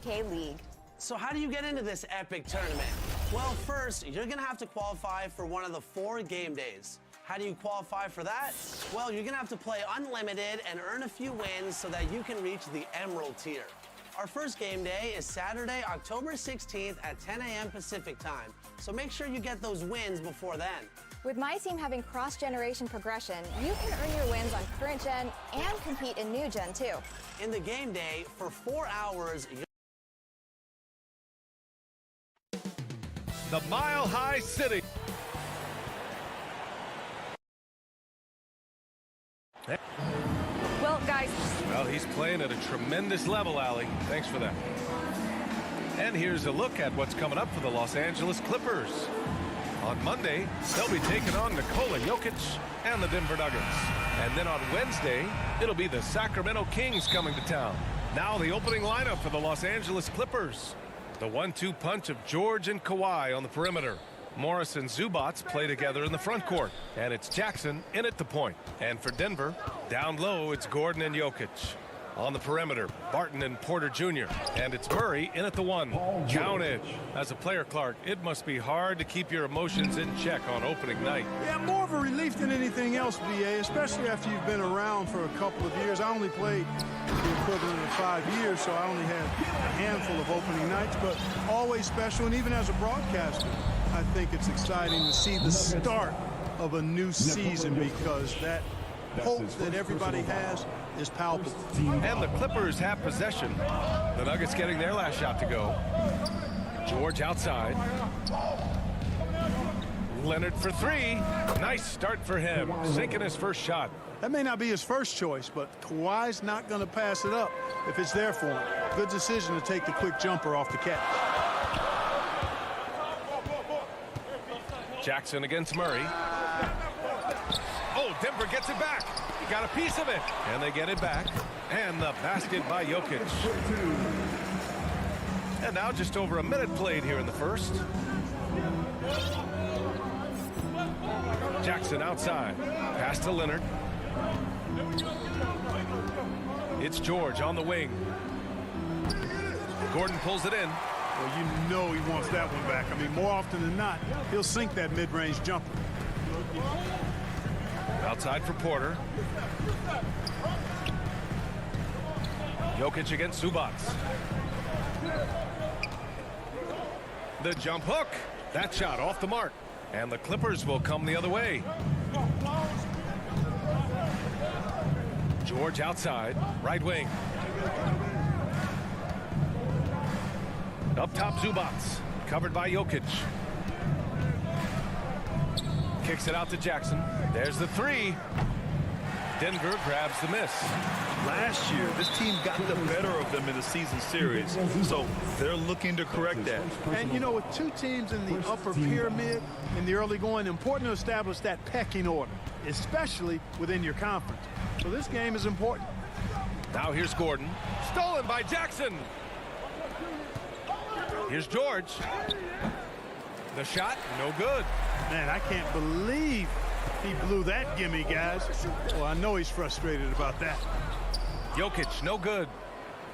EPK League. So how do you get into this epic tournament? Well, first, you're gonna have to qualify for one of the 4 game days. How do you qualify for that? Well, you're gonna have to play unlimited and earn a few wins so that you can reach the Emerald tier. Our first game day is Saturday, October 16th at 10 a.m. Pacific time. So make sure you get those wins before then. With my team having cross-generation progression, you can earn your wins on current gen and compete in new gen too. In the game day, for 4 hours, the Mile High City. Well, guys. Well, he's playing at a tremendous level, Allie. Thanks for that. And here's a look at what's coming up for the Los Angeles Clippers. On Monday, they'll be taking on Nikola Jokic and the Denver Nuggets. And then on Wednesday, it'll be the Sacramento Kings coming to town. Now the opening lineup for the Los Angeles Clippers. The 1-2 punch of George and Kawhi on the perimeter. Morris and Zubats play together in the front court. And it's Jackson in at the point. And for Denver, down low, it's Gordon and Jokic. On the perimeter, Barton and Porter Jr. And it's Murray in at the 1. Count it. As a player, Clark, it must be hard to keep your emotions in check on opening night. Yeah, more of a relief than anything else, VA, especially after you've been around for a couple of years. I only played the equivalent of 5 years, so I only had a handful of opening nights, but always special. And even as a broadcaster, I think it's exciting to see the start of a new season because that hope that everybody has is palpable. And the Clippers have possession. The Nuggets getting their last shot to go. George outside. Leonard for 3. Nice start for him. Sinking his first shot. That may not be his first choice, but Kawhi's not going to pass it up if it's there for him. Good decision to take the quick jumper off the catch. Jackson against Murray. Oh, Denver gets it back. He got a piece of it. And they get it back. And the basket by Jokic. And now just over a minute played here in the first. Jackson outside. Pass to Leonard. It's George on the wing. Gordon pulls it in. Well, you know he wants that one back. I mean, more often than not, he'll sink that mid-range jumper. Outside for Porter. Jokic against Zubats. The jump hook. That shot off the mark. And the Clippers will come the other way. George outside. Right wing. Up top, Zubats. Covered by Jokic. Kicks it out to Jackson. There's the 3. Denver grabs the miss. Last year, this team got the better of them in the season series, so they're looking to correct that. And, you know, with 2 teams in the upper pyramid in the early going, important to establish that pecking order, especially within your conference. So this game is important. Now here's Gordon. Stolen by Jackson. Here's George. The shot, no good. Man, I can't believe he blew that gimme, guys. Well, I know he's frustrated about that. Jokic, no good.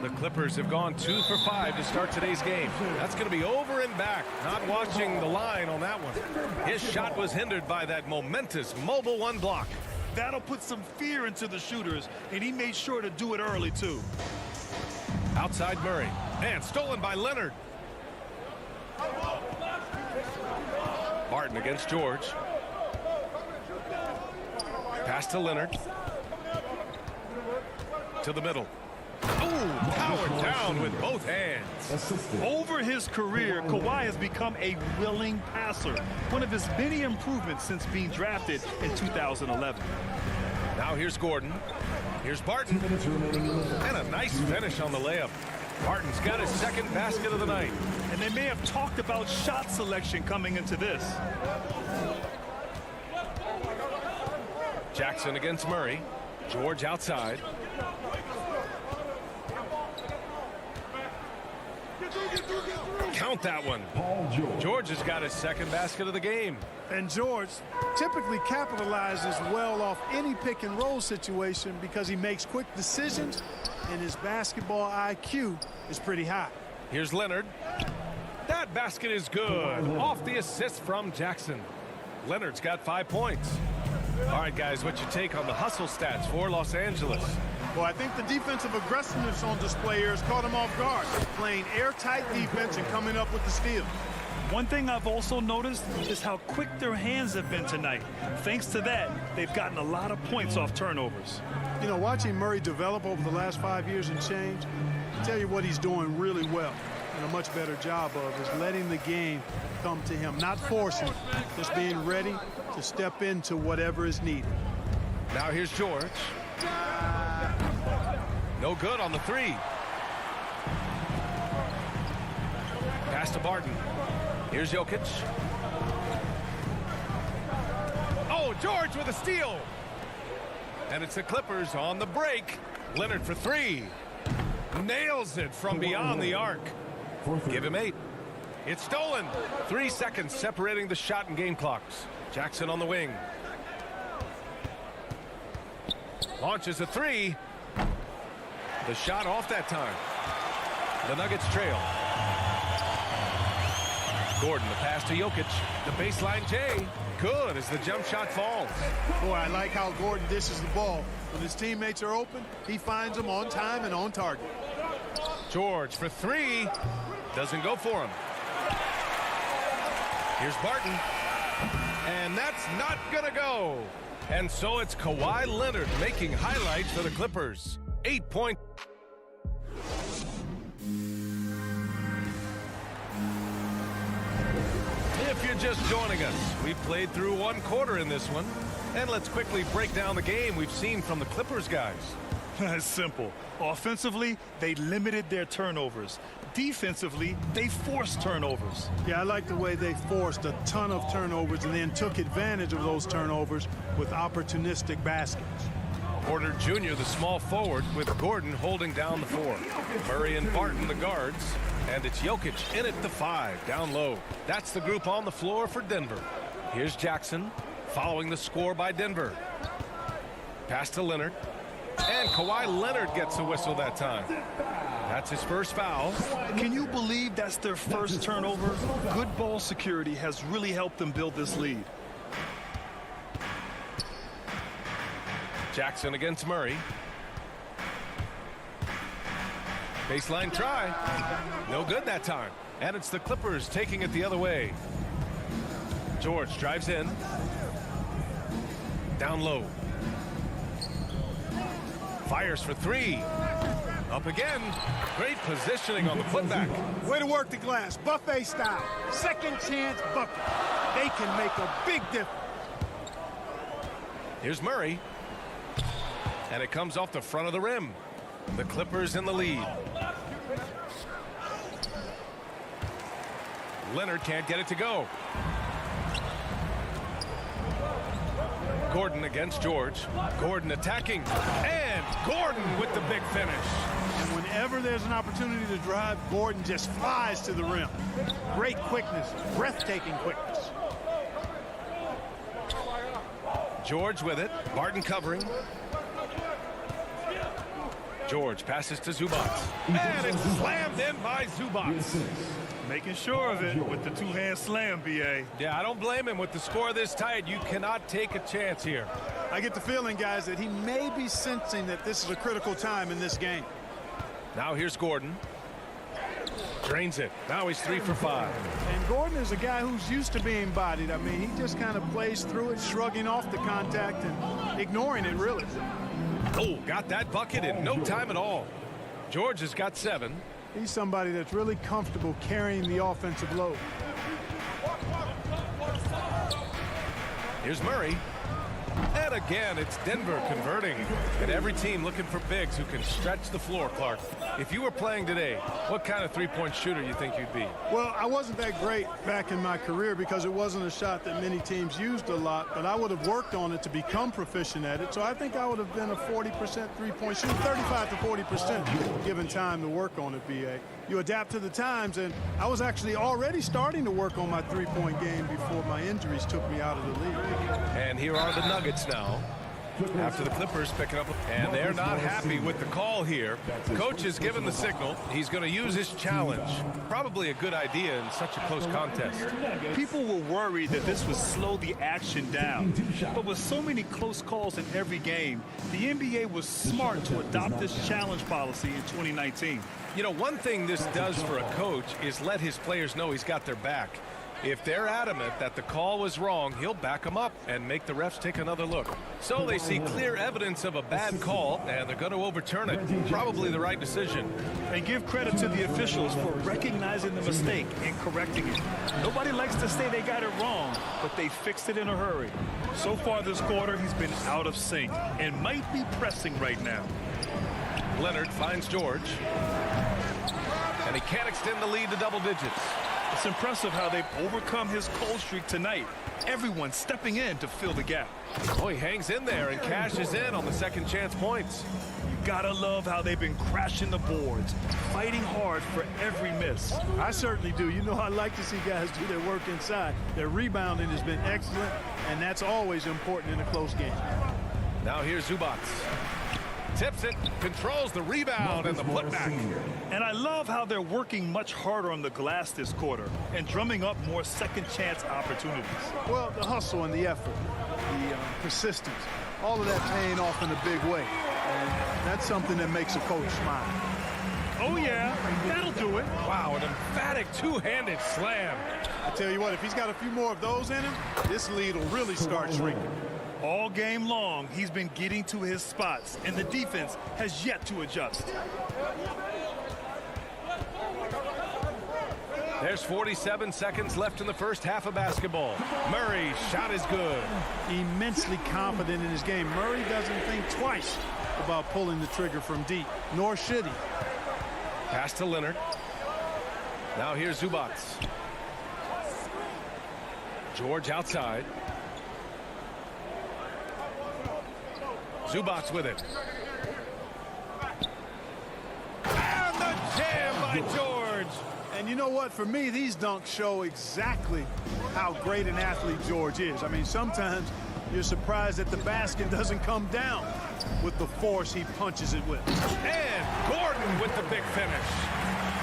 The Clippers have gone 2 for 5 to start today's game. That's going to be over and back. Not watching the line on that one. His shot was hindered by that momentous mobile 1 block. That'll put some fear into the shooters, and he made sure to do it early, too. Outside Murray. And stolen by Leonard. Barton against George. Pass to Leonard. To the middle. Ooh, powered down with both hands. Over his career, Kawhi has become a willing passer. One of his many improvements since being drafted in 2011. Now here's Gordon. Here's Barton. And a nice finish on the layup. Barton's got his second basket of the night. And they may have talked about shot selection coming into this. Jackson against Murray. George outside. Count that one. George has got his second basket of the game. And George typically capitalizes well off any pick and roll situation because he makes quick decisions and his basketball IQ is pretty high. Here's Leonard. That basket is good. Off the assist from Jackson. Leonard's got 5 points. All right, guys, what's your take on the hustle stats for Los Angeles? Well, I think the defensive aggressiveness on display here has caught them off guard, playing airtight defense and coming up with the steal. One thing I've also noticed is how quick their hands have been tonight. Thanks to that, they've gotten a lot of points off turnovers. You know, watching Murray develop over the last 5 years and change, I tell you what he's doing really well and a much better job of is letting the game come to him, not forcing it, just being ready to step into whatever is needed. Now here's George. No good on the three. Pass to Barton. Here's Jokic. Oh, George with a steal. And it's the Clippers on the break. Leonard for three. Nails it from beyond the arc. Give him 8. It's stolen. 3 seconds separating the shot and game clocks. Jackson on the wing. Launches a 3. The shot off that time. The Nuggets trail. Gordon, the pass to Jokic. The baseline J. Good as the jump shot falls. Boy, I like how Gordon dishes the ball. When his teammates are open, he finds them on time and on target. George for 3. Doesn't go for him. Here's Barton. And that's not going to go. And so it's Kawhi Leonard making highlights for the Clippers. 8 point. If you're just joining us, we've played through 1 quarter in this one. And let's quickly break down the game we've seen from the Clippers guys. It's simple. Offensively, they limited their turnovers. Defensively, they forced turnovers. Yeah, I like the way they forced a ton of turnovers and then took advantage of those turnovers with opportunistic baskets. Porter Jr., the small forward, with Gordon holding down the 4. Murray and Barton, the guards. And it's Jokic in at the 5, down low. That's the group on the floor for Denver. Here's Jackson, following the score by Denver. Pass to Leonard. And Kawhi Leonard gets a whistle that time. That's his first foul. Can you believe that's their first turnover? Good ball security has really helped them build this lead. Jackson against Murray. Baseline try. No good that time. And it's the Clippers taking it the other way. George drives in. Down low. Fires for 3. Up again. Great positioning on the putback. Way to work the glass. Buffet style. Second chance bucket. They can make a big difference. Here's Murray. And it comes off the front of the rim. The Clippers in the lead. Leonard can't get it to go. Gordon against George. Gordon attacking. And Gordon with the big finish. And whenever there's an opportunity to drive, Gordon just flies to the rim. Great quickness, breathtaking quickness. George with it. Barton covering. George passes to Zubac. And it's slammed in by Zubac. Making sure of it with the two-hand slam, B.A. Yeah, I don't blame him. With the score this tight, you cannot take a chance here. I get the feeling, guys, that he may be sensing that this is a critical time in this game. Now here's Gordon. Drains it. Now he's 3 for 5. And Gordon is a guy who's used to being bodied. I mean, he just kind of plays through it, shrugging off the contact and ignoring it, really. Oh, got that bucket in no time at all. George has got 7. He's somebody that's really comfortable carrying the offensive load. Here's Murray. And again, it's Denver converting. And every team looking for bigs who can stretch the floor, Clark. If you were playing today, what kind of three-point shooter you think you'd be? Well, I wasn't that great back in my career because it wasn't a shot that many teams used a lot, but I would have worked on it to become proficient at it. So I think I would have been a 40% three-point shooter, 35 to 40% given time to work on it, B.A. You adapt to the times, and I was actually already starting to work on my three-point game before my injuries took me out of the league. And here are the Nuggets now. After the Clippers picking up, and they're not happy with the call here. Coach has given the signal. He's going to use his challenge. Probably a good idea in such a close contest. People were worried that this would slow the action down. But with so many close calls in every game, the NBA was smart to adopt this challenge policy in 2019. You know, one thing this does for a coach is let his players know he's got their back. If they're adamant that the call was wrong, he'll back them up and make the refs take another look. So they see clear evidence of a bad call, and they're going to overturn it. Probably the right decision. And give credit to the officials for recognizing the mistake and correcting it. Nobody likes to say they got it wrong, but they fixed it in a hurry. So far this quarter, he's been out of sync and might be pressing right now. Leonard finds George, and he can't extend the lead to double digits. It's impressive how they've overcome his cold streak tonight. Everyone stepping in to fill the gap. Oh, he hangs in there and cashes in on the second chance points. You gotta love how they've been crashing the boards, fighting hard for every miss. I certainly do. You know, I like to see guys do their work inside. Their rebounding has been excellent, and that's always important in a close game. Now here's Zubac. Tips it, controls the rebound and the putback. And I love how they're working much harder on the glass this quarter and drumming up more second chance opportunities. Well, the hustle and the effort, the persistence, all of that paying off in a big way. And that's something that makes a coach smile. Oh, yeah, that'll do it. Wow, an emphatic two-handed slam. I tell you what, if he's got a few more of those in him, this lead will really start shrinking. All game long, he's been getting to his spots, and the defense has yet to adjust. There's 47 seconds left in the first half of basketball. Murray's shot is good. Immensely confident in his game. Murray doesn't think twice about pulling the trigger from deep, nor should he. Pass to Leonard. Now here's Zubac. George outside. Zubac with it. And the jam by George. And you know what? For me, these dunks show exactly how great an athlete George is. I mean, sometimes you're surprised that the basket doesn't come down with the force he punches it with. And Gordon with the big finish.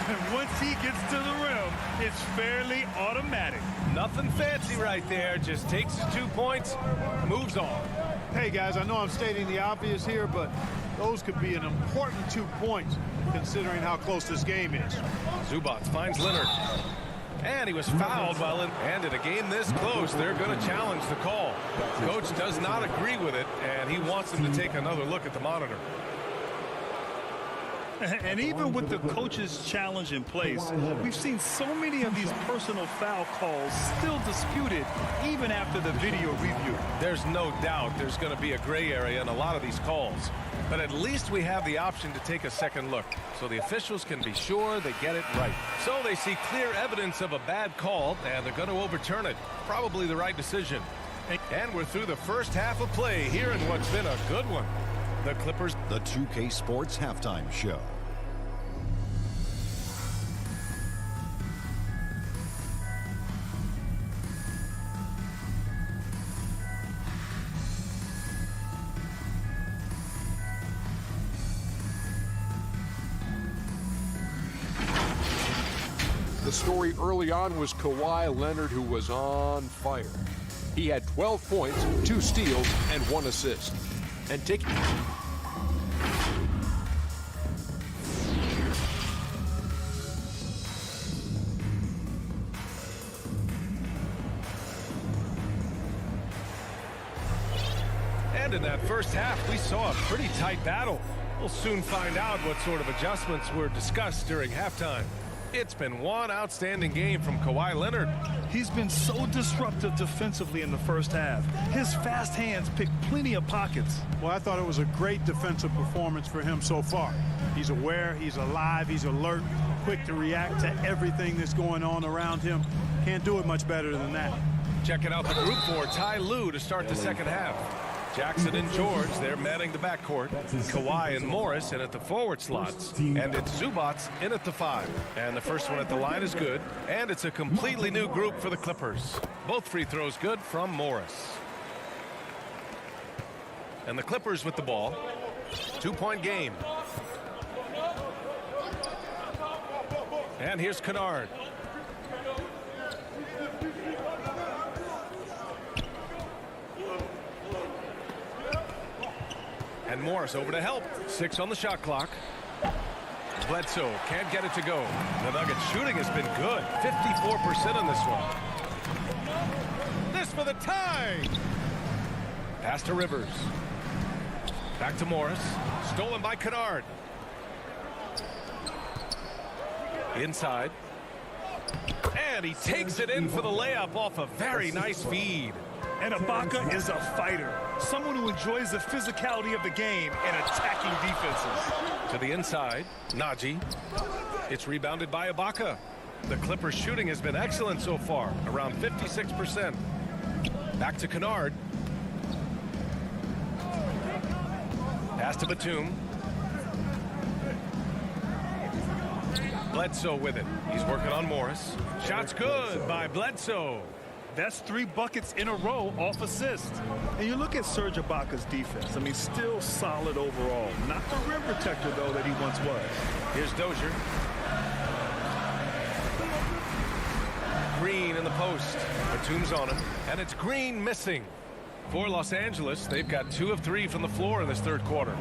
And once he gets to the rim, it's fairly automatic. Nothing fancy right there. Just takes his 2 points, moves on. Hey, guys, I know I'm stating the obvious here, but those could be an important 2 points considering how close this game is. Zubac finds Leonard. And he was fouled while in. And in a game this close, they're going to challenge the call. Coach does not agree with it, and he wants him to take another look at the monitor. And even with the coach's challenge in place, we've seen so many of these personal foul calls still disputed even after the video review. There's no doubt there's going to be a gray area in a lot of these calls. But at least we have the option to take a second look, so the officials can be sure they get it right. So they see clear evidence of a bad call, and they're going to overturn it. Probably the right decision. And we're through the first half of play here in what's been a good one. The Clippers. The 2K Sports Halftime Show. The story early on was Kawhi Leonard, who was on fire. He had 12 points, 2 steals, and 1 assist. And taking... And in that first half, we saw a pretty tight battle. We'll soon find out what sort of adjustments were discussed during halftime. It's been one outstanding game from Kawhi Leonard. He's been so disruptive defensively in the first half. His fast hands pick plenty of pockets. Well, I thought it was a great defensive performance for him so far. He's aware, he's alive, he's alert, quick to react to everything that's going on around him. Can't do it much better than that. Checking out the group for Ty Lue to start the second half. Jackson and George, they're manning the backcourt. Kawhi and Morris in at the forward slots. And it's Zubac in at the 5. And the first one at the line is good. And it's a completely new group for the Clippers. Both free throws good from Morris. And the Clippers with the ball. 2-point game. And here's Kennard. And Morris over to help. 6 on the shot clock. Bledsoe can't get it to go. The Nuggets shooting has been good. 54% on this one. This for the tie. Pass to Rivers. Back to Morris. Stolen by Kennard. Inside. And he takes it in for the layup off a very nice feed. And Ibaka is a fighter. Someone who enjoys the physicality of the game and attacking defenses. To the inside. Najee. It's rebounded by Ibaka. The Clippers shooting has been excellent so far. Around 56%. Back to Kennard. Pass to Batum. Bledsoe with it. He's working on Morris. Shot's good by Bledsoe. That's 3 buckets in a row off assist. And you look at Serge Ibaka's defense. I mean, still solid overall. Not the rim protector, though, that he once was. Here's Dozier. Green in the post. Batum's on him. And it's Green missing. For Los Angeles, they've got 2 of 3 from the floor in this third quarter.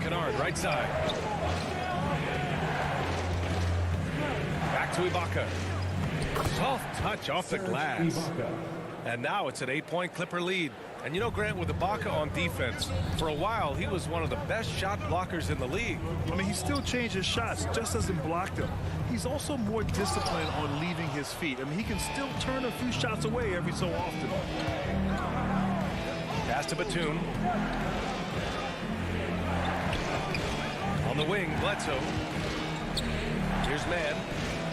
Kennard, right side. Back to Ibaka. Soft touch off the glass. And now it's an 8-point Clipper lead. And you know, Grant, with Ibaka on defense, for a while he was one of the best shot blockers in the league. I mean, he still changes shots, just doesn't block them. He's also more disciplined on leaving his feet. I mean, he can still turn a few shots away every so often. Pass to Batum. On the wing, Bledsoe. Here's Mann.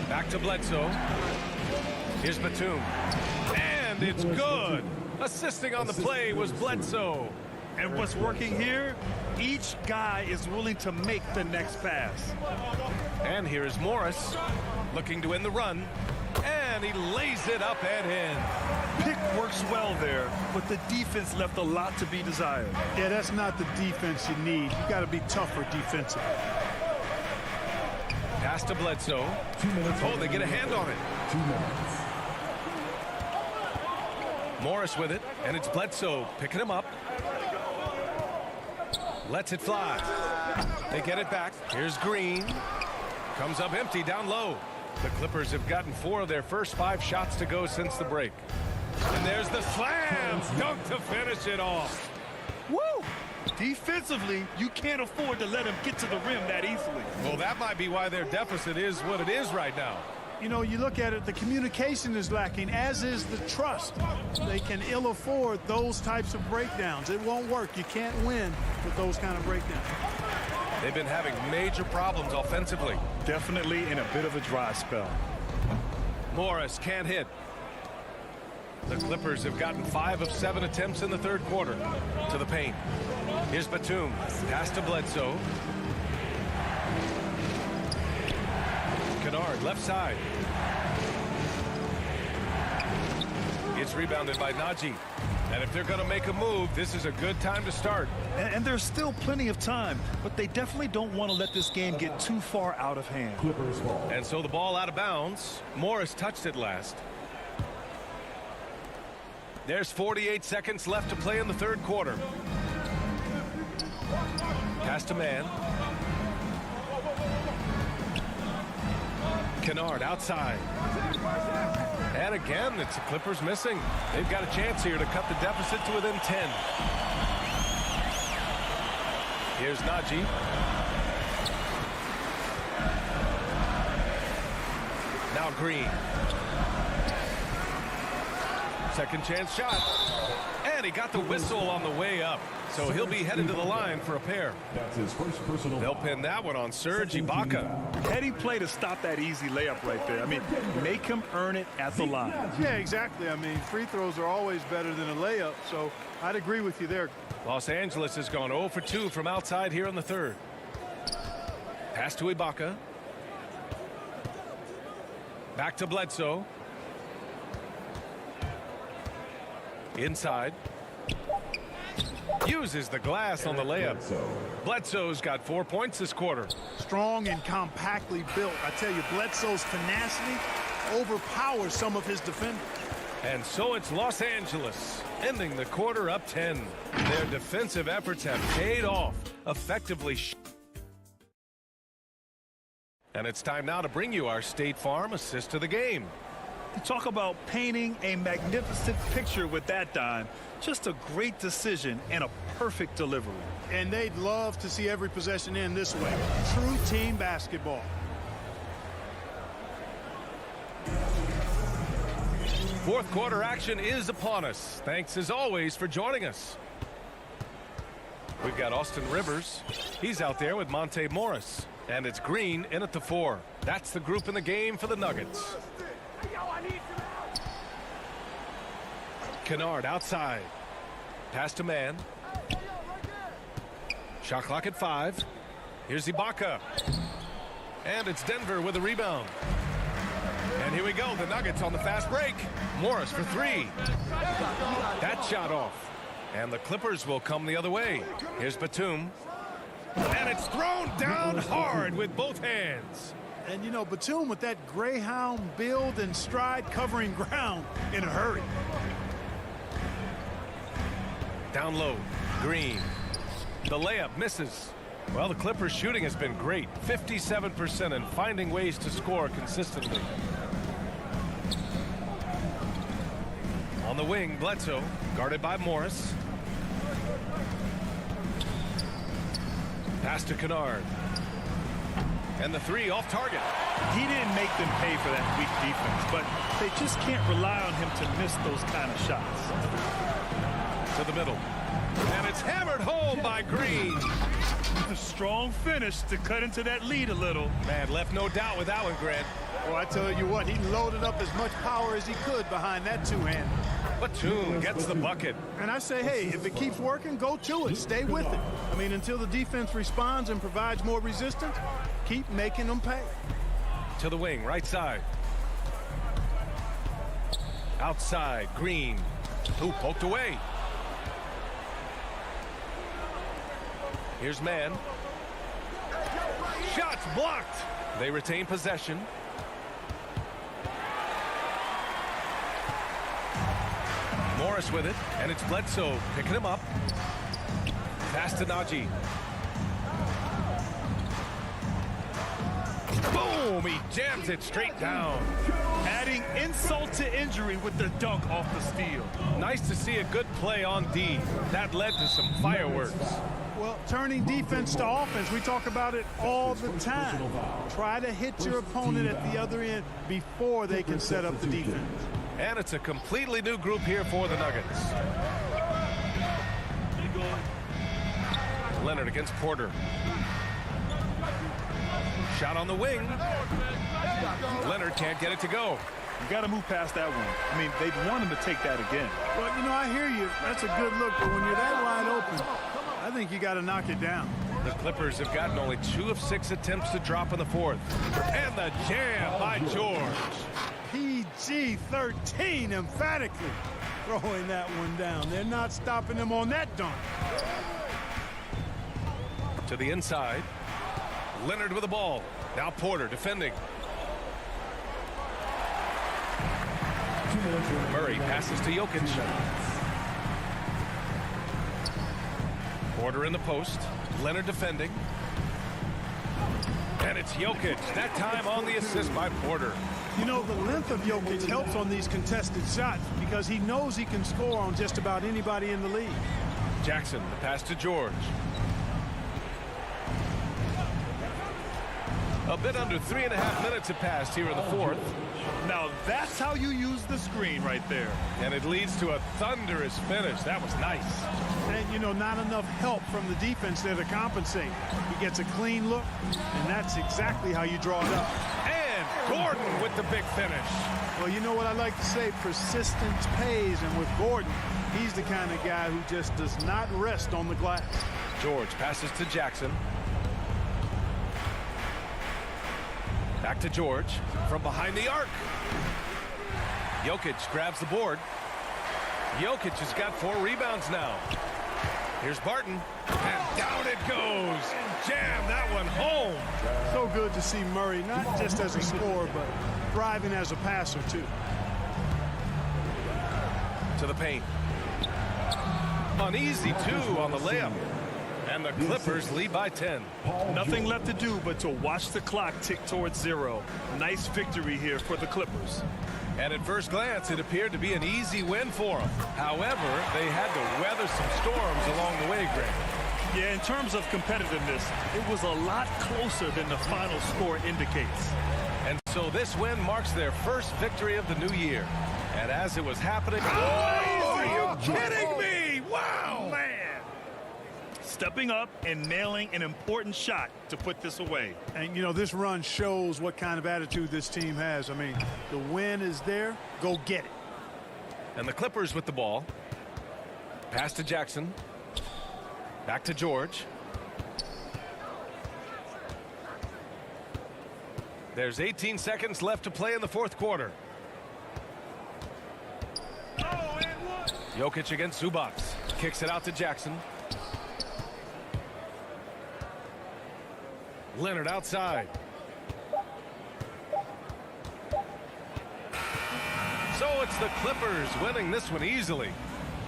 Back to Bledsoe. Here's Batum. And it's good. Assisting on the play was Bledsoe. And what's working here, each guy is willing to make the next pass. And here is Morris looking to end the run. And he lays it up and in. Pick works well there, but the defense left a lot to be desired. Yeah, that's not the defense you need. You got to be tougher defensively. Pass to Bledsoe. 2 minutes. Oh, they get a hand on it. 2 minutes. Morris with it, and it's Bledsoe picking him up. Lets it fly. They get it back. Here's Green. Comes up empty down low. The Clippers have gotten 4 of their first 5 shots to go since the break. And there's the slam dunk to finish it off. Woo! Defensively, you can't afford to let him get to the rim that easily. Well, that might be why their deficit is what it is right now. You know, you look at it, the communication is lacking, as is the trust. They can ill afford those types of breakdowns. It won't work. You can't win with those kind of breakdowns. They've been having major problems offensively. Definitely in a bit of a dry spell. Morris can't hit. The Clippers have gotten 5 of 7 attempts in the third quarter. To the paint. Here's Batum. Pass to Bledsoe. Kennard, left side. It's rebounded by Najee. And if they're going to make a move, this is a good time to start. And there's still plenty of time, but they definitely don't want to let this game get too far out of hand. And so the ball out of bounds. Morris touched it last. There's 48 seconds left to play in the third quarter. Pass to Mann. Kennard outside. And again, it's the Clippers missing. They've got a chance here to cut the deficit to within 10. Here's Najee. Now Green. Second chance shot. And he got the whistle on the way up. So he'll be headed to the line for a pair. That's his first personal. They'll pin that one on Serge Ibaka. Heady play to stop that easy layup right there. I mean, make him earn it at the line. Yeah, exactly. I mean, free throws are always better than a layup, so I'd agree with you there. Los Angeles has gone 0 for 2 from outside here in the third. Pass to Ibaka. Back to Bledsoe. Inside. Uses the glass on the layup. Bledsoe's got 4 points this quarter. Strong and compactly built. I tell you, Bledsoe's tenacity overpowers some of his defenders. And so it's Los Angeles, ending the quarter up 10. Their defensive efforts have paid off, effectively. And it's time now to bring you our State Farm assist of the game. You talk about painting a magnificent picture with that dime. Just a great decision and a perfect delivery. And they'd love to see every possession end this way. True team basketball. Fourth quarter action is upon us. Thanks as always for joining us. We've got Austin Rivers. He's out there with Monte Morris. And it's Green in at the 4. That's the group in the game for the Nuggets. Kennard outside. Pass to man. Shot clock at 5. Here's Ibaka. And it's Denver with a rebound. And here we go. The Nuggets on the fast break. Morris for 3. That shot off. And the Clippers will come the other way. Here's Batum. And it's thrown down hard with both hands. And, you know, Batum with that Greyhound build and stride covering ground in a hurry. Down low, Green. The layup misses. Well, the Clippers' shooting has been great. 57% and finding ways to score consistently. On the wing, Bledsoe, guarded by Morris. Pass to Kennard. And the 3 off target. He didn't make them pay for that weak defense, but they just can't rely on him to miss those kind of shots. To the middle. And it's hammered home by Green. A strong finish to cut into that lead a little. Man, left no doubt with that one, Grant. Well, I tell you what, he loaded up as much power as he could behind that two-hand. Batum gets the bucket. And I say, hey, if it keeps working, go to it. Stay with it. I mean, until the defense responds and provides more resistance, keep making them pay. To the wing, right side. Outside, Green. Who poked away. Here's man. Shots blocked. They retain possession. Morris with it, and it's Bledsoe picking him up. Pass to Najee. Boom! He jams it straight down. Adding insult to injury with the dunk off the steal. Nice to see a good play on D. That led to some fireworks. Well, turning defense to offense, we talk about it all the time. Try to hit your opponent at the other end before they can set up the defense. And it's a completely new group here for the Nuggets. Leonard against Porter. Shot on the wing. Leonard can't get it to go. You got to move past that one. I mean, they'd want him to take that again. Well, you know, I hear you. That's a good look, but when you're that wide open, I think you got to knock it down. The Clippers have gotten only 2 of 6 attempts to drop in the 4th. And the jam by George. PG-13 emphatically throwing that one down. They're not stopping him on that dunk. To the inside. Leonard with the ball. Now Porter defending. Murray passes to Jokic. Porter in the post. Leonard defending. And it's Jokic. That time on the assist by Porter. You know, the length of Jokic helps on these contested shots because he knows he can score on just about anybody in the league. Jackson, the pass to George. A bit under 3.5 minutes have passed here in the 4th. Now that's how you use the screen right there. And it leads to a thunderous finish. That was nice. And, you know, not enough help from the defense there to compensate. He gets a clean look, and that's exactly how you draw it up. And Gordon with the big finish. Well, you know what I like to say, persistence pays, and with Gordon, he's the kind of guy who just does not rest on the glass. George passes to Jackson. Back to George from behind the arc. Jokic grabs the board. Jokic has got 4 rebounds now. Here's Barton, and down it goes. Jam that one home. So good to see Murray, not just as a scorer, but thriving as a passer, too. To the paint. An easy 2 on the layup. And the Clippers lead by 10. Nothing left to do but to watch the clock tick towards 0. Nice victory here for the Clippers. And at first glance, it appeared to be an easy win for them. However, they had to weather some storms along the way, Greg. Yeah, in terms of competitiveness, it was a lot closer than the final score indicates. And so this win marks their first victory of the new year. And as it was happening... Oh, are you kidding me? Wow! Man! Stepping up and nailing an important shot to put this away. And, you know, this run shows what kind of attitude this team has. I mean, the win is there. Go get it. And the Clippers with the ball. Pass to Jackson. Back to George. There's 18 seconds left to play in the fourth quarter. Jokic against Zubac. Kicks it out to Jackson. Leonard outside. So it's the Clippers winning this one easily.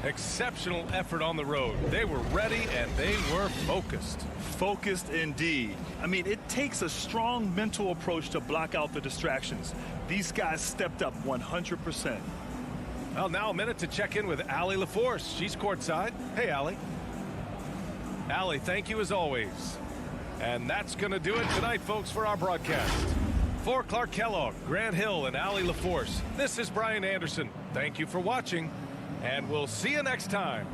Exceptional effort on the road. They were ready and they were focused. Focused indeed. I mean, it takes a strong mental approach to block out the distractions. These guys stepped up 100%. Well, now a minute to check in with Allie LaForce. She's courtside. Hey, Allie. Allie, thank you as always. And that's going to do it tonight, folks, for our broadcast. For Clark Kellogg, Grant Hill, and Allie LaForce, this is Brian Anderson. Thank you for watching, and we'll see you next time.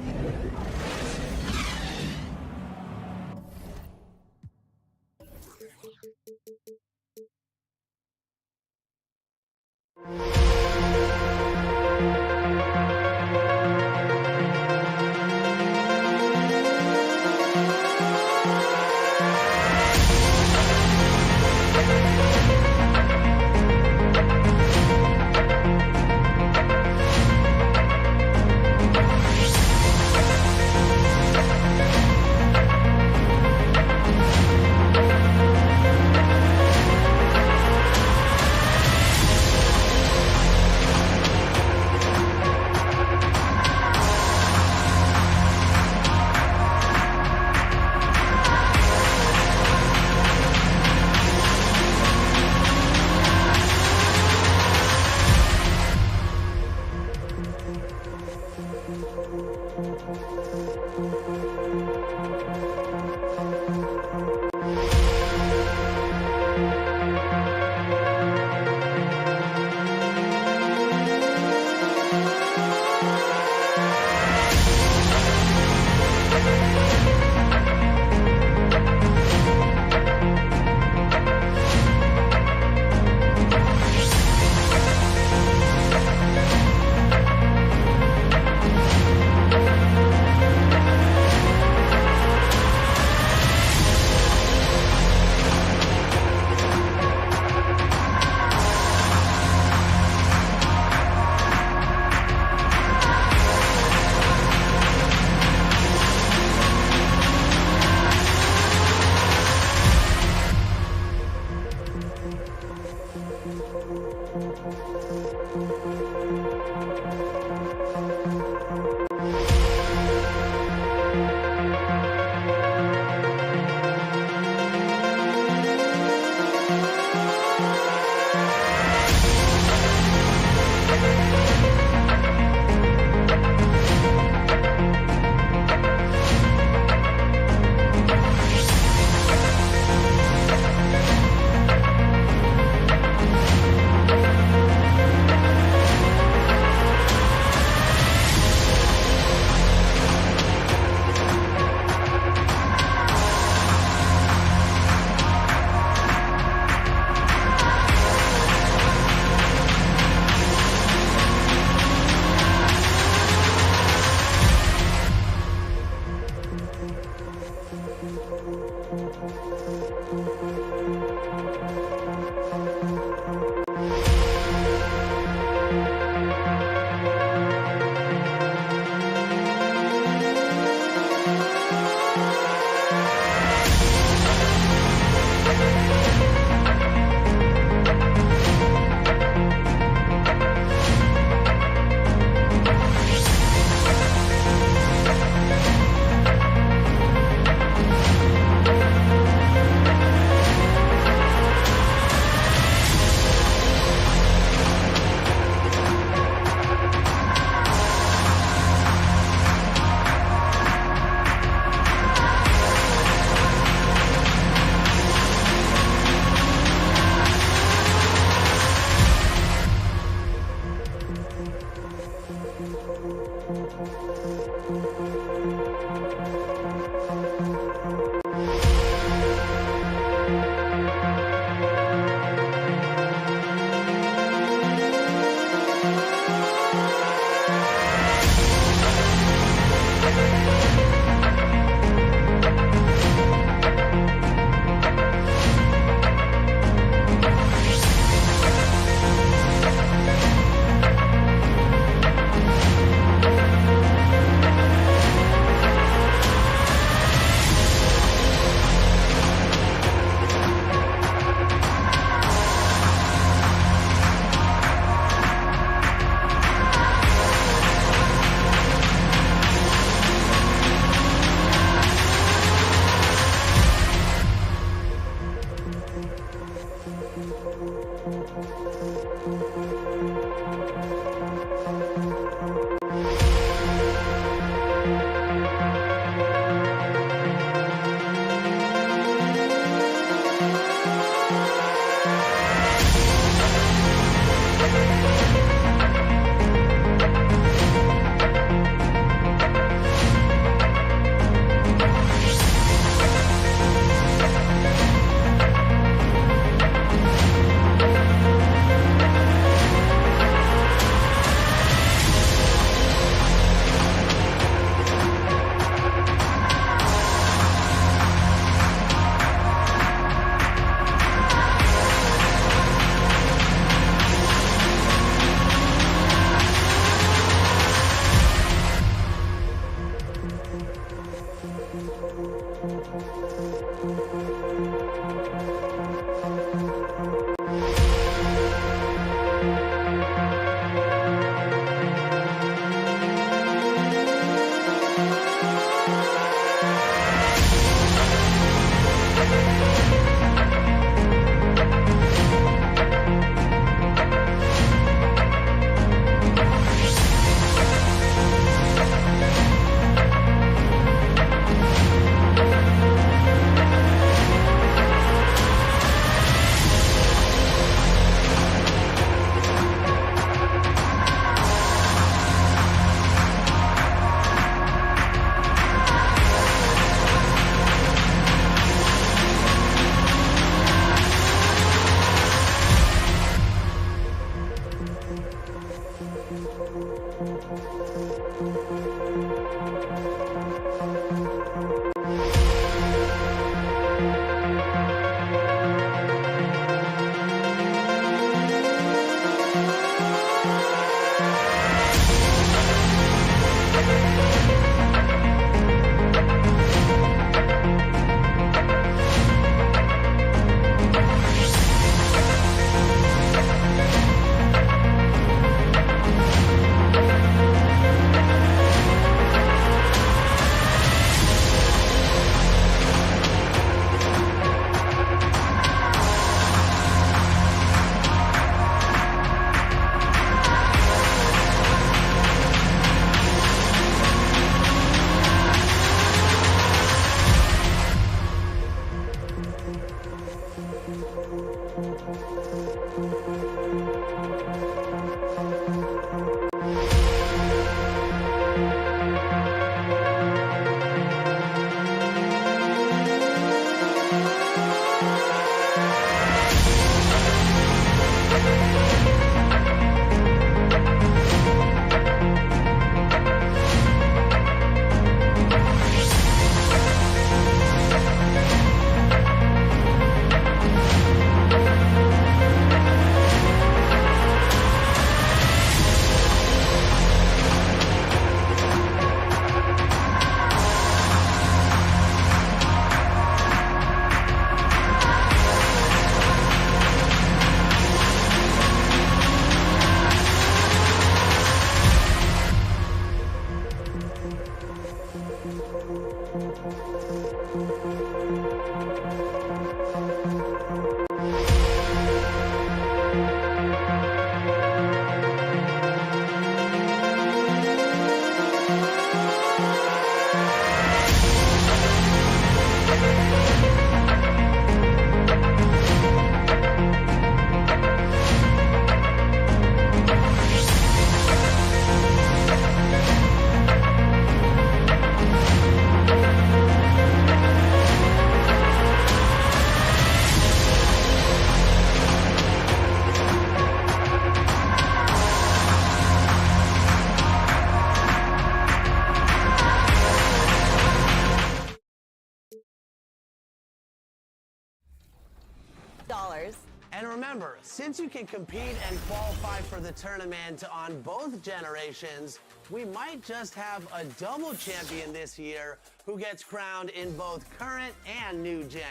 And remember, since you can compete and qualify for the tournament on both generations, we might just have a double champion this year who gets crowned in both current and new gen.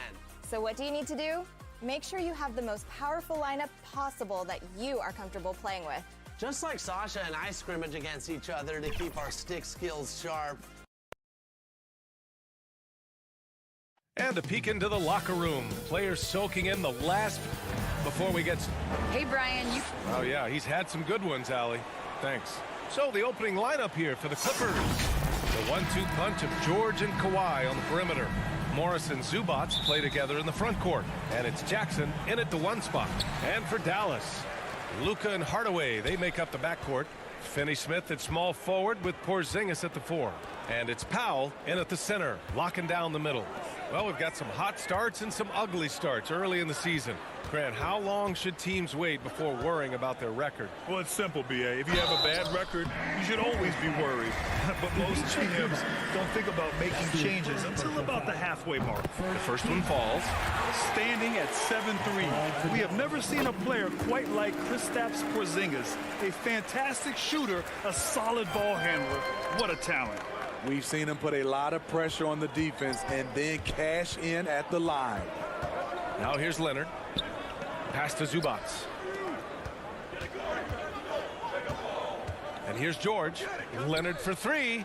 So what do you need to do? Make sure you have the most powerful lineup possible that you are comfortable playing with. Just like Sasha and I scrimmage against each other to keep our stick skills sharp. And a peek into the locker room. Players soaking in the last before we get... Hey, Brian, you... Oh, yeah, he's had some good ones, Allie. Thanks. So, the opening lineup here for the Clippers. The 1-2 punch of George and Kawhi on the perimeter. Morris and Zubats play together in the front court. And it's Jackson in at the 1 spot. And for Dallas, Luka and Hardaway, they make up the backcourt. Finney-Smith at small forward with Porzingis at the 4. And it's Powell in at the center, locking down the middle. Well, we've got some hot starts and some ugly starts early in the season. Grant, how long should teams wait before worrying about their record? Well, it's simple, B.A. If you have a bad record, you should always be worried. But most GMs don't think about making changes until about the halfway mark. The first one falls. Standing at 7'3", we have never seen a player quite like Kristaps Porzingis. A fantastic shooter, a solid ball handler. What a talent. We've seen him put a lot of pressure on the defense and then cash in at the line. Now here's Leonard. Pass to Zubats. And here's George. Leonard for three.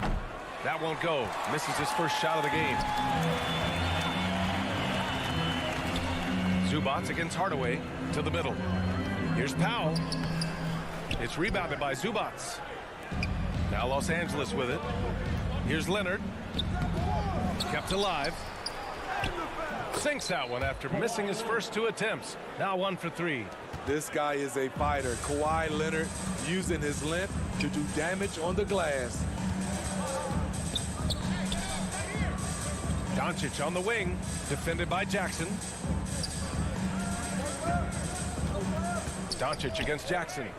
That won't go. Misses his first shot of the game. Zubats against Hardaway to the middle. Here's Powell. It's rebounded by Zubats. Now Los Angeles with it. Here's Leonard. Kept alive. Sinks that one after missing his first two attempts. Now 1 for 3. This guy is a fighter. Kawhi Leonard using his length to do damage on the glass. Doncic on the wing, defended by Jackson. Doncic against Jackson.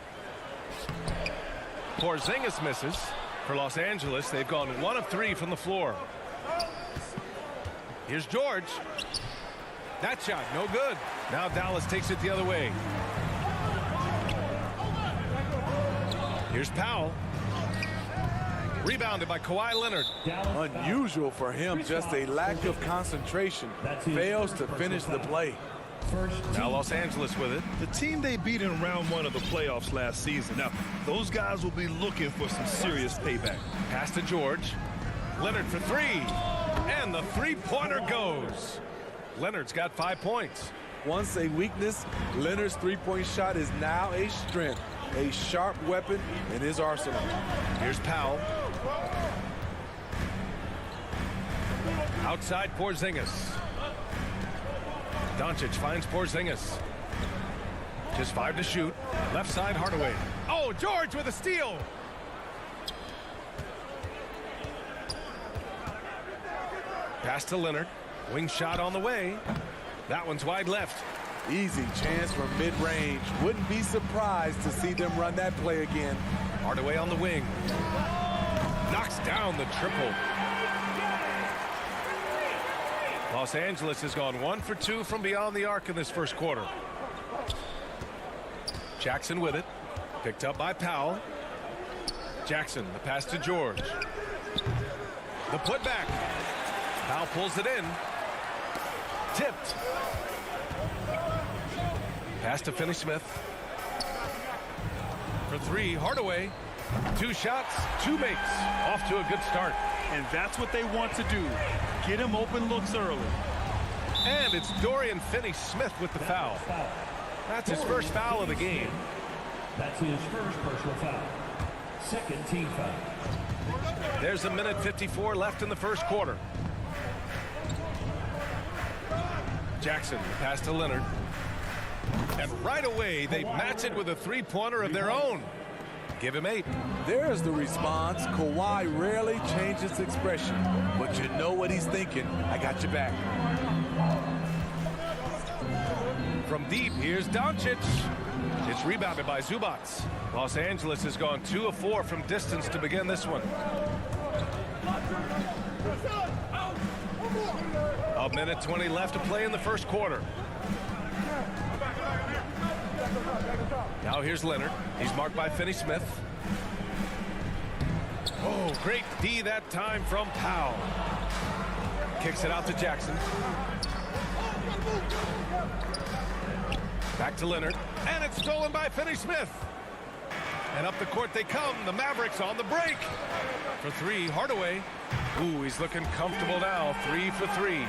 Porzingis misses. For Los Angeles, they've gone 1 of 3 from the floor. Here's George. That shot, no good. Now Dallas takes it the other way. Here's Powell. Rebounded by Kawhi Leonard. Unusual for him, just a lack of concentration. Fails to finish the play. Now Los Angeles with it. The team they beat in round 1 of the playoffs last season. Now, those guys will be looking for some serious payback. Pass to George. Leonard for 3. And the three-pointer goes. Leonard's got 5 points. Once a weakness, Leonard's three-point shot is now a strength. A sharp weapon in his arsenal. Here's Powell. Outside Porzingis. Doncic finds Porzingis. Just 5 to shoot. Left side Hardaway. Oh, George with a steal. Pass to Leonard. Wing shot on the way. That one's wide left. Easy chance from mid-range. Wouldn't be surprised to see them run that play again. Hardaway on the wing. Knocks down the triple. Los Angeles has gone 1 for 2 from beyond the arc in this first quarter. Jackson with it. Picked up by Powell. Jackson, the pass to George. The putback. Powell pulls it in. Tipped. Pass to Finney-Smith. For 3, Hardaway. 2 shots, 2 makes. Off to a good start. And that's what they want to do. Get him open looks early. And it's Dorian Finney-Smith with the foul. That's his first foul of the game. That's his first personal foul. Second team foul. There's 1:54 left in the first quarter. Jackson, pass to Leonard. And right away, they match it with a three-pointer of their own. Give him 8. There's the response. Kawhi rarely changes expression, but you know what he's thinking. I got your back. From deep, here's Doncic. It's rebounded by Zubats. Los Angeles has gone 2 of 4 from distance to begin this one. 1:20 left to play in the first quarter. Now here's Leonard. He's marked by Finney-Smith. Oh, great D that time from Powell. Kicks it out to Jackson. Back to Leonard. And it's stolen by Finney-Smith. And up the court they come. The Mavericks on the break. For 3, Hardaway. Ooh, he's looking comfortable now. 3 for 3.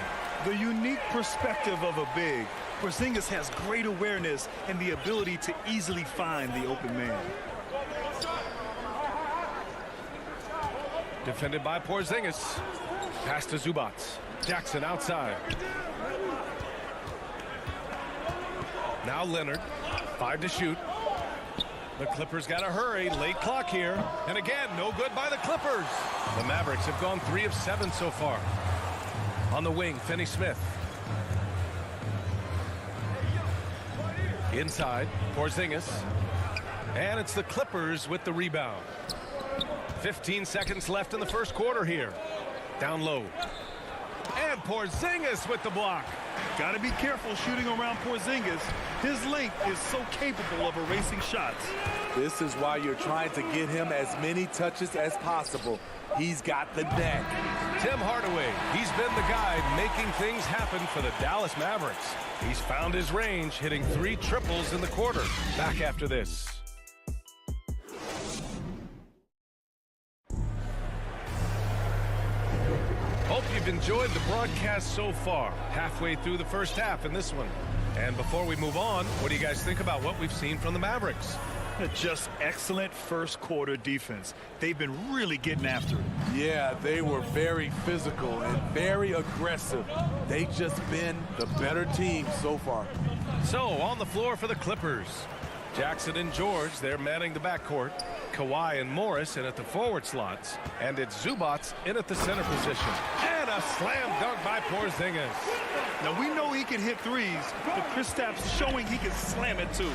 The unique perspective of a big. Porzingis has great awareness and the ability to easily find the open man. Defended by Porzingis. Pass to Zubats. Jackson outside. Now Leonard. 5 to shoot. The Clippers got to hurry. Late clock here. And again, no good by the Clippers. The Mavericks have gone 3 of 7 so far. On the wing, Finney-Smith. Inside, Porzingis. And it's the Clippers with the rebound. 15 seconds left in the first quarter here. Down low. And Porzingis with the block. Got to be careful shooting around Porzingis. His length is so capable of erasing shots. This is why you're trying to get him as many touches as possible. He's got the knack. Tim Hardaway, he's been the guy making things happen for the Dallas Mavericks. He's found his range, hitting 3 triples in the quarter. Back after this. Hope you've enjoyed the broadcast so far. Halfway through the first half in this one. And before we move on, what do you guys think about what we've seen from the Mavericks? Just excellent first quarter defense. They've been really getting after it. Yeah, they were very physical and very aggressive. They've just been the better team so far. So, on the floor for the Clippers. Jackson and George, they're manning the backcourt. Kawhi and Morris in at the forward slots. And it's Zubats in at the center position. And a slam dunk by Porzingis. Now, we know he can hit threes, but Kristaps showing he can slam it too.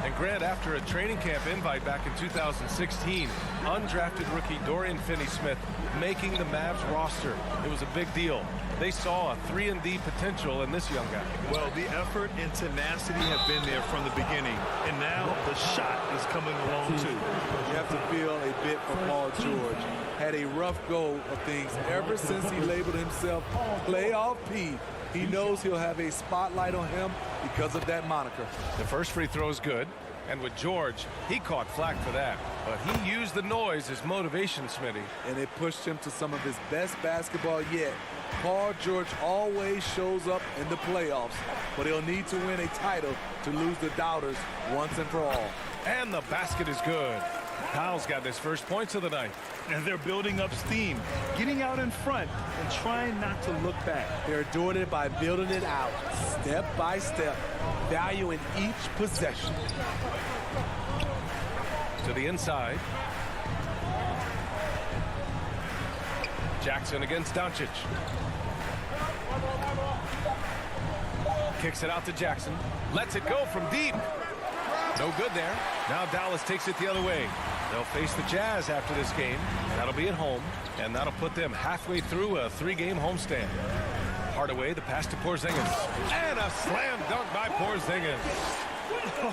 And Grant, after a training camp invite back in 2016, undrafted rookie Dorian Finney-Smith making the Mavs roster. It was a big deal. They saw a 3-and-D potential in this young guy. Well, the effort and tenacity have been there from the beginning, and now the shot is coming along too. You have to feel a bit for Paul George. Had a rough go of things ever since he labeled himself Playoff P. He knows he'll have a spotlight on him because of that moniker. The first free throw is good, and with George, he caught flack for that. But he used the noise as motivation, Smitty. And it pushed him to some of his best basketball yet. Paul George always shows up in the playoffs, but he'll need to win a title to lose the doubters once and for all. And the basket is good. Powell's got his first points of the night. And they're building up steam, getting out in front and trying not to look back. They're doing it by building it out, step by step, valuing each possession. To the inside. Jackson against Doncic. Kicks it out to Jackson. Lets it go from deep. No good there. Now Dallas takes it the other way. They'll face the Jazz after this game. That'll be at home, and that'll put them halfway through a 3-game homestand. Hardaway, the pass to Porzingis. And a slam dunk by Porzingis.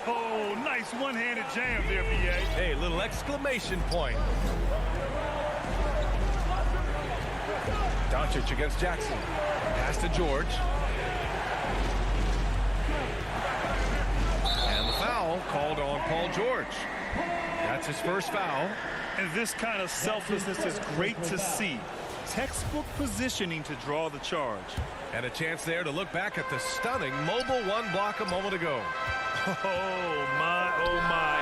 Oh, nice one-handed jam there, B.A. Hey, little exclamation point. Doncic against Jackson. Pass to George. And the foul called on Paul George. That's his first foul. And this kind of selflessness is great to see. Textbook positioning to draw the charge. And a chance there to look back at the stunning mobile one block a moment ago. Oh, my.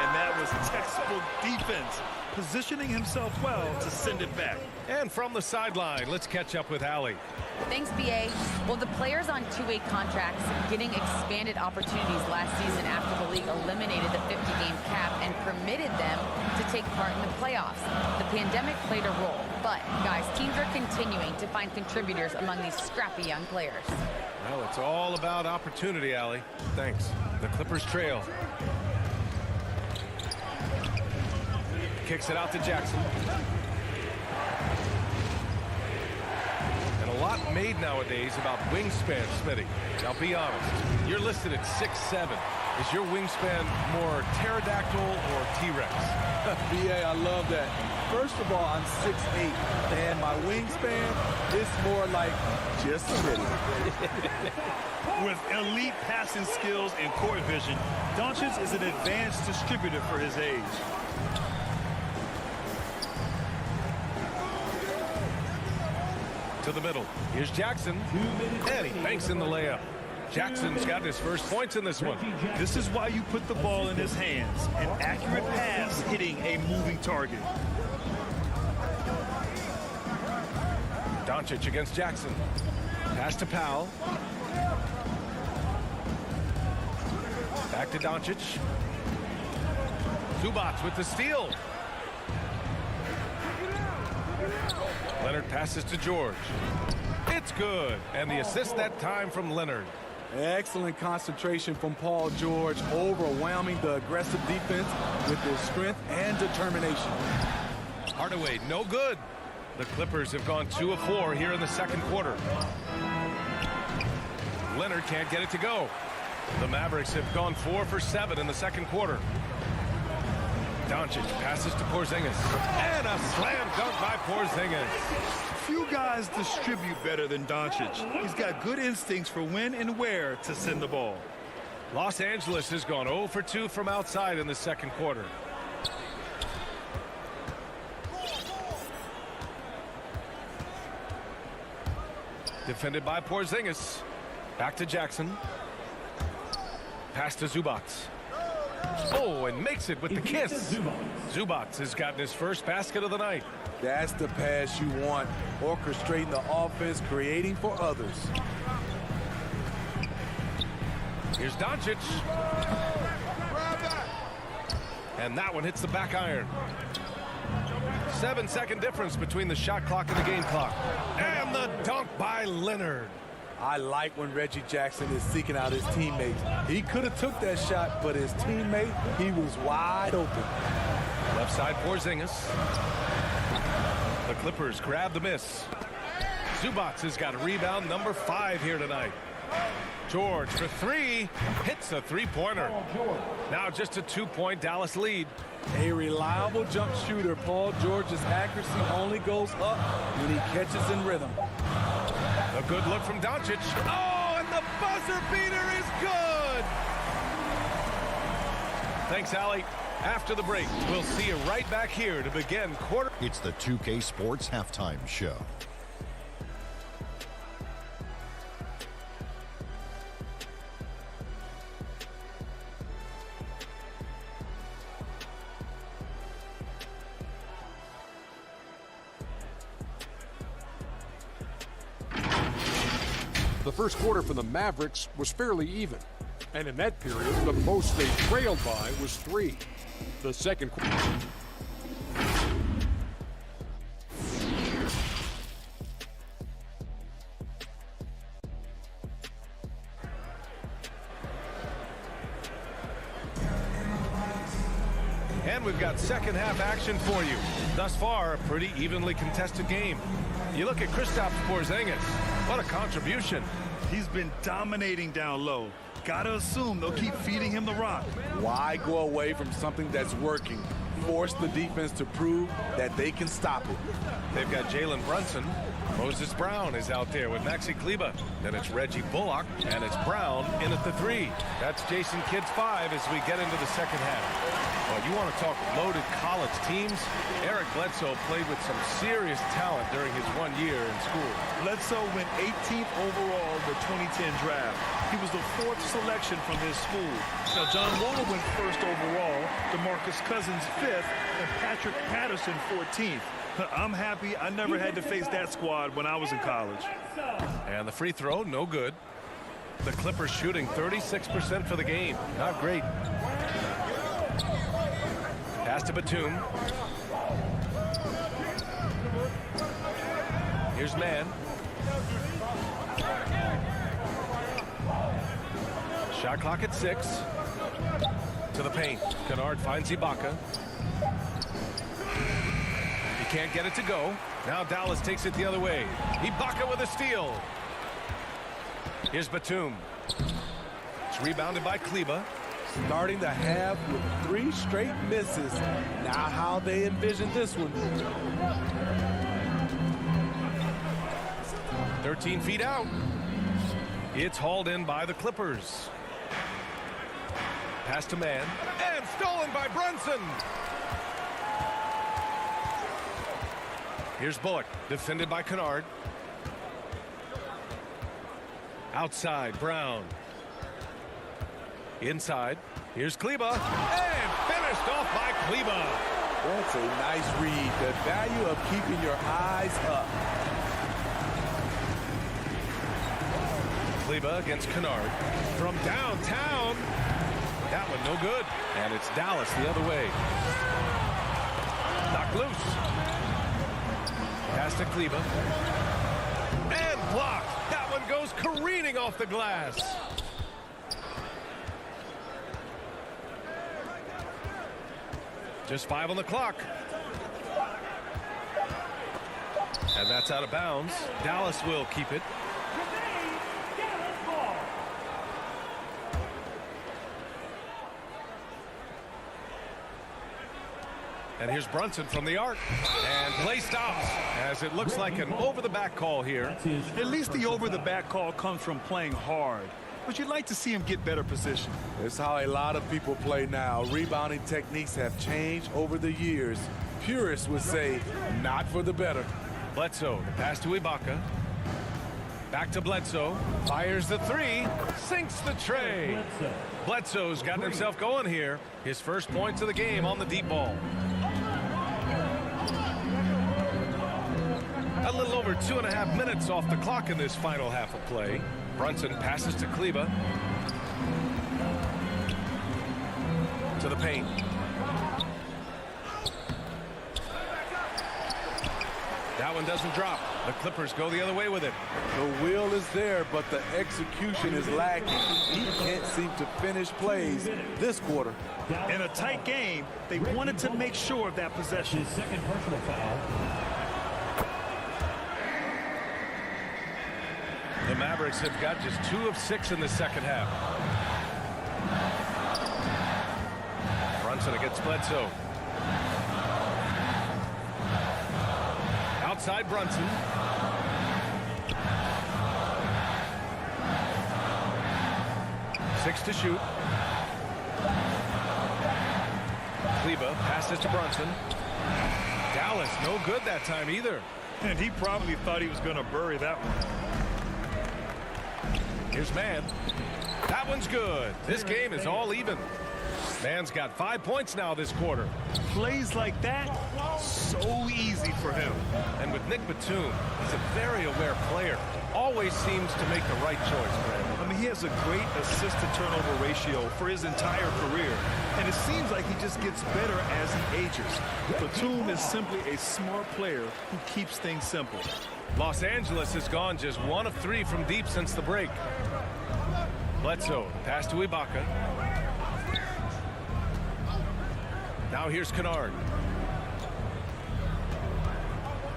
And that was textbook defense. Positioning himself well to send it back. And from the sideline, let's catch up with Allie. Thanks, B.A. Well, the players on two-way contracts getting expanded opportunities last season after the league eliminated the 50-game cap and permitted them to take part in the playoffs. The pandemic played a role, but, guys, teams are continuing to find contributors among these scrappy young players. Well, it's all about opportunity, Allie. Thanks. The Clippers trail. Kicks it out to Jackson. And a lot made nowadays about wingspan, Smitty. Now, be honest. You're listed at 6'7". Is your wingspan more pterodactyl or T-Rex? B.A., I love that. First of all, I'm 6'8", and my wingspan is more like just a minute. With elite passing skills and court vision, Doncic is an advanced distributor for his age. To the middle. Here's Jackson. And he banks in the layup. Jackson's got his first points in this one. This is why you put the ball in his hands. An accurate pass hitting a moving target. Doncic against Jackson. Pass to Powell. Back to Doncic. Zubats with the steal. Leonard passes to George. It's good. And the assist that time from Leonard. Excellent concentration from Paul George, overwhelming the aggressive defense with his strength and determination. Hardaway, no good. The Clippers have gone 2 of 4 here in the second quarter. Leonard can't get it to go. The Mavericks have gone 4 for 7 in the second quarter. Doncic passes to Porzingis. And a slam dunk by Porzingis. Few guys distribute better than Doncic. He's got good instincts for when and where to send the ball. Los Angeles has gone 0 for 2 from outside in the second quarter. Defended by Porzingis. Back to Jackson. Pass to Zubac. Oh, and makes it with the kiss. Zubac has gotten his first basket of the night. That's the pass you want. Orchestrating the offense, creating for others. Here's Doncic. And that one hits the back iron. 7-second difference between the shot clock and the game clock. And the dunk by Leonard. I like when Reggie Jackson is seeking out his teammates. He could have took that shot, but his teammate, he was wide open. Left side Porzingis. The Clippers grab the miss. Zubac has got rebound number 5 here tonight. George for 3, hits a three-pointer. Now just a 2-point Dallas lead. A reliable jump shooter. Paul George's accuracy only goes up when he catches in rhythm. A good look from Doncic. Oh, and the buzzer beater is good. Thanks, Allie. After the break, we'll see you right back here to begin quarter. It's the 2K Sports Halftime Show. The first quarter for the Mavericks was fairly even. And in that period, the most they trailed by was 3. The second quarter. And we've got second half action for you. Thus far, a pretty evenly contested game. You look at Kristaps Porzingis. What a contribution. He's been dominating down low. Gotta assume they'll keep feeding him the rock. Why go away from something that's working? Force the defense to prove that they can stop it. They've got Jalen Brunson. Moses Brown is out there with Maxi Kleber. Then it's Reggie Bullock, and it's Brown in at the 3. That's Jason Kidd's 5 as we get into the second half. Well, you want to talk loaded college teams? Eric Bledsoe played with some serious talent during his 1 year in school. Bledsoe went 18th overall in the 2010 draft. He was the 4th selection from his school. Now, John Wall went 1st overall, DeMarcus Cousins 5th, and Patrick Patterson 14th. I'm happy I never had to face that squad when I was in college. And the free throw, no good. The Clippers shooting 36% for the game. Not great. Pass to Batum. Here's Mann. Shot clock at 6. To the paint. Kennard finds Ibaka. He can't get it to go. Now Dallas takes it the other way. Ibaka with a steal. Here's Batum. It's rebounded by Kleber. Starting the half with 3 straight misses. Now how they envision this one. 13 feet out. It's hauled in by the Clippers. Pass to Mann. And stolen by Brunson. Here's Bullock, defended by Kennard. Outside, Brown. Inside, here's Kleber. And finished off by Kleber. That's a nice read. The value of keeping your eyes up. Kleber against Kennard. From downtown. That one no good. And it's Dallas the other way. Knocked loose. Pass to Kleber. And blocked. That one goes careening off the glass. Just 5 on the clock. And that's out of bounds. Dallas will keep it. And here's Brunson from the arc. And play stops as it looks like an over-the-back call here. At least the over-the-back call comes from playing hard. But you'd like to see him get better position. It's how a lot of people play now. Rebounding techniques have changed over the years. Purists would say, not for the better. Bledsoe, the pass to Ibaka. Back to Bledsoe. Fires the three. Sinks the tray. Bledsoe's gotten himself going here. His first points of the game on the deep ball. A little over 2.5 minutes off the clock in this final half of play. Brunson passes to Kleba. To the paint. That one doesn't drop. The Clippers go the other way with it. The will is there, but the execution is lacking. He can't seem to finish plays this quarter. In a tight game, they wanted to make sure of that possession. His second personal foul. The Mavericks have got just 2 of 6 in the second half. Brunson against Bledsoe. Outside Brunson. Six to shoot. Kleba passes to Brunson. Dallas no good that time either. And he probably thought he was going to bury that one. Here's Mann. That one's good. This game is all even. Mann's got 5 points now this quarter. Plays like that, so easy for him. And with Nick Batum, he's a very aware player. Always seems to make the right choice, Brandon. I mean, he has a great assist-to-turnover ratio for his entire career. And it seems like he just gets better as he ages. Batum is simply a smart player who keeps things simple. Los Angeles has gone just 1 of 3 from deep since the break. Bledsoe, pass to Ibaka. Now here's Kennard.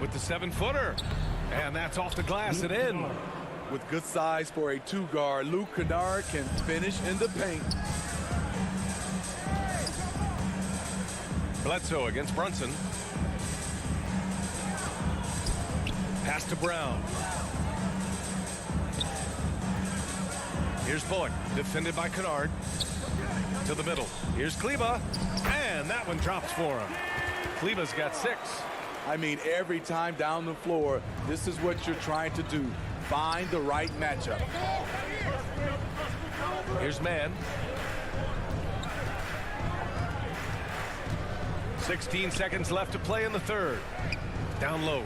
With the 7-footer. And that's off the glass and in. With good size for a 2-guard, Luke Kennard can finish in the paint. Bledsoe against Brunson. Pass to Brown. Here's Bullock, defended by Kennard. To the middle. Here's Kleba. And that one drops for him. Kleba's got 6. I mean, every time down the floor, this is what you're trying to do. Find the right matchup. Here's Mann. 16 seconds left to play in the third. Down low.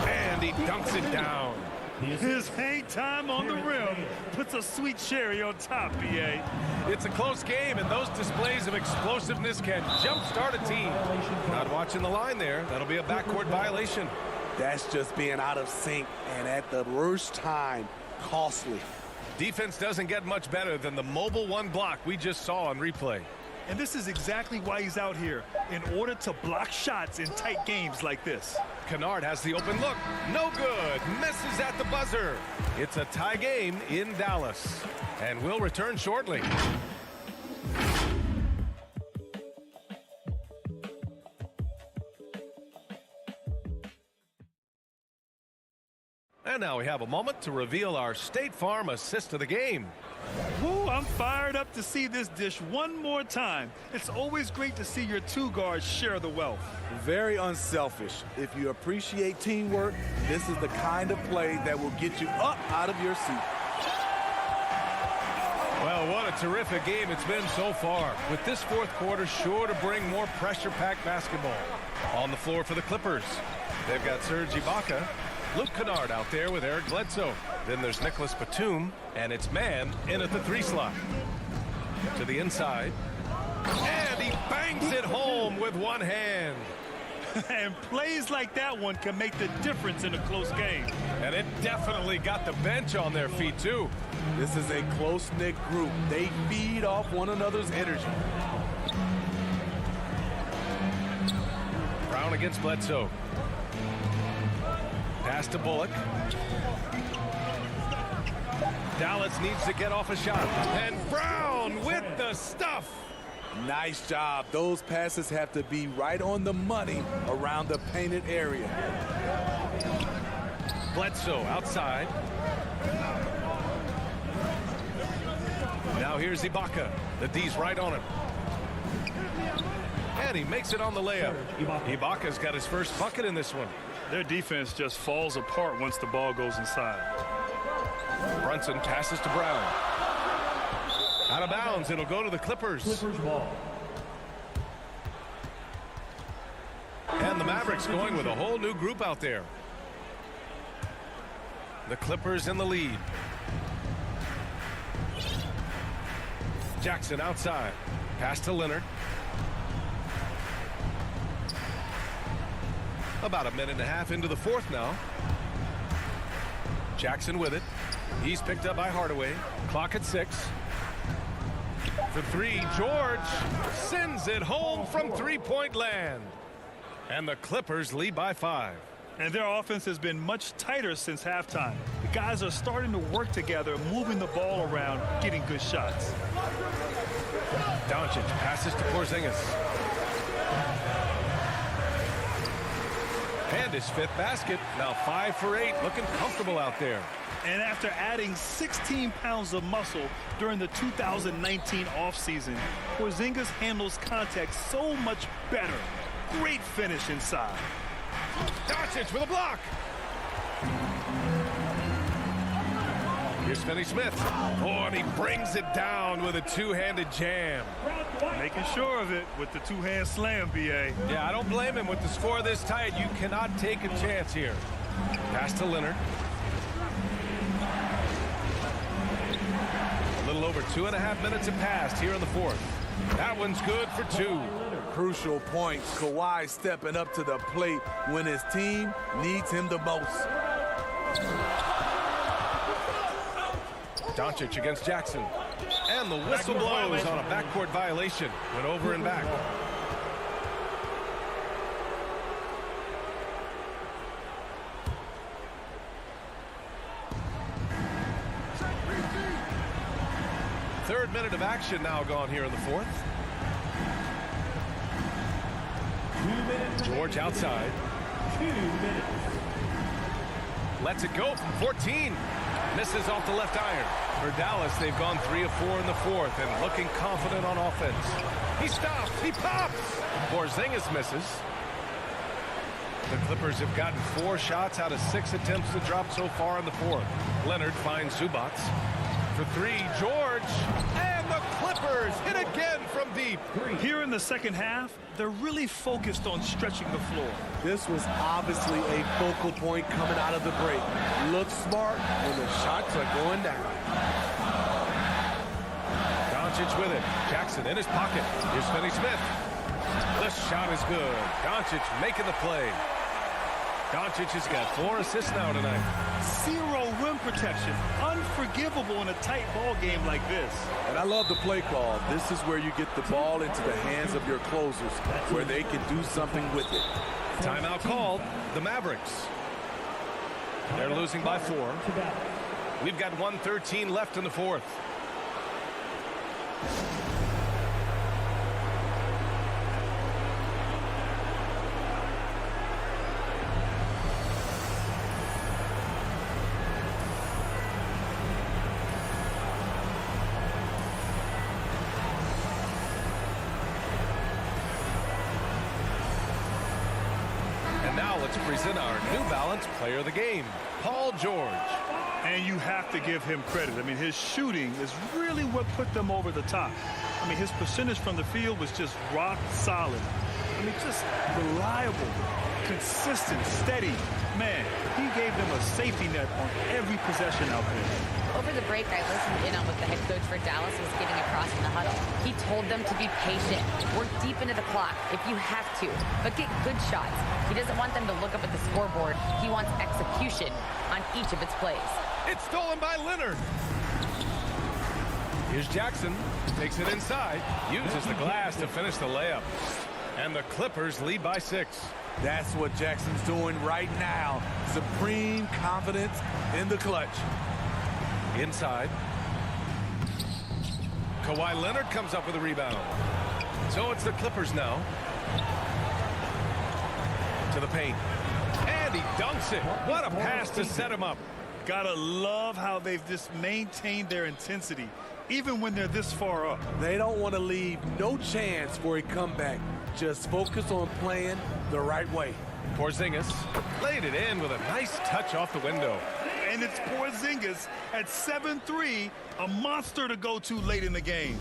And he dunks it down. His hang time on the rim puts a sweet cherry on top, BA. It's a close game, and those displays of explosiveness can jumpstart a team. Not watching the line there. That'll be a backcourt violation. That's just being out of sync, and at the worst time, costly. Defense doesn't get much better than the mobile 1 block we just saw on replay. And this is exactly why he's out here, in order to block shots in tight games like this. Kennard has the open look. No good. Misses at the buzzer. It's a tie game in Dallas. And we'll return shortly. And now we have a moment to reveal our State Farm assist of the game. Woo, I'm fired up to see this dish one more time. It's always great to see your 2 guards share the wealth. Very unselfish. If you appreciate teamwork, this is the kind of play that will get you up out of your seat. Well, what a terrific game it's been so far, with this fourth quarter sure to bring more pressure-packed basketball. On the floor for the Clippers, they've got Serge Ibaka, Luke Kennard out there with Eric Bledsoe. Then there's Nicholas Batum, and it's Mann in at the 3 slot. To the inside, and he bangs it home with one hand. And plays like that one can make the difference in a close game. And it definitely got the bench on their feet, too. This is a close-knit group. They feed off one another's energy. Brown against Bledsoe. Pass to Bullock. Dallas needs to get off a shot. And Brown with the stuff. Nice job. Those passes have to be right on the money around the painted area. Bledsoe outside. Now here's Ibaka. The D's right on him. And he makes it on the layup. Ibaka's got his first bucket in this one. Their defense just falls apart once the ball goes inside. Brunson passes to Brown. Out of bounds. It'll go to the Clippers. Clippers ball. And the Mavericks going with a whole new group out there. The Clippers in the lead. Jackson outside. Pass to Leonard. About a minute and a half into the fourth now. Jackson with it. He's picked up by Hardaway. Clock at 6. For 3, George sends it home from three-point land. And the Clippers lead by 5. And their offense has been much tighter since halftime. The guys are starting to work together, moving the ball around, getting good shots. Doncic passes to Porzingis. And his 5th basket. Now 5 for 8. Looking comfortable out there. And after adding 16 pounds of muscle during the 2019 offseason, Porzingis handles contact so much better. Great finish inside. Doncic with a block. Here's Finney-Smith. Oh, and he brings it down with a two-handed jam. Making sure of it with the two-hand slam, B.A. Yeah, I don't blame him. With the score this tight, you cannot take a chance here. Pass to Leonard. A little over 2.5 minutes have passed here in the fourth. That one's good for 2. Crucial point. Kawhi stepping up to the plate when his team needs him the most. Doncic against Jackson. And the whistle blows on a backcourt violation. Went over and back. Third minute of action now gone here in the fourth. George outside. 2 minutes. Lets it go from 14. Misses off the left iron. For Dallas, they've gone 3 of 4 in the fourth and looking confident on offense. He stops. He pops. Porzingis misses. The Clippers have gotten 4 shots out of 6 attempts to drop so far in the fourth. Leonard finds Zubats. For 3, George. And the Clippers hit again from deep. Here in the second half, they're really focused on stretching the floor. This was obviously a focal point coming out of the break. Look smart when the shots are going down. Doncic with it. Jackson in his pocket. Here's Finney-Smith. The shot is good. Doncic making the play. Doncic has got 4 assists now tonight. 0 rim protection. Unforgivable in a tight ball game like this. And I love the play call. This is where you get the ball into the hands of your closers, where they can do something with it. Timeout called. The Mavericks. They're losing by 4. We've got 1:13 left in the fourth. Present our New Balance Player of the Game, Paul George. And you have to give him credit. I mean, his shooting is really what put them over the top. I mean, his percentage from the field was just rock solid. I mean, just reliable, consistent, steady. Man, he gave them a safety net on every possession out there. Over the break, I listened in on what the head coach for Dallas was getting across in the huddle. He told them to be patient, work deep into the clock if you have to, but get good shots. He doesn't want them to look up at the scoreboard. He wants execution on each of its plays. It's stolen by Leonard. Here's Jackson. Takes it inside. Uses the glass to finish the layup. And the Clippers lead by 6. That's what Jackson's doing right now. Supreme confidence in the clutch. Inside. Kawhi Leonard comes up with a rebound. So it's the Clippers now. To the paint. And he dunks it. What a pass to set him up. Gotta love how they've just maintained their intensity, even when they're this far up. They don't want to leave no chance for a comeback. Just focus on playing the right way. Porzingis laid it in with a nice touch off the window. And it's Porzingis at 7'3", a monster to go to late in the game.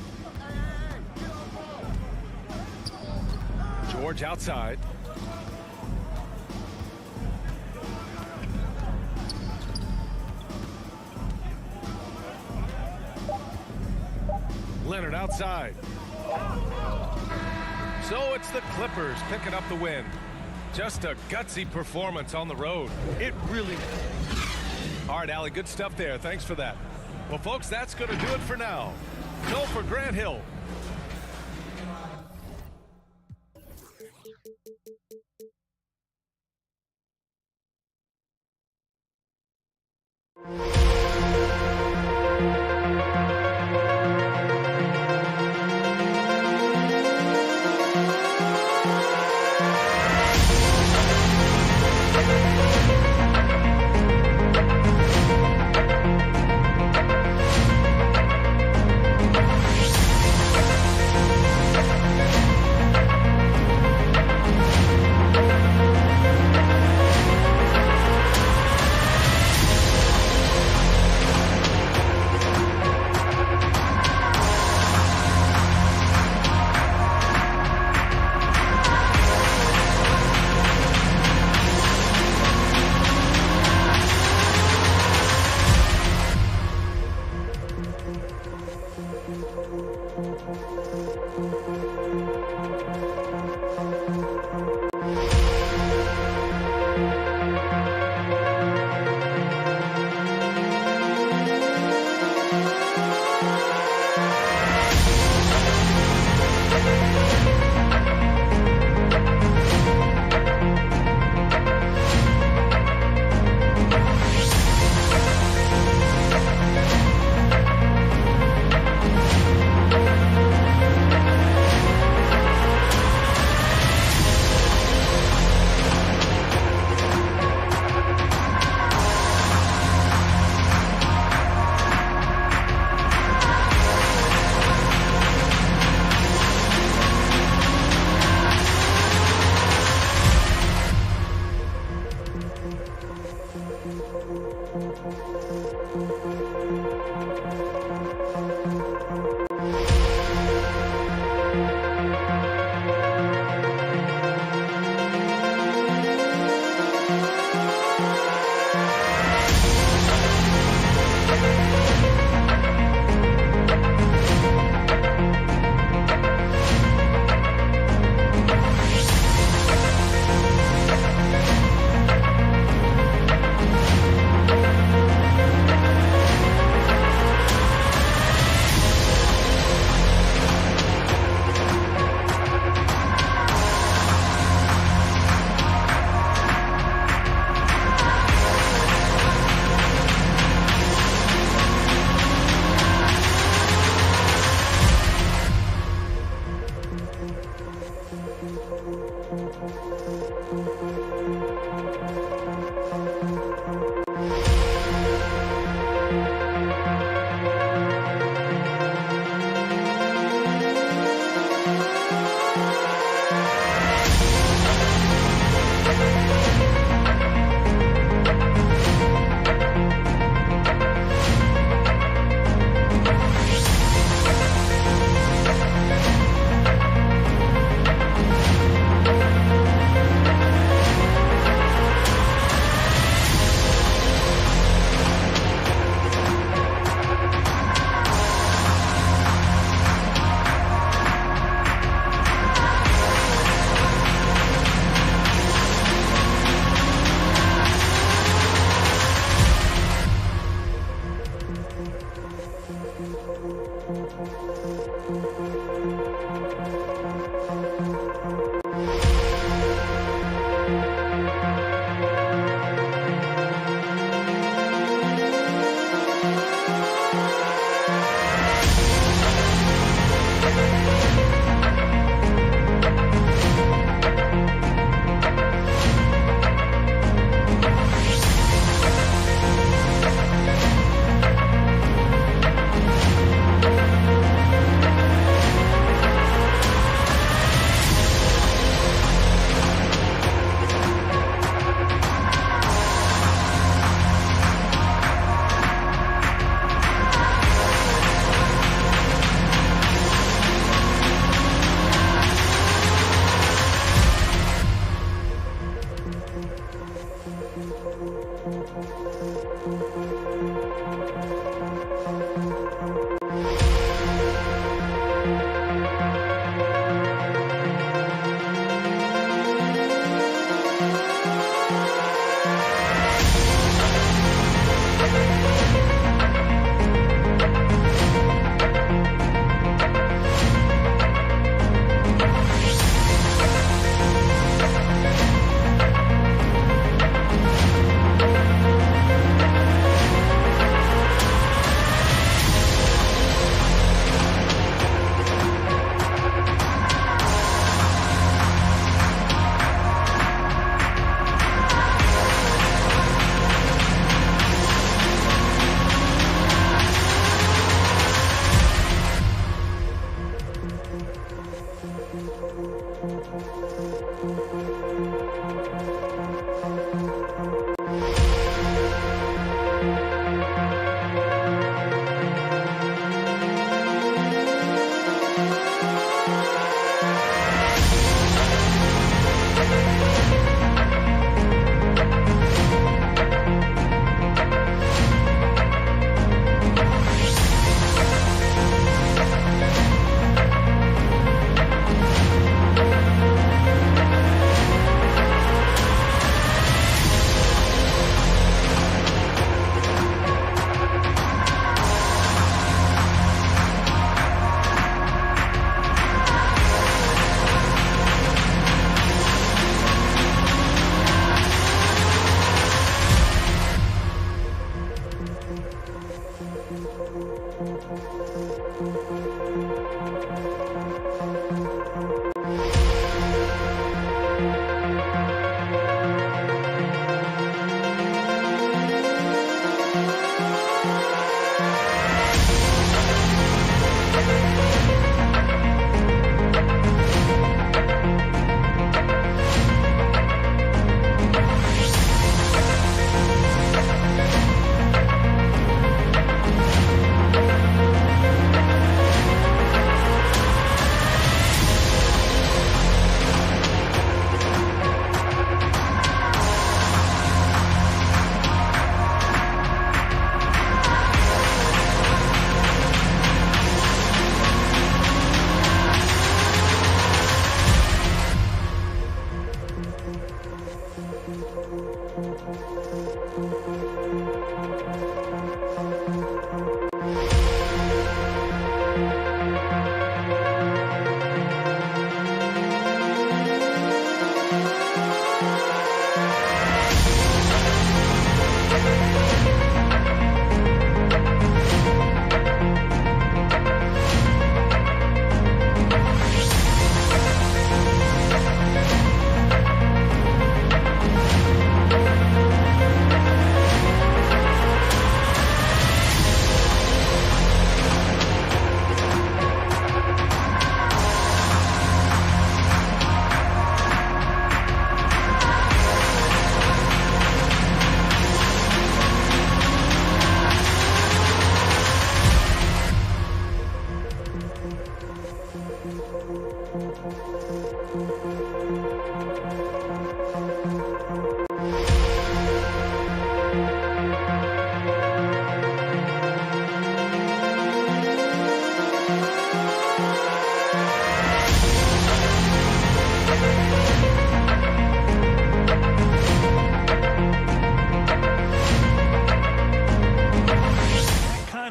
George outside. Leonard outside. So it's the Clippers picking up the win. Just a gutsy performance on the road. It really... All right, Allie, good stuff there. Thanks for that. Well, folks, that's going to do it for now. Go for Grant Hill.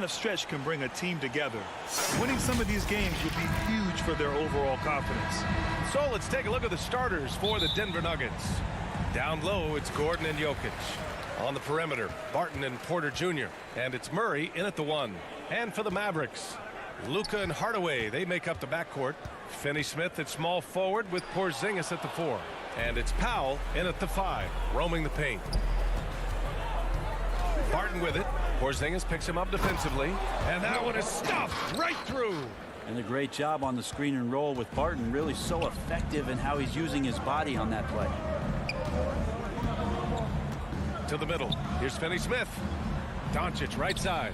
Stretch can bring a team together. Winning some of these games would be huge for their overall confidence. So let's take a look at the starters for the Denver Nuggets. Down low, it's Gordon and Jokic. On the perimeter, Barton and Porter Jr. And it's Murray in at the 1. And for the Mavericks, Luka and Hardaway, they make up the backcourt. Finney-Smith at small forward with Porzingis at the 4. And it's Powell in at the 5, roaming the paint. Barton with it. Porzingis picks him up defensively, and that one is stuffed right through. And a great job on the screen and roll with Barton. Really so effective in how he's using his body on that play. To the middle. Here's Finney-Smith. Doncic right side.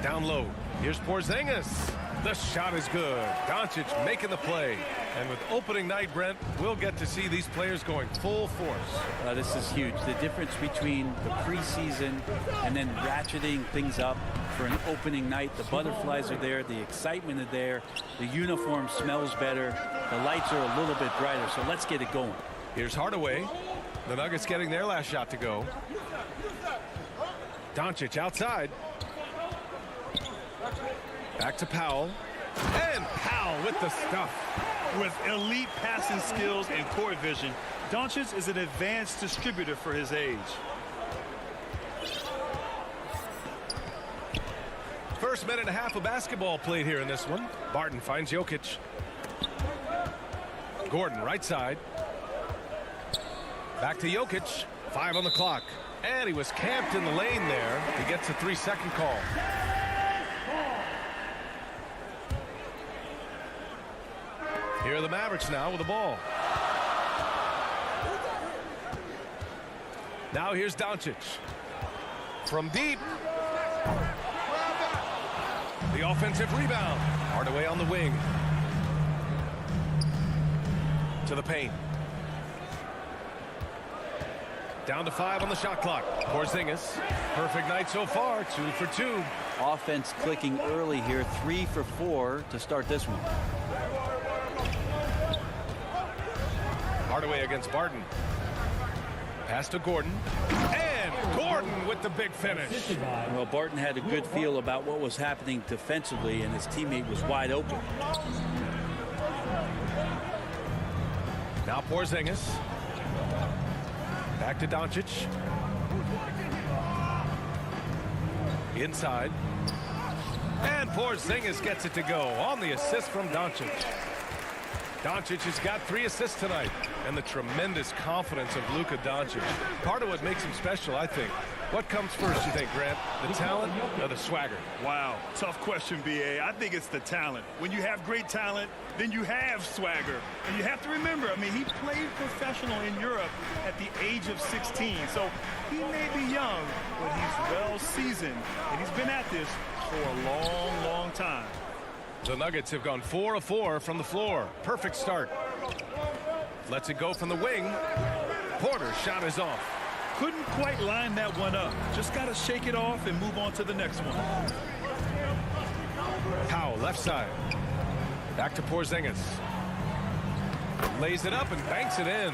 Down low. Here's Porzingis. The shot is good. Doncic making the play. And with opening night, Brent, we'll get to see these players going full force. This is huge. The difference between the preseason and then ratcheting things up for an opening night. The butterflies are there. The excitement is there. The uniform smells better. The lights are a little bit brighter. So let's get it going. Here's Hardaway. The Nuggets getting their last shot to go. Doncic outside. Back to Powell. And Powell with the stuff. With elite passing skills and court vision, Doncic is an advanced distributor for his age. First minute and a half of basketball played here in this one. Barton finds Jokic. Gordon right side. Back to Jokic. 5 on the clock. And he was camped in the lane there. He gets a 3-second call. Here are the Mavericks now with the ball. Now here's Doncic. From deep. The offensive rebound. Hardaway on the wing. To the paint. Down to 5 on the shot clock. Porzingis. Perfect night so far. 2 for 2. Offense clicking early here. 3 for 4 to start this one. Hardaway against Barton. Pass to Gordon. And Gordon with the big finish. Well, Barton had a good feel about what was happening defensively, and his teammate was wide open. Now Porzingis. Back to Doncic. Inside. And Porzingis gets it to go on the assist from Doncic. Doncic has got 3 assists tonight, and the tremendous confidence of Luka Doncic. Part of what makes him special, I think. What comes first, you think, Grant? The talent or the swagger? Wow, tough question, B.A. I think it's the talent. When you have great talent, then you have swagger. And you have to remember, I mean, he played professional in Europe at the age of 16. So he may be young, but he's well seasoned, and he's been at this for a long, long time. The Nuggets have gone 4 of 4 from the floor. Perfect start. Lets it go from the wing. Porter's shot is off. Couldn't quite line that one up. Just got to shake it off and move on to the next one. Powell, left side. Back to Porzingis. Lays it up and banks it in.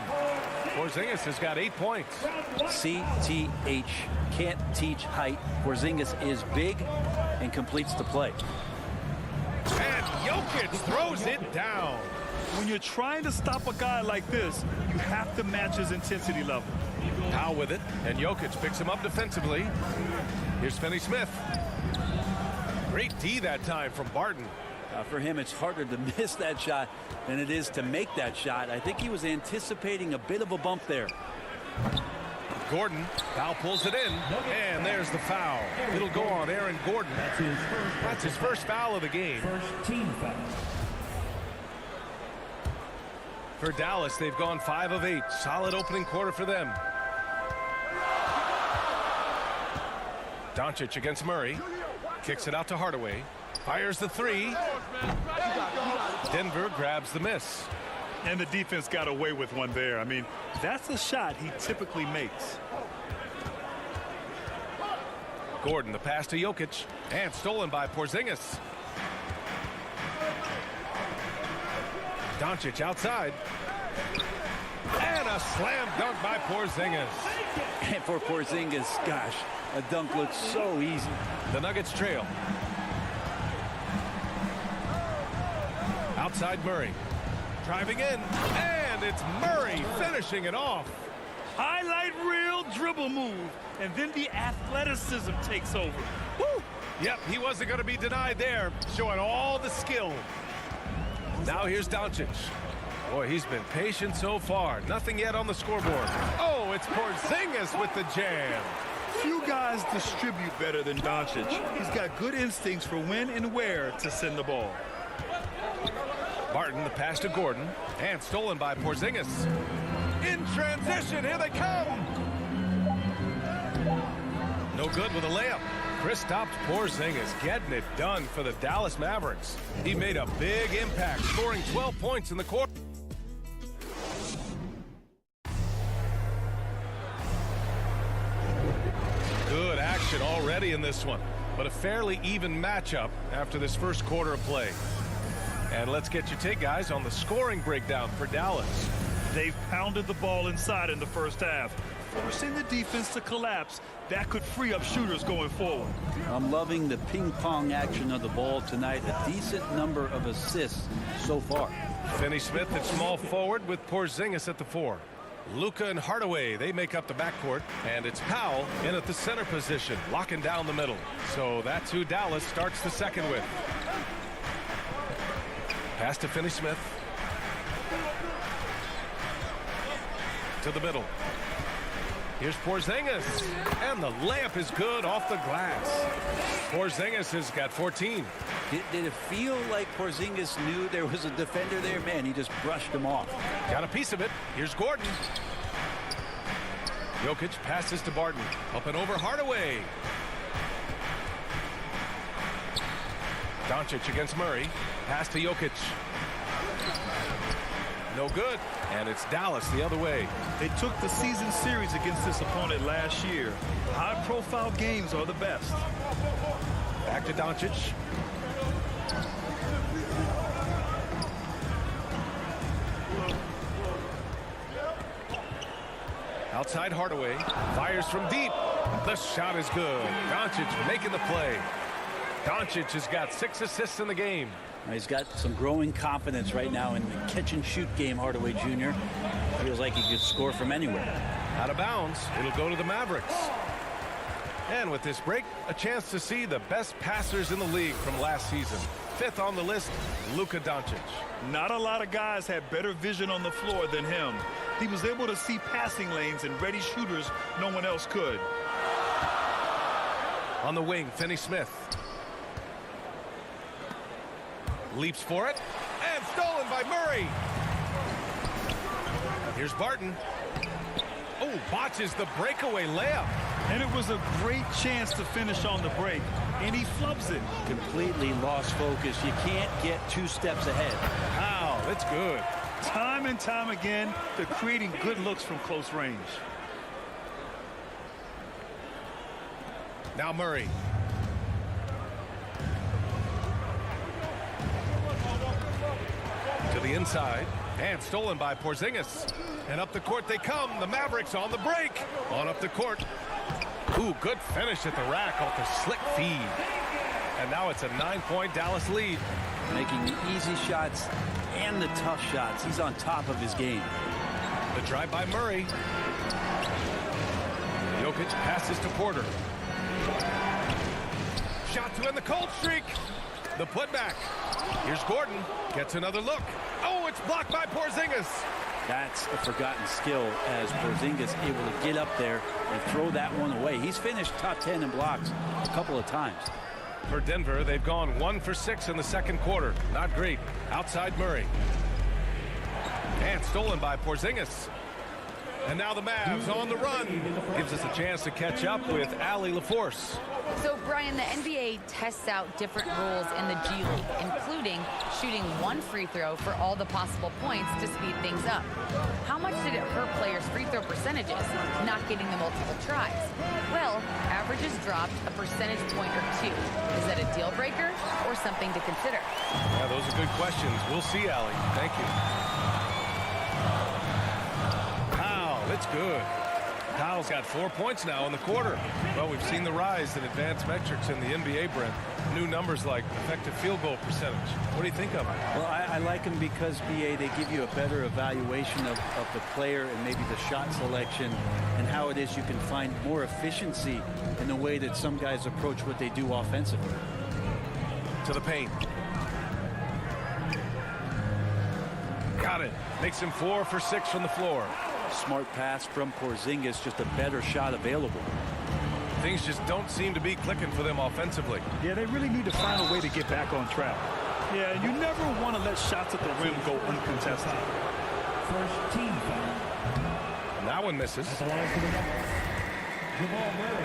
Porzingis has got 8 points. CTH, can't teach height. Porzingis is big and completes the play. And Jokic throws it down. When you're trying to stop a guy like this, you have to match his intensity level. Powell with it, and Jokic picks him up defensively. Here's Finney-Smith. Great D that time from Barton. For him, it's harder to miss that shot than it is to make that shot. I think he was anticipating a bit of a bump there. Gordon, Powell pulls it in, and there's the foul. It'll go on Aaron Gordon. That's his first foul of the game. First team foul. For Dallas, they've gone 5 of 8. Solid opening quarter for them. Doncic against Murray. Kicks it out to Hardaway. Fires the 3. Denver grabs the miss. And the defense got away with one there. I mean, that's a shot he typically makes. Gordon, the pass to Jokic. And stolen by Porzingis. Doncic outside. And a slam dunk by Porzingis. And for Porzingis, gosh, a dunk looks so easy. The Nuggets trail. Outside Murray. Driving in. And it's Murray finishing it off. Highlight reel dribble move. And then the athleticism takes over. Woo! Yep, he wasn't going to be denied there. Showing all the skill. Now here's Doncic. Boy, he's been patient so far. Nothing yet on the scoreboard. Oh, it's Porzingis with the jam. Few guys distribute better than Doncic. He's got good instincts for when and where to send the ball. Barton, the pass to Gordon. And stolen by Porzingis. In transition, here they come. No good with a layup. Kristaps Porzingis getting it done for the Dallas Mavericks. He made a big impact, scoring 12 points in the quarter. Good action already in this one, but a fairly even matchup after this first quarter of play. And let's get your take, guys, on the scoring breakdown for Dallas. They've pounded the ball inside in the first half, forcing the defense to collapse. That could free up shooters going forward. I'm loving the ping-pong action of the ball tonight. A decent number of assists so far. Finney-Smith at small forward with Porzingis at the 4. Luka and Hardaway, they make up the backcourt. And it's Powell in at the center position, locking down the middle. So that's who Dallas starts the second with. Pass to Finney-Smith. To the middle. Here's Porzingis. And the layup is good off the glass. Porzingis has got 14. Did it feel like Porzingis knew there was a defender there? Man, he just brushed him off. Got a piece of it. Here's Gordon. Jokic passes to Barton. Up and over Hardaway. Doncic against Murray. Pass to Jokic. No good. And it's Dallas the other way. They took the season series against this opponent last year. High-profile games are the best. Back to Doncic. Outside Hardaway. Fires from deep. The shot is good. Doncic making the play. Doncic has got 6 assists in the game. He's got some growing confidence right now in the catch-and-shoot game, Hardaway Jr. Feels like he could score from anywhere. Out of bounds. It'll go to the Mavericks. And with this break, a chance to see the best passers in the league from last season. 5th on the list, Luka Doncic. Not a lot of guys had better vision on the floor than him. He was able to see passing lanes and ready shooters no one else could. On the wing, Finney-Smith. Leaps for it, and stolen by Murray. Here's Barton. Oh, botches the breakaway layup. And it was a great chance to finish on the break, and he flubs it. Completely lost focus. You can't get 2 steps ahead. Wow, that's good. Time and time again, they're creating good looks from close range. Now Murray. To the inside, and stolen by Porzingis. And up the court they come. The Mavericks on the break. On up the court. Ooh, good finish at the rack off the slick feed. And now it's a 9-point Dallas lead. Making the easy shots and the tough shots. He's on top of his game. The drive by Murray. Jokic passes to Porter. Shot to end the cold streak. The putback. Here's Gordon. Gets another look. Oh, it's blocked by Porzingis. That's a forgotten skill as Porzingis able to get up there and throw that one away. He's finished top 10 in blocks a couple of times. For Denver, they've gone 1 for 6 in the second quarter. Not great. Outside Murray. And stolen by Porzingis. And now the Mavs on the run. Gives us a chance to catch up with Allie LaForce. So, Brian, the NBA tests out different rules in the G League, including shooting 1 free throw for all the possible points to speed things up. How much did it hurt players' free throw percentages, not getting the multiple tries? Well, averages dropped a percentage point or 2. Is that a deal breaker or something to consider? Yeah, those are good questions. We'll see, Allie. Thank you. Wow, that's good. Kyle's got 4 points now in the quarter. Well, we've seen the rise in advanced metrics in the NBA, Brent. New numbers like effective field goal percentage. What do you think of it? Well, I like them because, BA, they give you a better evaluation of the player and maybe the shot selection and how it is you can find more efficiency in the way that some guys approach what they do offensively. To the paint. Got it. Makes him 4 for 6 from the floor. Smart pass from Porzingis, just a better shot available. Things just don't seem to be clicking for them offensively. Yeah, they really need to find a way to get back on track. Yeah, you never want to let shots at the rim go uncontested. First team foul. And that one misses. At the line for the Nuggets, Jamal Murray.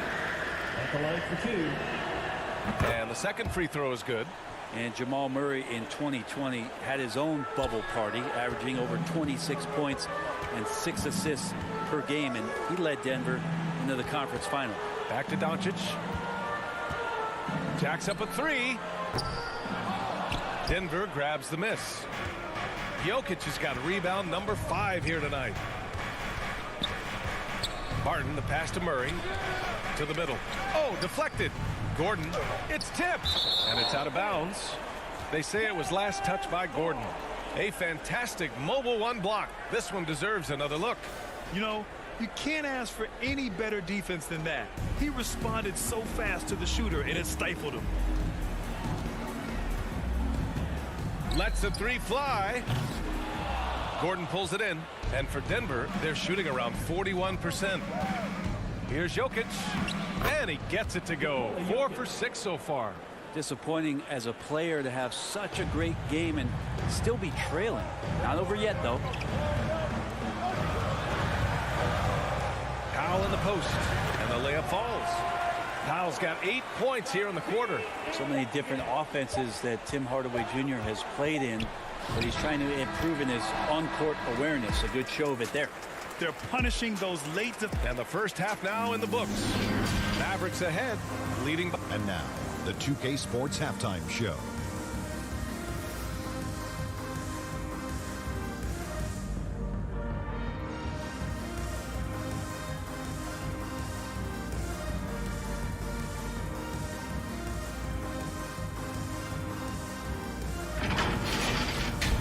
At the line for 2. And the second free throw is good. And Jamal Murray in 2020 had his own bubble party, averaging over 26 points and 6 assists per game, and he led Denver into the conference final. Back to Doncic. Jacks up a 3. Denver grabs the miss. Jokic has got rebound number 5 here tonight. Barton, the pass to Murray. To the middle. Oh, deflected. Gordon, it's tipped. And it's out of bounds. They say it was last touched by Gordon. A fantastic mobile 1 block. This one deserves another look. You know, you can't ask for any better defense than that. He responded so fast to the shooter, and it stifled him. Lets the 3 fly. Gordon pulls it in. And for Denver, they're shooting around 41%. Here's Jokic. And he gets it to go. 4 for 6 so far. Disappointing as a player to have such a great game and still be trailing. Not over yet, though. Powell in the post. And the layup falls. Powell's got 8 points here in the quarter. So many different offenses that Tim Hardaway Jr. has played in, but he's trying to improve in his on-court awareness. A good show of it there. They're punishing those late... And the first half now in the books. Mavericks ahead, leading... And now, the 2K Sports Halftime Show.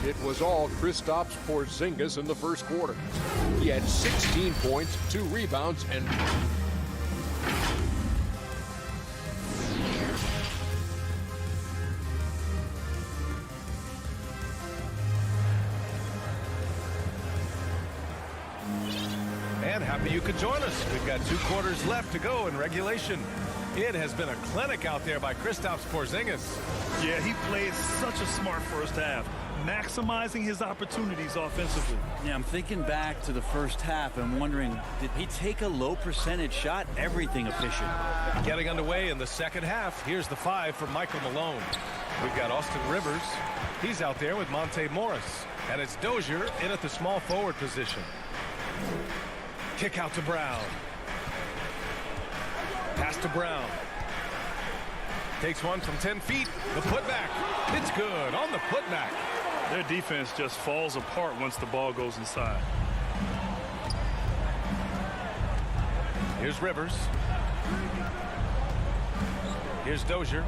It was all Kristaps Porzingis in the first quarter. He had 16 points, 2 rebounds, and Maybe you could join us. We've got 2 quarters left to go in regulation. It has been a clinic out there by Kristaps Porzingis. Yeah, he played such a smart first half, maximizing his opportunities offensively. Yeah, I'm thinking back to the first half and wondering, did he take a low percentage shot? Everything efficient. Getting underway in the second half. Here's the 5 from Michael Malone. We've got Austin Rivers. He's out there with Monte Morris. And it's Dozier in at the small forward position. Kick out to Brown. Pass to Brown. Takes one from 10 feet. The putback. It's good on the putback. Their defense just falls apart once the ball goes inside. Here's Rivers. Here's Dozier.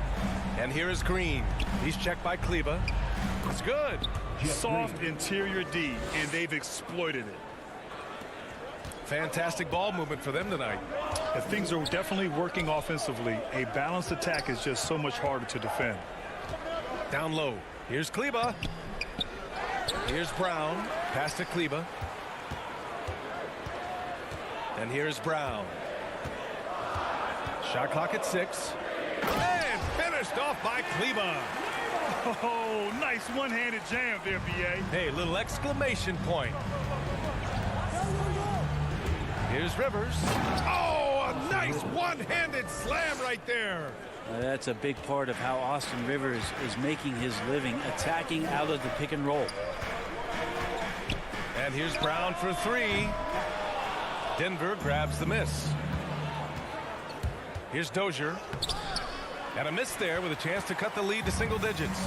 And here is Green. He's checked by Kleba. It's good. Soft interior D, and they've exploited it. Fantastic ball movement for them tonight. If things are definitely working offensively, a balanced attack is just so much harder to defend. Down low. Here's Kleba. Here's Brown. Pass to Kleba. And here's Brown. Shot clock at 6. And finished off by Kleba. Oh, nice one-handed jam there, B.A. Hey, little exclamation point. Here's Rivers. Oh, a nice one-handed slam right there. That's a big part of how Austin Rivers is making his living, attacking out of the pick and roll. And here's Brown for 3. Denver grabs the miss. Here's Dozier. And a miss there with a chance to cut the lead to single digits.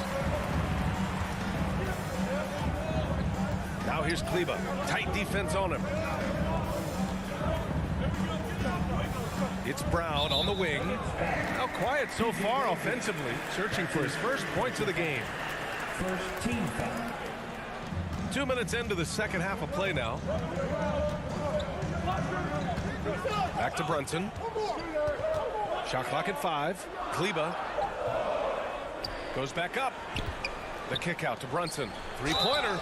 Now here's Kleba. Tight defense on him. It's Brown on the wing. Now quiet so far offensively, searching for his first points of the game. First team foul. 2 minutes into the second half of play now. Back to Brunson. Shot clock at 5. Kleba goes back up. The kick out to Brunson. 3-pointer.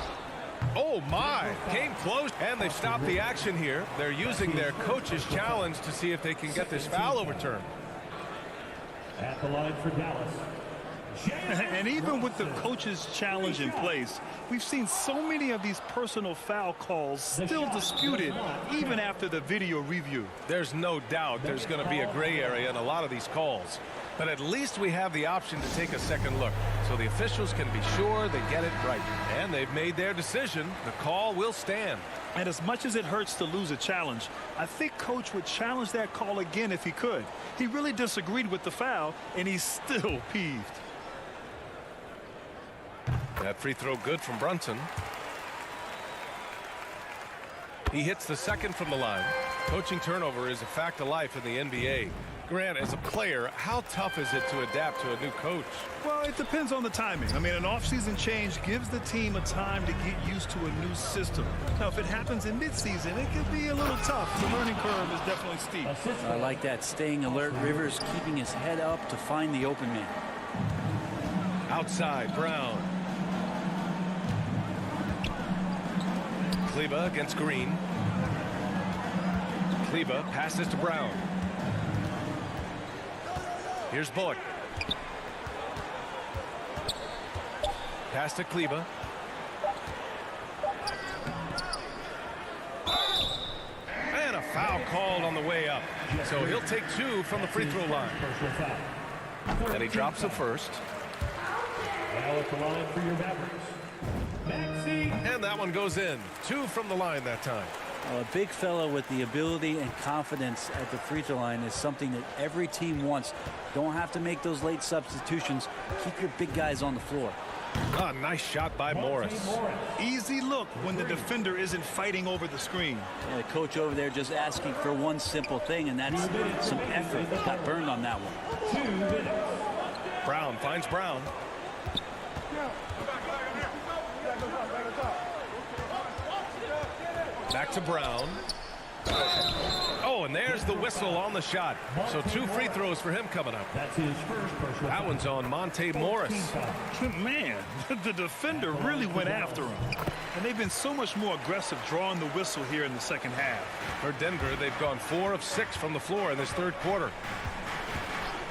Oh my, came close, and they've stopped the action here. They're using their coach's challenge to see if they can get this foul overturned. At the line for Dallas. And even with the coach's challenge in place, we've seen so many of these personal foul calls still disputed even after the video review. There's no doubt there's going to be a gray area in a lot of these calls. But at least we have the option to take a second look, so the officials can be sure they get it right. And they've made their decision. The call will stand. And as much as it hurts to lose a challenge, I think Coach would challenge that call again if he could. He really disagreed with the foul, and he's still peeved. That free throw good from Brunson. He hits the second from the line. Coaching turnover is a fact of life in the NBA. Grant, as a player, how tough is it to adapt to a new coach? Well, it depends on the timing. I mean, an offseason change gives the team a time to get used to a new system. Now, if it happens in midseason, it could be a little tough. The learning curve is definitely steep. I like that, staying alert. Rivers keeping his head up to find the open man. Outside, Brown. Kleba against Green. Kleba passes to Brown. Here's Bullock. Pass to Kleba. And a foul called on the way up. So he'll take 2 from the free throw line. And he drops the first. Now at the line for your Mavericks. And that one goes in. 2 from the line that time. A big fella with the ability and confidence at the free throw line is something that every team wants. Don't have to make those late substitutions. Keep your big guys on the floor. Ah, nice shot by Morris. Easy look when the defender isn't fighting over the screen. Yeah, the coach over there just asking for one simple thing, and that's some effort. Got burned on that one. 2 minutes. Brown finds Brown. Back to Brown. Oh, and there's the whistle on the shot. So 2 free throws for him coming up. That's his first personal That foul. one's on Monte Morris. Man, the defender really went after him. And they've been so much more aggressive drawing the whistle here in the second half. For Denver, they've gone 4 of 6 from the floor in this third quarter.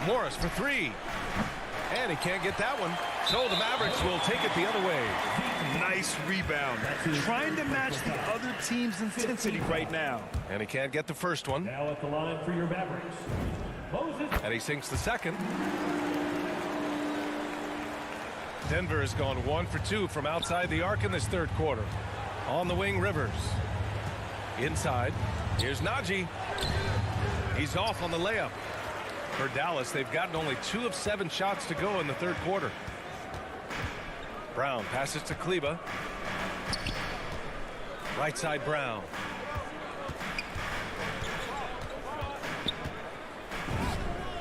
Morris for 3. And he can't get that one. So the Mavericks will take it the other way. Nice rebound. Trying to match the other team's intensity right now. And he can't get the first one. Now at the line for your Mavericks, Moses. And he sinks the second. Denver has gone 1 for 2 from outside the arc in this third quarter. On the wing, Rivers. Inside. Here's Najee. He's off on the layup. For Dallas, they've gotten only 2 of 7 shots to go in the third quarter. Brown passes to Kleba. Right side, Brown.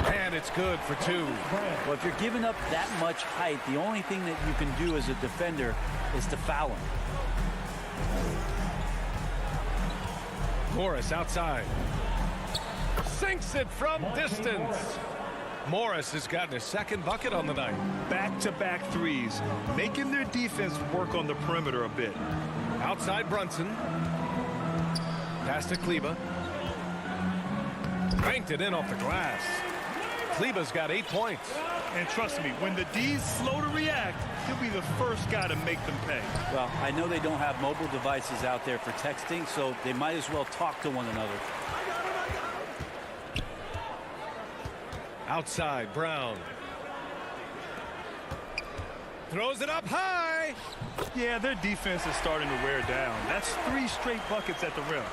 And it's good for 2. Well, if you're giving up that much height, the only thing that you can do as a defender is to foul him. Morris outside. Sinks it from distance. Morris has gotten his second bucket on the night. Back-to-back threes, making their defense work on the perimeter a bit. Outside Brunson. Pass to Kleba. Banked it in off the glass. Kleba's got 8 points. And trust me, when the D's slow to react, he'll be the first guy to make them pay. Well, I know they don't have mobile devices out there for texting, so they might as well talk to one another. Outside, Brown. Throws it up high. Yeah, their defense is starting to wear down. That's 3 straight buckets at the rim.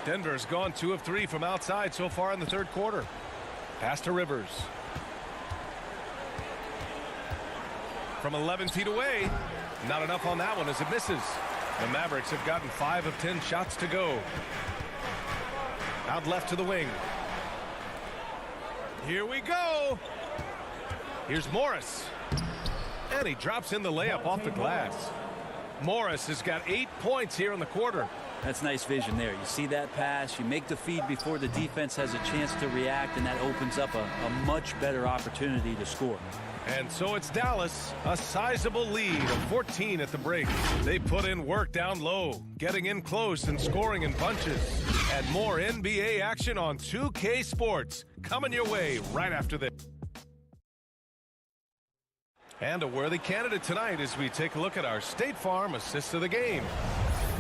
Denver's gone 2 of 3 from outside so far in the third quarter. Pass to Rivers. From 11 feet away. Not enough on that one as it misses. The Mavericks have gotten 5 of 10 shots to go. Out left to the wing. Here we go. Here's Morris. And he drops in the layup off the glass. Morris has got 8 points here in the quarter. That's nice vision there. You see that pass, you make the feed before the defense has a chance to react, and that opens up a much better opportunity to score. And so it's Dallas, a sizable lead of 14 at the break. They put in work down low, getting in close and scoring in bunches. And more NBA action on 2K Sports coming your way right after this. And a worthy candidate tonight as we take a look at our State Farm assist of the game.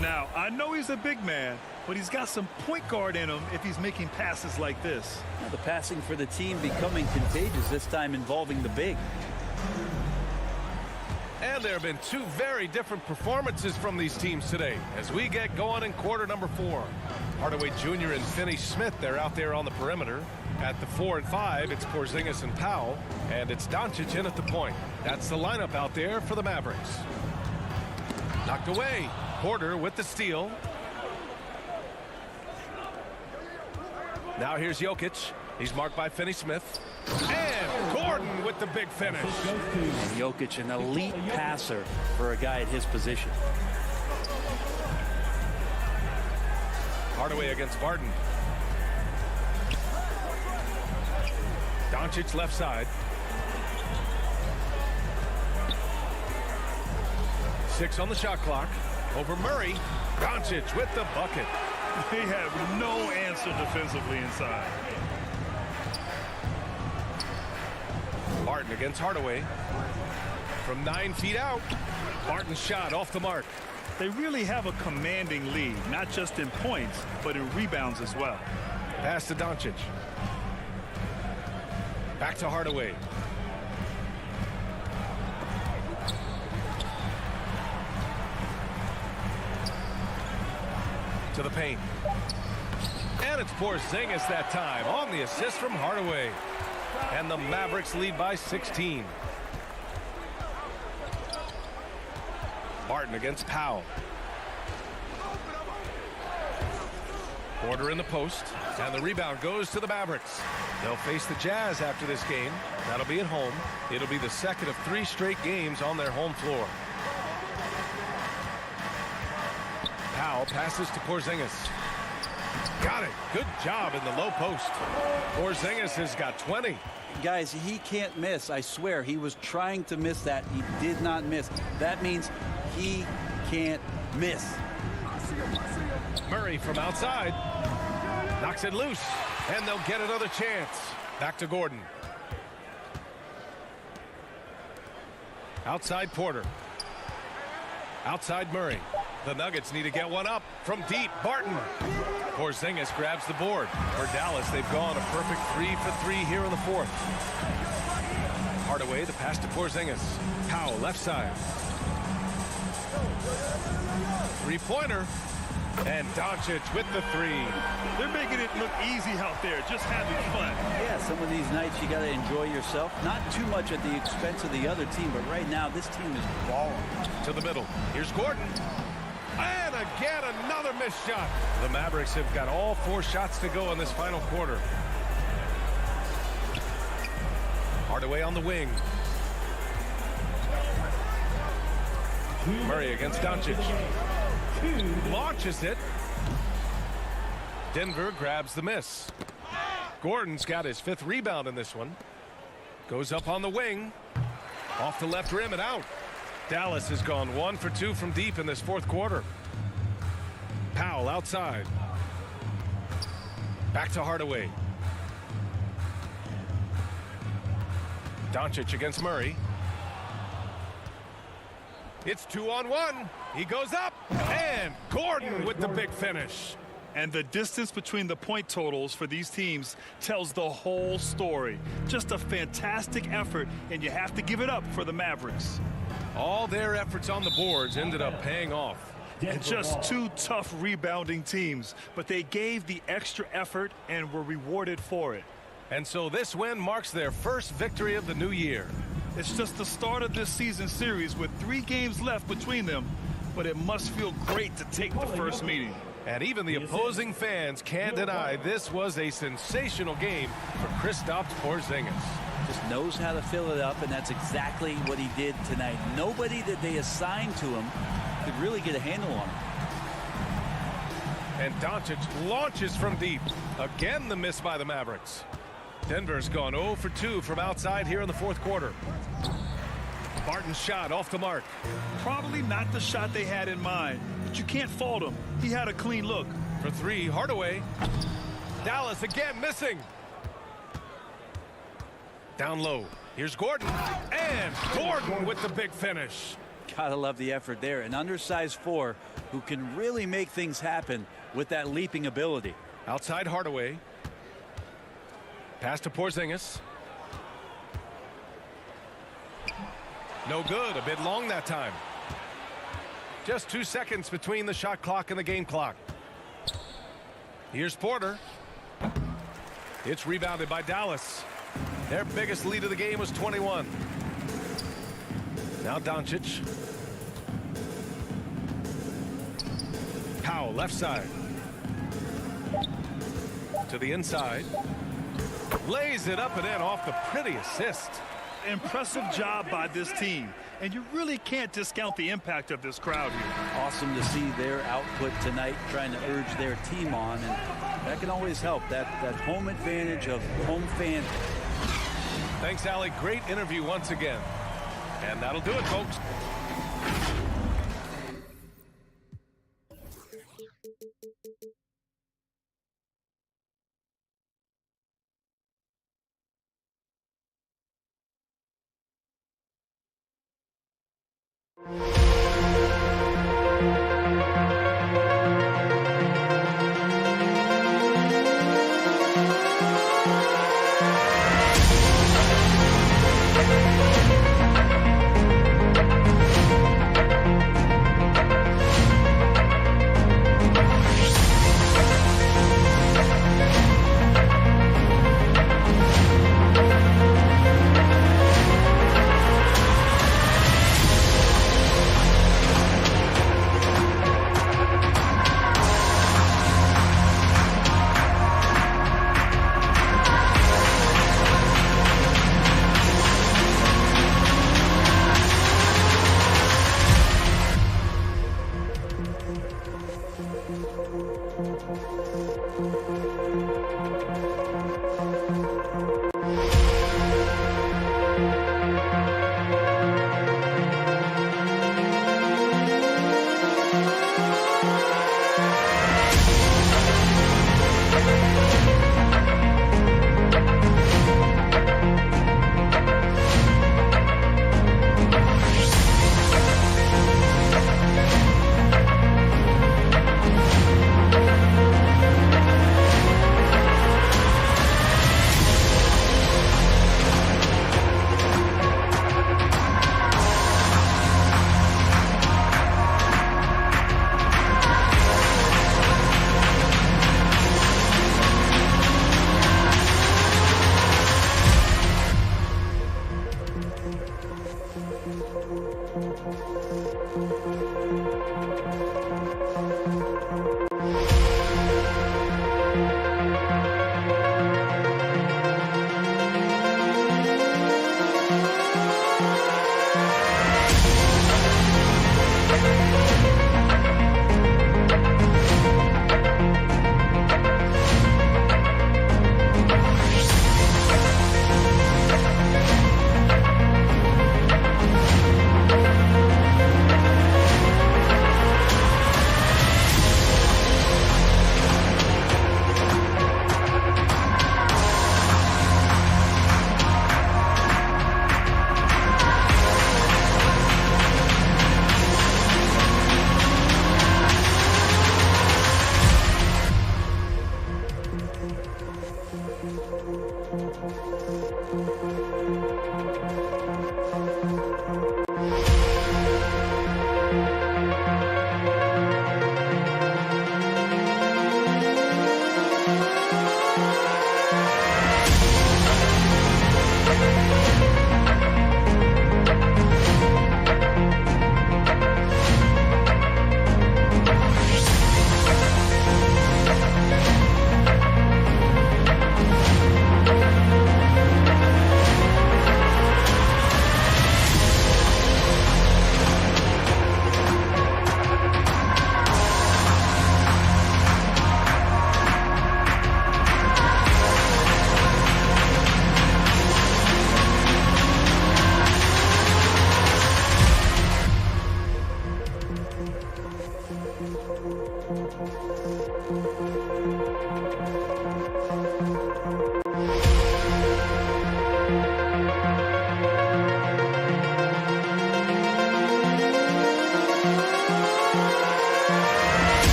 Now, I know he's a big man, but he's got some point guard in him if he's making passes like this. Now, the passing for the team becoming contagious, this time involving the big. And there have been 2 very different performances from these teams today as we get going in quarter number 4. Hardaway Jr. and Finney Smith, they're out there on the perimeter. At the 4 and 5, it's Porzingis and Powell, and it's Doncic in at the point. That's the lineup out there for the Mavericks. Knocked away. Porter with the steal. Now here's Jokic. He's marked by Finney Smith. And Gordon with the big finish. Jokic, an elite passer for a guy at his position. Hardaway against Barton. Doncic left side. 6 on the shot clock. Over Murray. Doncic with the bucket. They have no answer defensively inside. Barton against Hardaway. From 9 feet out. Barton's shot off the mark. They really have a commanding lead, not just in points, but in rebounds as well. Pass to Doncic. Back to Hardaway. To the paint. And it's Porzingis that time on the assist from Hardaway. And the Mavericks lead by 16. Barton against Powell. Porter in the post. And the rebound goes to the Mavericks. They'll face the Jazz after this game. That'll be at home. It'll be the second of 3 straight games on their home floor. Powell passes to Porzingis. Got it. Good job in the low post. Porzingis has got 20. Guys, he can't miss. I swear, he was trying to miss that. He did not miss. That means he can't miss. Murray from outside. Knocks it loose. And they'll get another chance. Back to Gordon. Outside Porter. Outside Murray. The Nuggets need to get one up from deep. Barton. Porzingis grabs the board. For Dallas, they've gone a perfect 3 for 3 here in the fourth. Hardaway, the pass to Porzingis. Powell, left side. Three-pointer. And Doncic with the three. They're making it look easy out there, just having fun. Yeah, some of these nights you got to enjoy yourself. Not too much at the expense of the other team, but right now this team is balling. To the middle. Here's Gordon. And again, another missed shot. The Mavericks have got all 4 shots to go in this final quarter. Hardaway on the wing. Murray against Doncic. Launches it. Denver grabs the miss. Gordon's got his 5th rebound in this one. Goes up on the wing. Off the left rim and out. Dallas has gone 1 for 2 from deep in this fourth quarter. Powell outside. Back to Hardaway. Doncic against Murray. It's 2-on-1. He goes up, and Gordon with the big finish. And the distance between the point totals for these teams tells the whole story. Just a fantastic effort, and you have to give it up for the Mavericks. All their efforts on the boards ended up paying off. And just 2 tough rebounding teams, but they gave the extra effort and were rewarded for it. And so this win marks their first victory of the new year. It's just the start of this season series with 3 games left between them, but it must feel great to take the first meeting. And even the opposing fans can't deny this was a sensational game for Kristaps Porzingis. Just knows how to fill it up, and that's exactly what he did tonight. Nobody that they assigned to him could really get a handle on him. And Doncic launches from deep. Again, the miss by the Mavericks. Denver's gone 0 for 2 from outside here in the fourth quarter. Barton's shot off the mark. Probably not the shot they had in mind, but you can't fault him. He had a clean look. For 3, Hardaway. Dallas again missing. Down low. Here's Gordon. And Gordon with the big finish. Gotta love the effort there. An undersized 4 who can really make things happen with that leaping ability. Outside Hardaway. Pass to Porzingis. No good. A bit long that time. Just 2 seconds between the shot clock and the game clock. Here's Porter. It's rebounded by Dallas. Their biggest lead of the game was 21. Now Doncic. Powell left side. To the inside. Lays it up and in off the pretty assist. Impressive job by this team, and you really can't discount the impact of this crowd here. Awesome to see their output tonight, trying to urge their team on, and that can always help. That home advantage of home fan. Thanks, Allie. Great interview once again. And that'll do it, folks.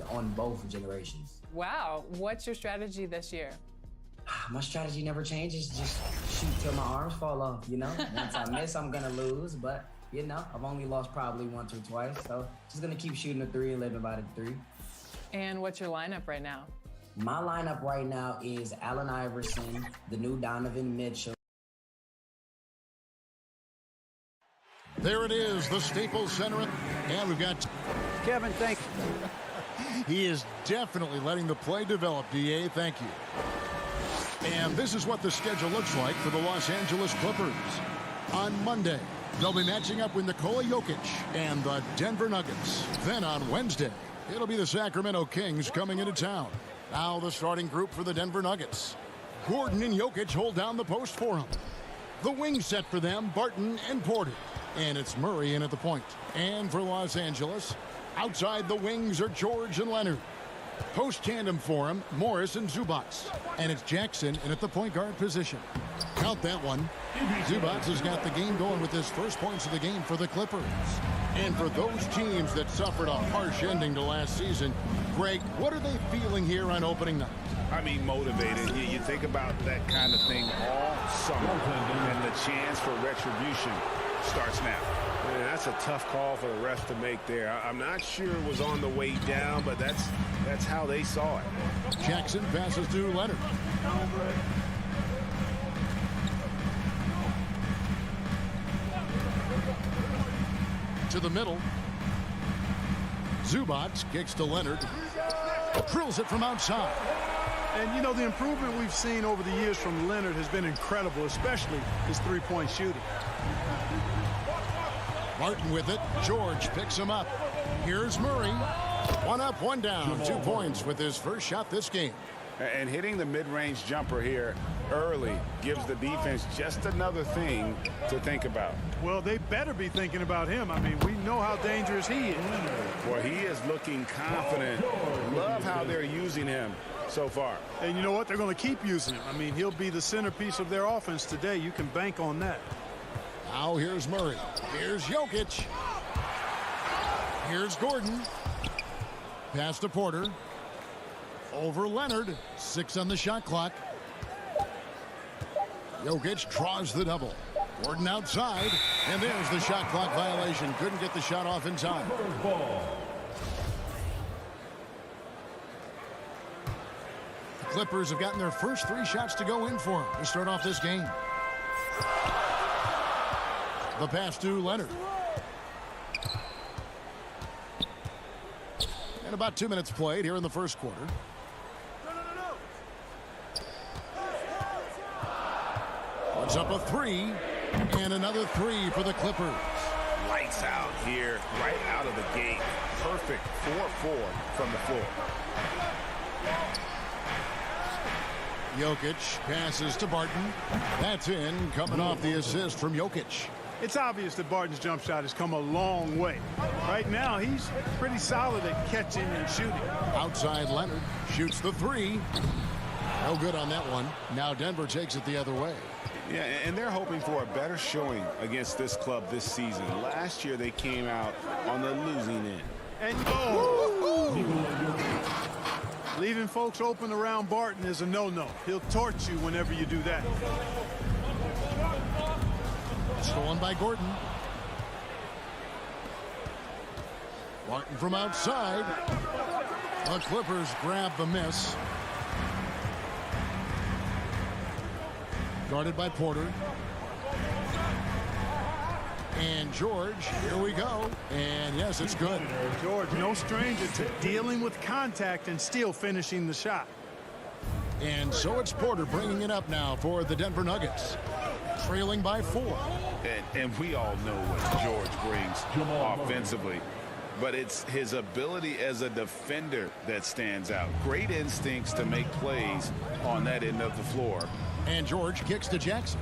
On both generations. Wow, what's your strategy this year? My strategy never changes, just shoot till my arms fall off, you know? Once I miss, I'm gonna lose, but, you know, I've only lost probably once or twice, so just gonna keep shooting the three and living by the three. And what's your lineup right now? My lineup right now is Allen Iverson, the new Donovan Mitchell. There it is, the Staples Center, and we've got Kevin, thank you. He is definitely letting the play develop, DA. Thank you. And this is what the schedule looks like for the Los Angeles Clippers. On Monday, they'll be matching up with Nikola Jokic and the Denver Nuggets. Then on Wednesday, it'll be the Sacramento Kings coming into town. Now the starting group for the Denver Nuggets. Gordon and Jokic hold down the post for them. The wing set for them, Barton and Porter. And it's Murray in at the point. And for Los Angeles, outside the wings are George and Leonard. Post tandem for him, Morris and Zubats. And it's Jackson in at the point guard position. Count that one. Zubats has got the game going with his first points of the game for the Clippers. And for those teams that suffered a harsh ending to last season, Greg, what are they feeling here on opening night? I mean, motivated. You think about that kind of thing all summer, and the chance for retribution starts now. Man, that's a tough call for the refs to make there. I'm not sure it was on the way down, but that's how they saw it. Jackson passes to Leonard. To the middle. Zubats kicks to Leonard. Drills it from outside. And, you know, the improvement we've seen over the years from Leonard has been incredible, especially his three-point shooting. Martin with it. George picks him up. Here's Murray. One up, one down. 2 points with his first shot this game. And hitting the mid-range jumper here early gives the defense just another thing to think about. Well, they better be thinking about him. I mean, we know how dangerous he is. Well, he is looking confident. Love how they're using him so far. And you know what? They're going to keep using him. I mean, he'll be the centerpiece of their offense today. You can bank on that. Now here's Murray. Here's Jokic. Here's Gordon. Pass to Porter. Over Leonard. 6 on the shot clock. Jokic draws the double. Gordon outside. And there's the shot clock violation. Couldn't get the shot off in time. Clippers have gotten their first 3 shots to go in for them to start off this game. The pass to Leonard. And about 2 minutes played here in the first quarter. Puts up a 3, and another 3 for the Clippers. Lights out here, right out of the gate. Perfect 4-4 from the floor. Jokic passes to Barton. That's in, coming off the assist from Jokic. It's obvious that Barton's jump shot has come a long way. Right now, he's pretty solid at catching and shooting. Outside Leonard shoots the 3. No good on that one. Now Denver takes it the other way. Yeah, and they're hoping for a better showing against this club this season. Last year, they came out on the losing end. And leaving folks open around Barton is a no-no. He'll torch you whenever you do that. Stolen by Gordon. Barton from outside. The Clippers grab the miss. Guarded by Porter. And George, here we go. And yes, it's good. George, no stranger to dealing with contact and still finishing the shot. And so it's Porter bringing it up now for the Denver Nuggets. Trailing by 4. And we all know what George brings offensively. But it's his ability as a defender that stands out. Great instincts to make plays on that end of the floor. And George kicks to Jackson.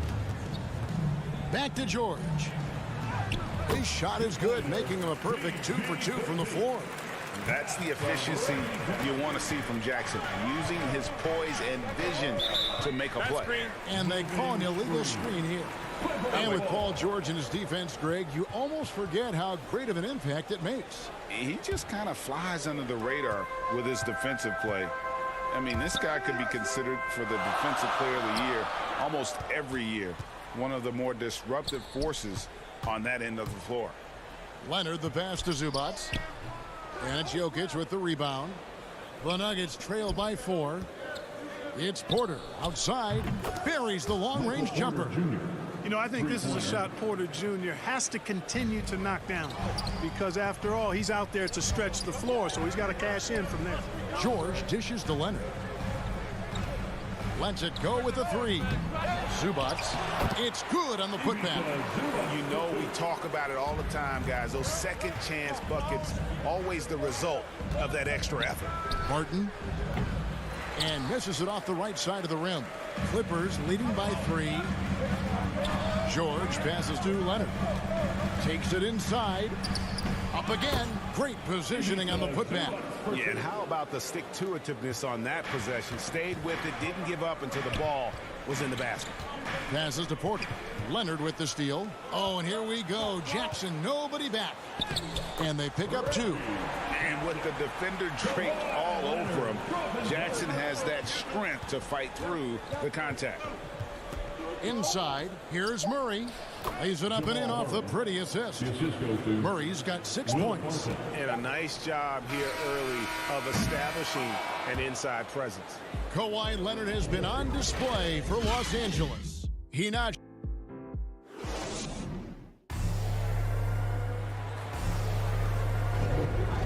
Back to George. His shot is good, making him a perfect 2 for 2 from the floor. That's the efficiency you want to see from Jackson, using his poise and vision to make a play. And they call an illegal screen here. And with Paul George in his defense, Greg, you almost forget how great of an impact it makes. He just kind of flies under the radar with his defensive play. I mean, this guy could be considered for the Defensive Player of the Year almost every year. One of the more disruptive forces on that end of the floor. Leonard, the pass to Zubats. And it's Jokic with the rebound. The Nuggets trail by 4. It's Porter outside. Buries the long-range jumper. You know, I think this is a shot Porter Jr. has to continue to knock down. Because after all, he's out there to stretch the floor, so he's got to cash in from there. George dishes to Leonard. Lets it go with the 3. Zubats. It's good on the putback. You know, we talk about it all the time, guys. Those second chance buckets, always the result of that extra effort. Barton. And misses it off the right side of the rim. Clippers leading by 3. George passes to Leonard. Takes it inside. Up again. Great positioning on the putback. Yeah, and how about the stick-to-itiveness on that possession? Stayed with it, didn't give up until the ball was in the basket. Passes to Porter. Leonard with the steal. Oh, and here we go. Jackson, nobody back. And they pick up 2. And with the defender draped all over him, Jackson has that strength to fight through the contact. Inside, here's Murray. Lays it up and in off the pretty assist. Murray's got 6 points. And a nice job here early of establishing an inside presence. Kawhi Leonard has been on display for Los Angeles. He now...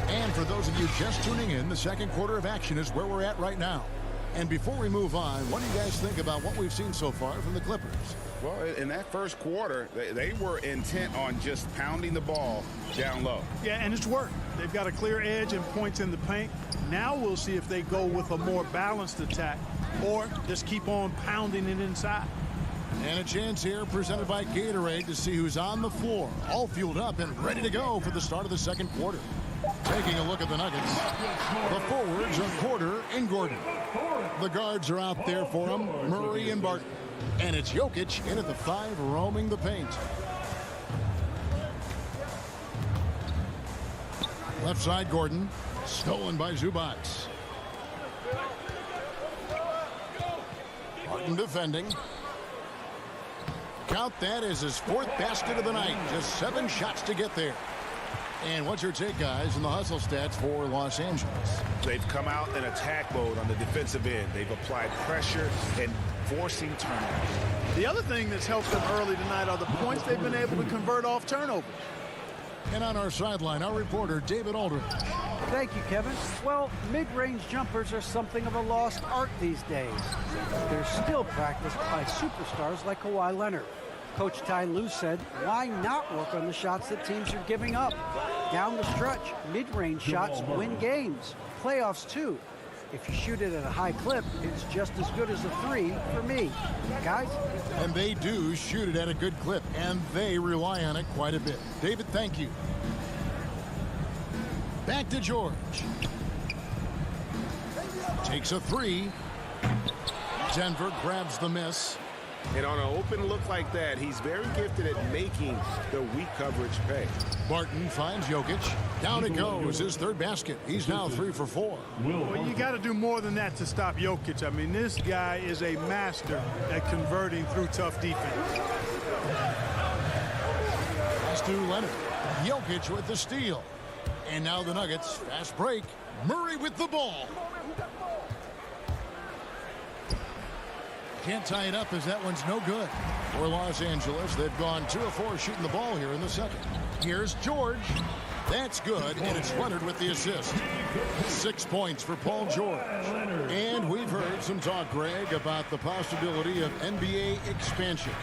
And for those of you just tuning in, the second quarter of action is where we're at right now. And before we move on, what do you guys think about what we've seen so far from the Clippers? Well, in that first quarter, they were intent on just pounding the ball down low. Yeah, and it's worked. They've got a clear edge and points in the paint. Now we'll see if they go with a more balanced attack or just keep on pounding it inside. And a chance here presented by Gatorade to see who's on the floor, all fueled up and ready to go for the start of the second quarter. Taking a look at the Nuggets. The forwards are Porter and Gordon. The guards are out there for them, Murray and Barton. And it's Jokic in at the 5, roaming the paint. Left side, Gordon. Stolen by Zubats. Barton defending. Count that as his 4th basket of the night. Just 7 shots to get there. And what's your take, guys, in the hustle stats for Los Angeles? They've come out in attack mode on the defensive end. They've applied pressure and forcing turnovers. The other thing that's helped them early tonight are the points they've been able to convert off turnovers. And on our sideline, our reporter, David Aldridge. Thank you, Kevin. Well, mid-range jumpers are something of a lost art these days. They're still practiced by superstars like Kawhi Leonard. Coach Ty Lue said, why not work on the shots that teams are giving up? Down the stretch, mid-range shots win games. Playoffs, too. If you shoot it at a high clip, it's just as good as a three for me. Guys? And they do shoot it at a good clip, and they rely on it quite a bit. David, thank you. Back to George. Takes a three. Denver grabs the miss. And on an open look like that, he's very gifted at making the weak coverage pay. Barton finds Jokic. Down it goes, his third basket. He's now 3 for 4. Well, you got to do more than that to stop Jokic. I mean, this guy is a master at converting through tough defense. Pass to Leonard. Jokic with the steal. And now the Nuggets. Fast break. Murray with the ball. Can't tie it up as that one's no good. For Los Angeles, they've gone 2 of 4 shooting the ball here in the second. Here's George. That's good, and it's Leonard with the assist. 6 points for Paul George. And we've heard some talk, Greg, about the possibility of NBA expansion.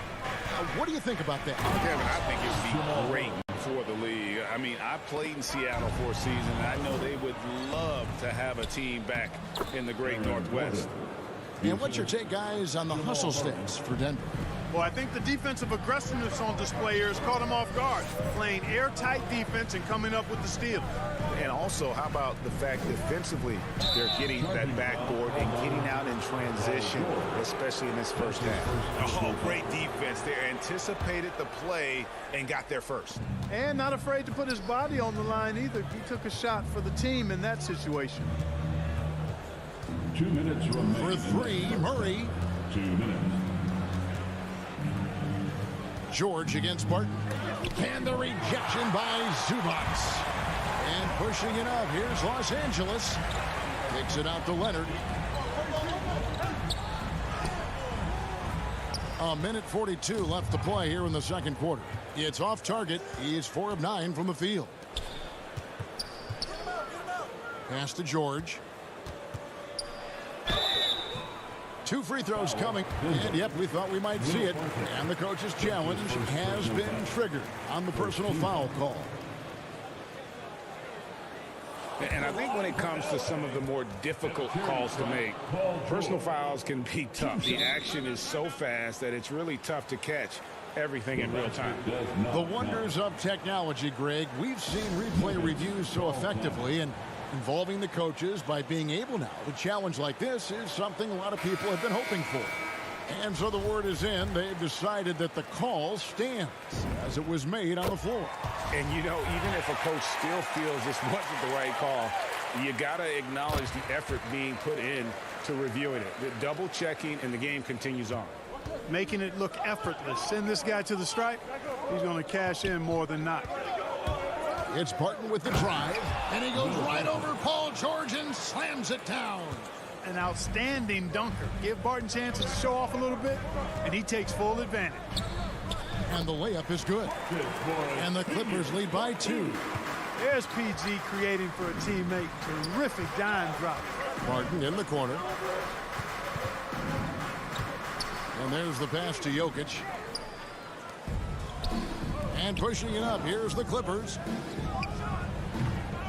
What do you think about that? Kevin, I think it would be great for the league. I mean, I played in Seattle for a season, and I know they would love to have a team back in the great Northwest. And what's your take, guys, on the hustle stats for Denver? Well, I think the defensive aggressiveness on display here has caught them off guard, playing airtight defense and coming up with the steal. And also, how about the fact defensively, they're getting that backboard and getting out in transition, especially in this first half. Oh, great defense. They anticipated the play and got there first. And not afraid to put his body on the line either. He took a shot for the team in that situation. 2 minutes remaining. For 3, Murray. 2 minutes. George against Barton. And the rejection by Zubac. And pushing it up. Here's Los Angeles. Kicks it out to Leonard. A minute 42 left to play here in the second quarter. It's off target. He is 4 of 9 from the field. Pass to George. 2 free throws coming. And yep, we thought we might see it. And the coach's challenge has been triggered on the personal foul call. And I think when it comes to some of the more difficult calls to make, personal fouls can be tough. The action is so fast that it's really tough to catch everything in real time. The wonders of technology, Greg. We've seen replay reviews so effectively, and involving the coaches by being able now to challenge like this is something a lot of people have been hoping for. And so the word is in. They've decided that the call stands as it was made on the floor. And, you know, even if a coach still feels this wasn't the right call, you got to acknowledge the effort being put in to reviewing it. The double checking, and the game continues on. Making it look effortless. Send this guy to the stripe. He's going to cash in more than not. It's Barton with the drive, and he goes right over Paul George and slams it down. An outstanding dunker. Give Barton chances to show off a little bit, and he takes full advantage. And the layup is good. And the Clippers lead by 2. There's PG creating for a teammate. Terrific dime drop. Barton in the corner. And there's the pass to Jokic. And pushing it up, here's the Clippers.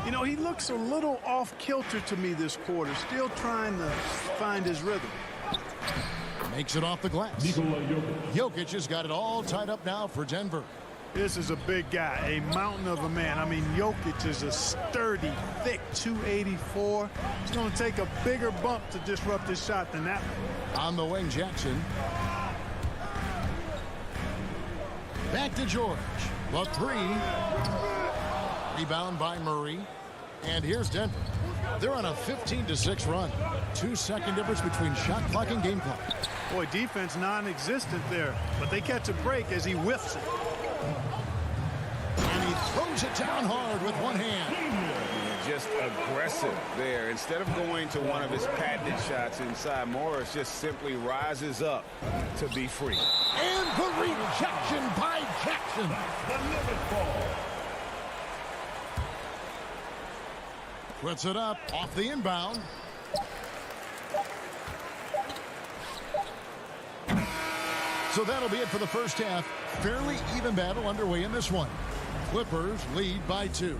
You know, he looks a little off kilter to me this quarter, still trying to find his rhythm. Makes it off the glass. Jokic has got it all tied up now for Denver. This is a big guy, a mountain of a man. I mean, Jokic is a sturdy, thick 284. It's going to take a bigger bump to disrupt his shot than that one. On the wing, Jackson. Back to George. The 3. Rebound by Murray. And here's Denver. They're on a 15-6 run. 2-second difference between shot clock and game clock. Boy, defense non-existent there. But they catch a break as he whiffs it. And he He throws it down hard with one hand. Just aggressive there. Instead of going to one of his patented shots inside, Morris just simply rises up to be free. And the rejection by Jackson. The limit ball. Puts it up off the inbound. So that'll be it for the first half. Fairly even battle underway in this one. Clippers lead by 2.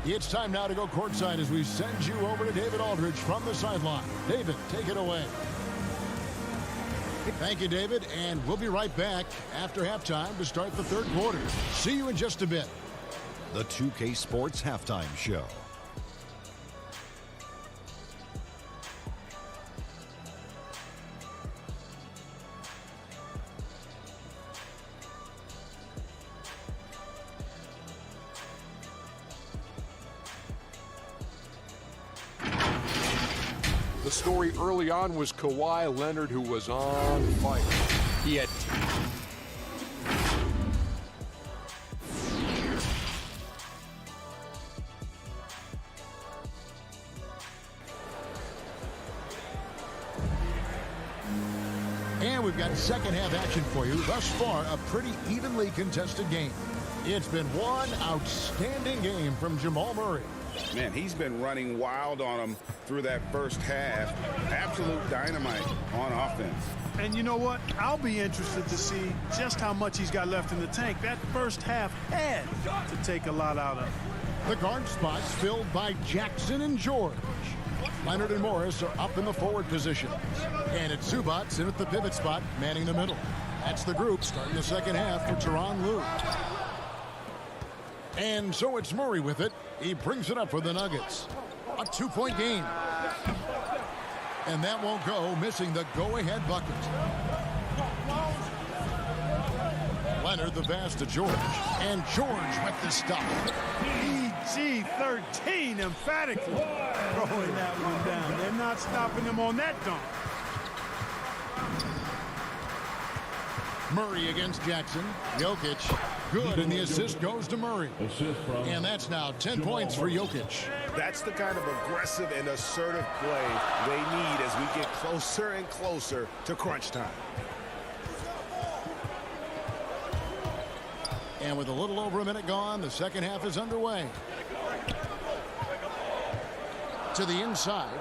It's time now to go courtside as we send you over to David Aldridge from the sideline. David, take it away. Thank you, David, and we'll be right back after halftime to start the third quarter. See you in just a bit. The 2K Sports Halftime Show. The story early on was Kawhi Leonard, who was on fire. He had And we've got second half action for you. Thus far, a pretty evenly contested game. It's been one outstanding game from Jamal Murray. Man, he's been running wild on him through that first half. Absolute dynamite on offense. And you know what? I'll be interested to see just how much he's got left in the tank. That first half had to take a lot out of him. The guard spots filled by Jackson and George. Leonard and Morris are up in the forward positions. And it's Zubats in at the pivot spot, manning the middle. That's the group starting the second half for Tyronn Lue. And so it's Murray with it. He brings it up for the Nuggets. A 2-point game. And that won't go, missing the go-ahead bucket. Leonard the pass to George. And George with the stop. PG-13 emphatically throwing that one down. They're not stopping him on that dunk. Murray against Jackson. Jokic. Good, and the assist goes to Murray. And that's now 10 points for Jokic. That's the kind of aggressive and assertive play they need as we get closer and closer to crunch time. And with a little over a minute gone, the second half is underway. To the inside.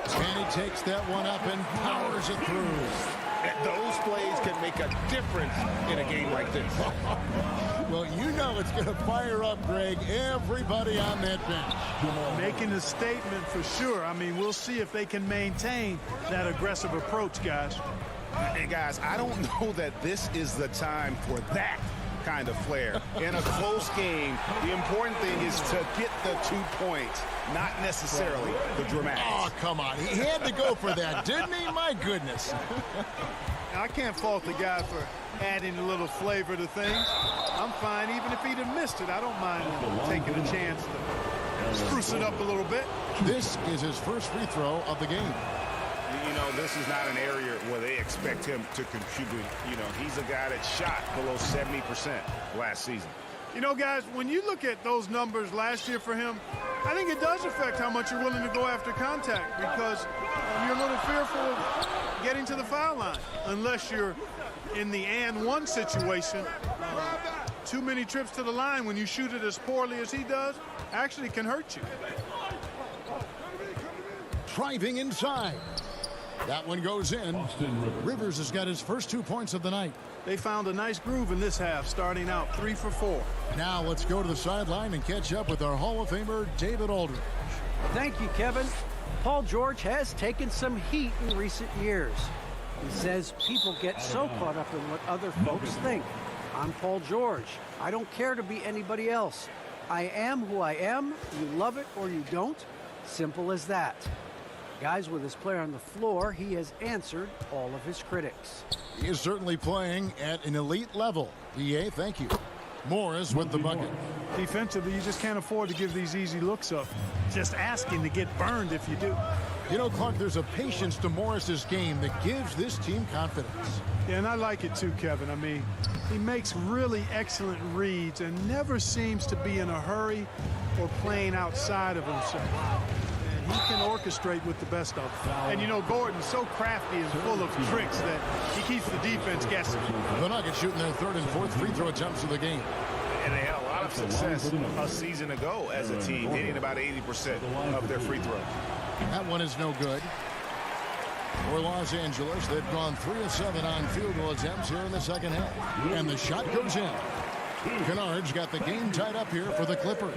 And he takes that one up and powers it through. Those plays can make a difference in a game like this. Well, you know it's going to fire up, Greg, everybody on that bench. Making a statement for sure. I mean, we'll see if they can maintain that aggressive approach, guys. And guys, I don't know that this is the time for that kind of flair. In a close game, the important thing is to get the 2 points, not necessarily the dramatics. Oh, come on. He had to go for that, didn't he? My goodness. I can't fault the guy for adding a little flavor to things. I'm fine. Even if he'd have missed it, I don't mind taking a chance to spruce it up a little bit. This is his first free throw of the game. You know, this is not an area where they expect him to contribute. You know, he's a guy that shot below 70% last season. You know, guys, when you look at those numbers last year for him, I think it does affect how much you're willing to go after contact because you're a little fearful of getting to the foul line unless you're in the and one situation. Too many trips to the line when you shoot it as poorly as he does actually can hurt you. Driving inside. That one goes in. Rivers has got his first 2 points of the night. They found a nice groove in this half, starting out 3 for 4. Now let's go to the sideline and catch up with our Hall of Famer, David Aldridge. Thank you, Kevin. Paul George has taken some heat in recent years. He says people get so caught up in what other folks think. I'm Paul George. I don't care to be anybody else. I am who I am. You love it or you don't. Simple as that. Guys, with his player on the floor, he has answered all of his critics. He is certainly playing at an elite level. BA, thank you. Morris with the bucket. Defensively, you just can't afford to give these easy looks up. Just asking to get burned if you do. You know, Clark, there's a patience to Morris's game that gives this team confidence. Yeah, and I like it too, Kevin. I mean, he makes really excellent reads and never seems to be in a hurry or playing outside of himself. And he can orchestrate with the best of them. And you know, Gordon's so crafty and full of tricks that he keeps the defense guessing. The Nuggets shooting their third and fourth free throw attempts of the game. And they had a lot of success a season ago as a team, hitting about 80% of their free throws. That one is no good. For Los Angeles, they've gone 3 of 7 on field goal attempts here in the second half. And the shot goes in. Kennard's got the game tied up here for the Clippers.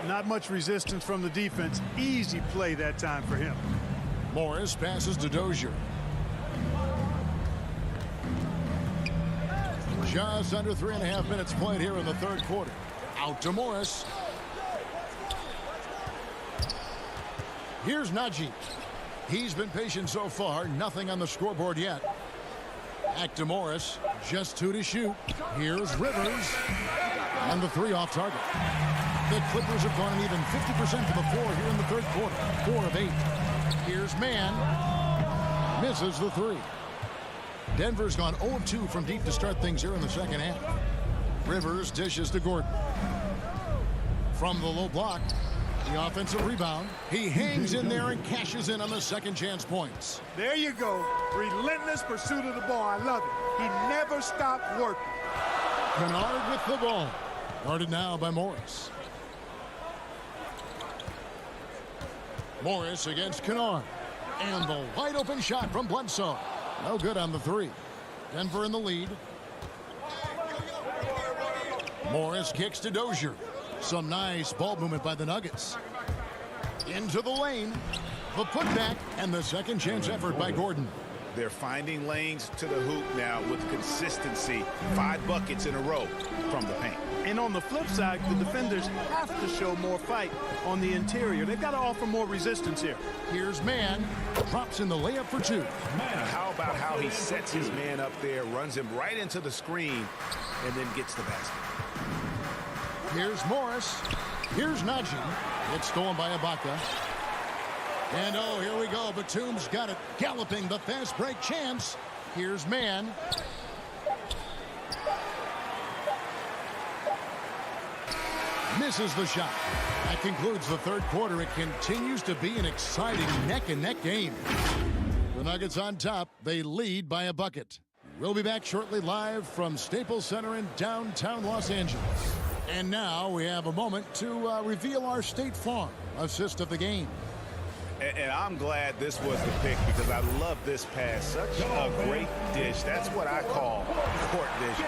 Not much resistance from the defense. Easy play that time for him. Morris passes to Dozier. Just under 3.5 minutes played here in the third quarter. Out to Morris. Here's Najee. He's been patient so far. Nothing on the scoreboard yet. Back to Morris. Just 2 to shoot. Here's Rivers. And the 3 off target. The Clippers have gone an even 50% to the floor here in the third quarter. 4 of 8. Here's Mann. Misses the 3. Denver's gone 0 of 2 from deep to start things here in the second half. Rivers dishes to Gordon. From the low block. The offensive rebound. He hangs in there and cashes in on the second chance points. There you go. Relentless pursuit of the ball. I love it. He never stopped working. Kennard with the ball. Guarded now by Morris. Morris against Kennard. And the wide open shot from Bledsoe. No good on the 3. Denver in the lead. Morris kicks to Dozier. Some nice ball movement by the Nuggets. Into the lane. The putback and the second chance effort by Gordon. They're finding lanes to the hoop now with consistency. 5 buckets in a row from the paint. And on the flip side, the defenders have to show more fight on the interior. They've got to offer more resistance here. Here's Mann. Drops in the layup for 2. How about how he sets his man up there, runs him right into the screen, and then gets the basket. Here's Morris. Here's Najee. It's stolen by Ibaka. And oh, here we go. Batum's got it. Galloping the fast break chance. Here's Mann. Misses the shot. That concludes the third quarter. It continues to be an exciting neck-and-neck game. The Nuggets on top. They lead by a bucket. We'll be back shortly live from Staples Center in downtown Los Angeles. And now we have a moment to reveal our State Farm assist of the game. And I'm glad this was the pick because I love this pass. Such a great dish. That's what I call court vision.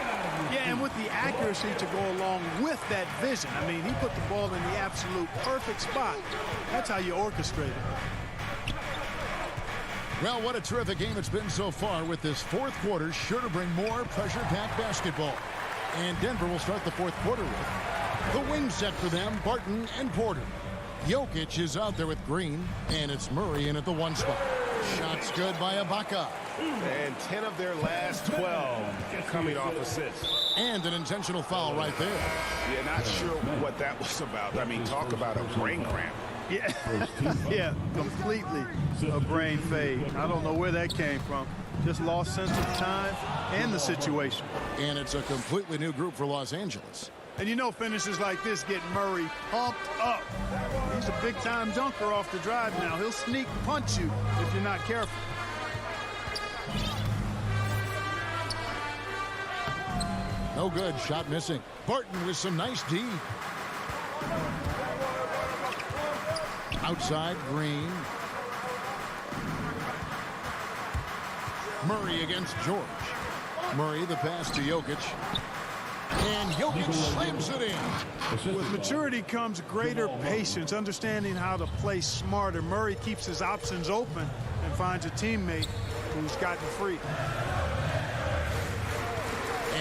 Yeah, and with the accuracy to go along with that vision. I mean, he put the ball in the absolute perfect spot. That's how you orchestrate it. Well, what a terrific game it's been so far, with this fourth quarter sure to bring more pressure-packed basketball. And Denver will start the fourth quarter with the wing set for them, Barton and Porter. Jokic is out there with Green, and it's Murray in at the 1 spot. Shots good by Ibaka. And 10 of their last 12 coming off assists. And an intentional foul right there. Yeah, not sure what that was about. I mean, talk about a brain cramp. Yeah, yeah, completely a brain fade. I don't know where that came from. Just lost sense of time and the situation. And it's a completely new group for Los Angeles. And you know, finishes like this get Murray pumped up. He's a big-time dunker off the drive now. He'll sneak punch you if you're not careful. No good. Shot missing. Barton with some nice D. Outside, Green. Murray against George. Murray, the pass to Jokic. And Jokic slams it in. With maturity comes greater patience, understanding how to play smarter. Murray keeps his options open and finds a teammate who's gotten free.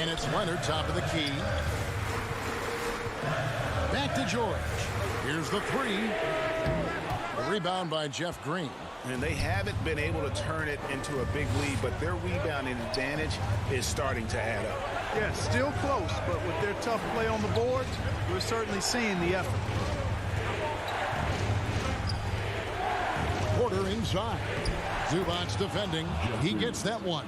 And it's Leonard, top of the key. Back to George. Here's the 3. A rebound by Jeff Green. And they haven't been able to turn it into a big lead, but their rebounding advantage is starting to add up. Yeah, still close, but with their tough play on the boards, we're certainly seeing the effort. Porter in inside. Zubac's defending. He gets that one.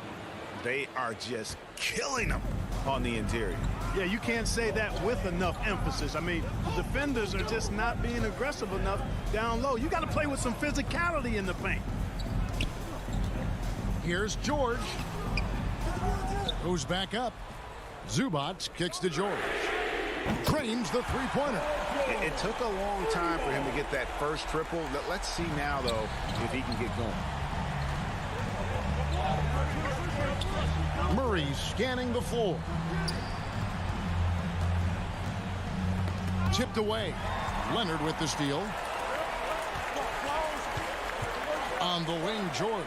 They are just killing them on the interior. Yeah, you can't say that with enough emphasis. I mean, the defenders are just not being aggressive enough down low. You got to play with some physicality in the paint. Here's George. Goes back up. Zubac kicks to George. Drains the three-pointer. It took a long time for him to get that first triple. Let's see now, though, if he can get going. Murray scanning the floor. Tipped away. Leonard with the steal. On the wing, George.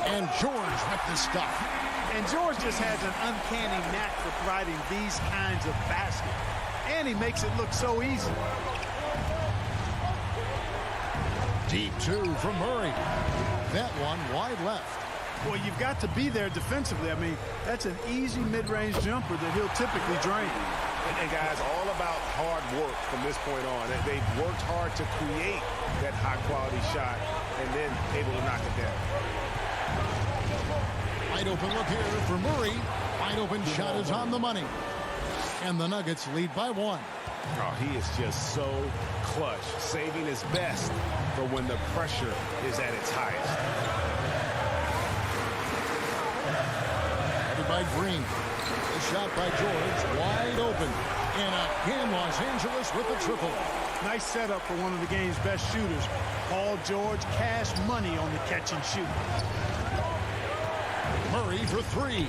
And George with the stuff. And George just has an uncanny knack for providing these kinds of baskets. And he makes it look so easy. Deep two from Murray. That one wide left. Well, you've got to be there defensively. I mean, that's an easy mid-range jumper that he'll typically drain. And guys, all about hard work from this point on. They've worked hard to create that high-quality shot and then able to knock it down. Wide open look here for Murray. Wide open shot is on the money. And the Nuggets lead by one. Oh, he is just so clutch, saving his best for when the pressure is at its highest. Headed by Green. The shot by George, wide open. And again, Los Angeles with the triple. Nice setup for one of the game's best shooters. Paul George, cash money on the catch and shoot. Murray for three.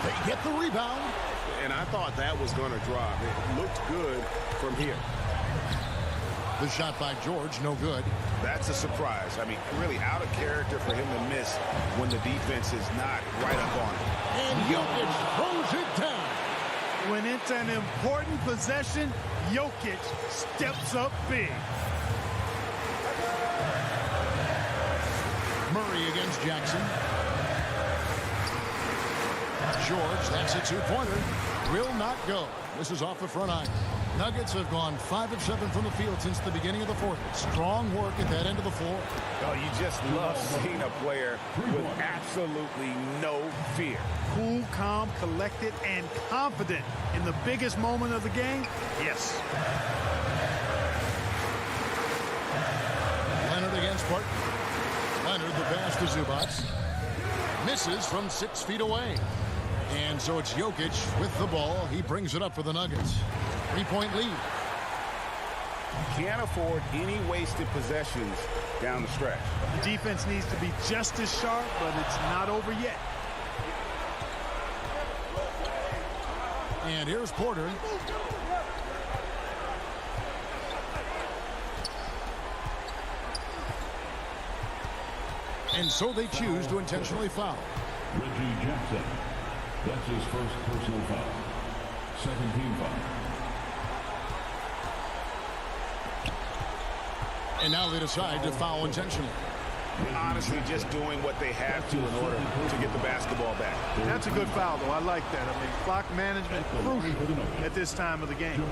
They get the rebound. And I thought that was going to drop. It looked good from here. The shot by George, no good. That's a surprise. I mean, really out of character for him to miss when the defense is not right up on him. And Jokic throws it down. When it's an important possession, Jokic steps up big. Murray against Jackson. George, that's a two-pointer. Will not go. This is off the front iron. Nuggets have gone 5 of 7 from the field since the beginning of the fourth. Strong work at that end of the floor. Oh, you just love seeing a player with absolutely no fear. Cool, calm, collected, and confident in the biggest moment of the game? Yes. Leonard against Barton. Leonard the pass to Zubac. Misses from 6 feet away. And so it's Jokic with the ball. He brings it up for the Nuggets. 3-point lead. Can't afford any wasted possessions down the stretch. The defense needs to be just as sharp, but it's not over yet. And here's Porter. And so they choose to intentionally foul. Reggie Jackson. That's his first personal foul. Second team foul. And now they decide to foul intentionally. Honestly, just doing what they have to in order to get the basketball back. That's a good foul, though. I like that. I mean, clock management crucial at this time of the game.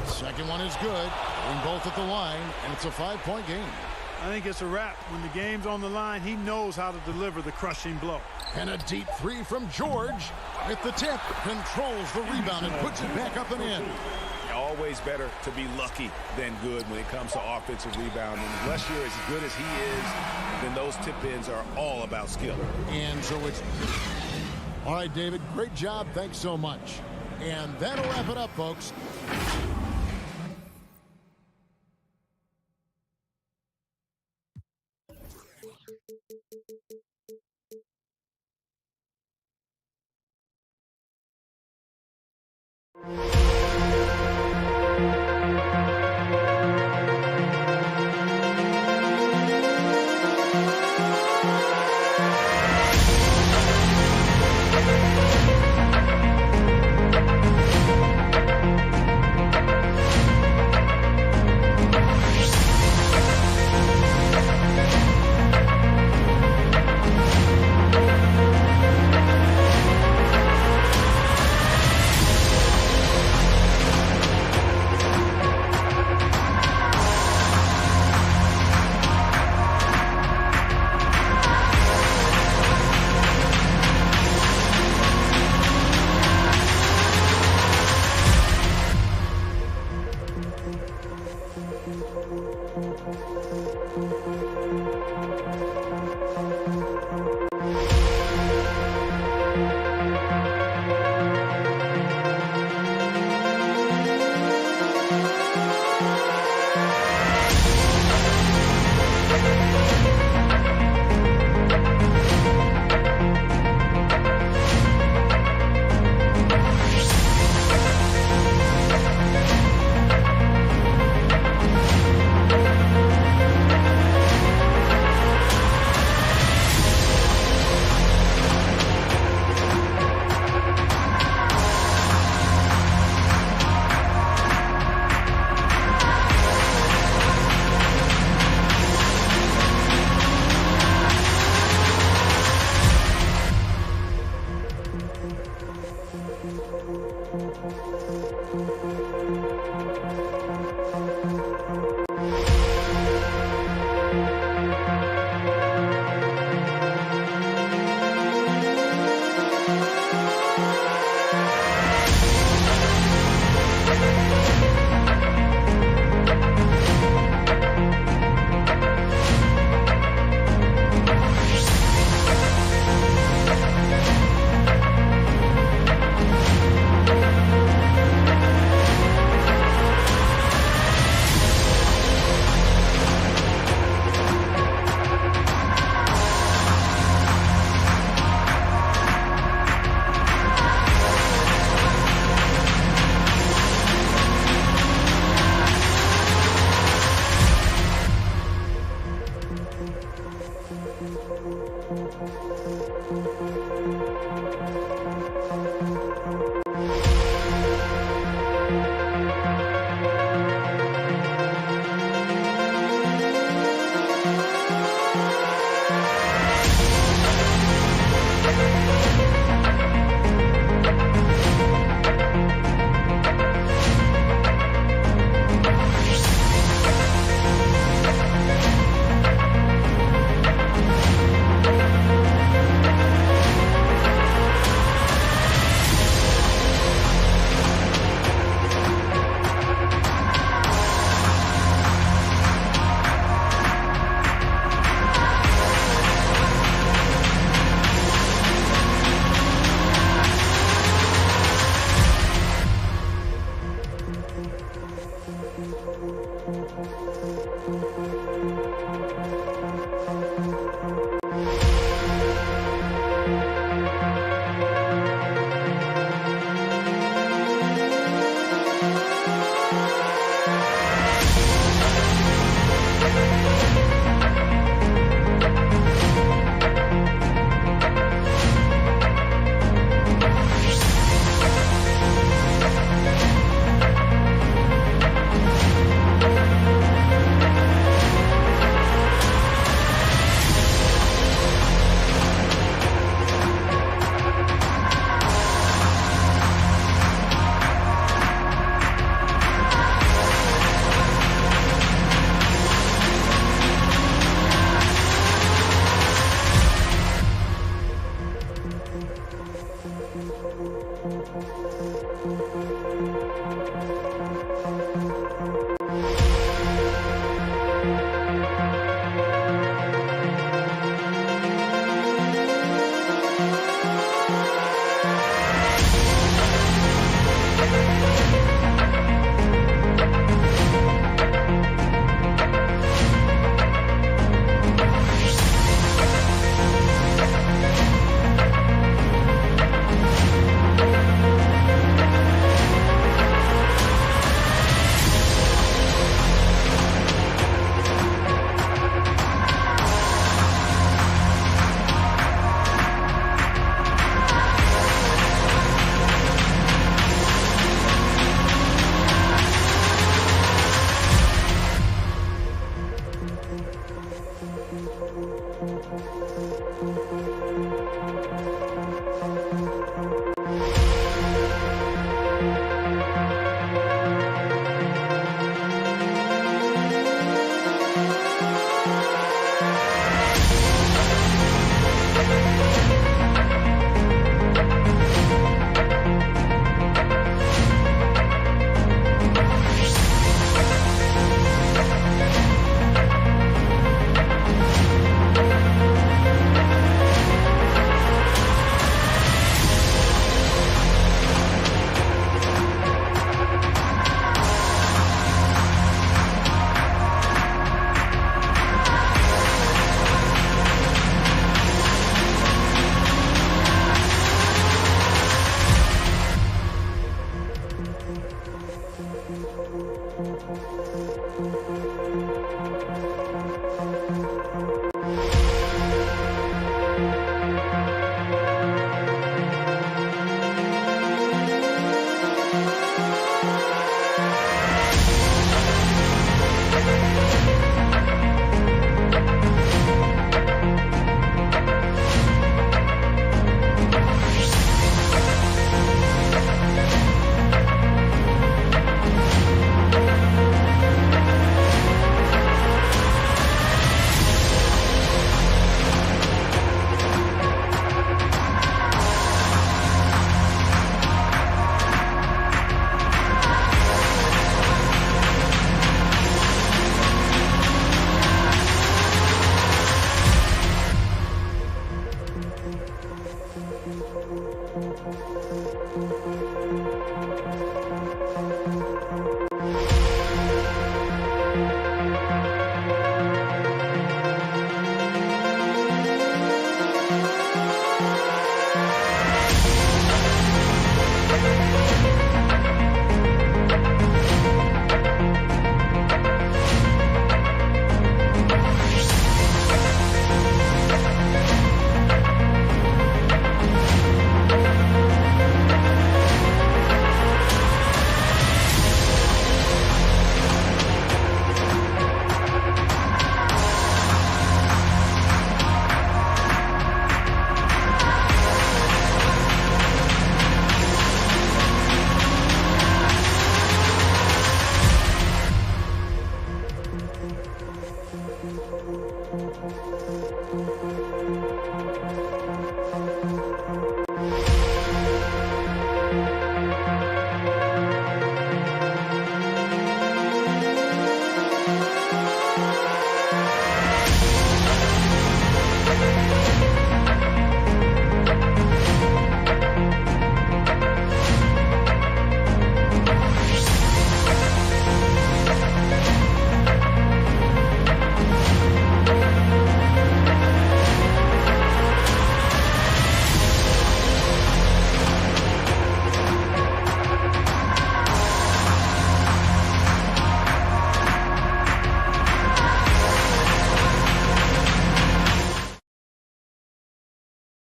Second one is good. Bring both at the line, and it's a 5-point game. I think it's a wrap. When the game's on the line, he knows how to deliver the crushing blow. And a deep three from George with the tip. Controls the rebound and puts it back up and in. Always better to be lucky than good when it comes to offensive rebounding. Unless you're as good as he is, then those tip-ins are all about skill. And so it's... All right, David, great job. Thanks so much. And that'll wrap it up, folks.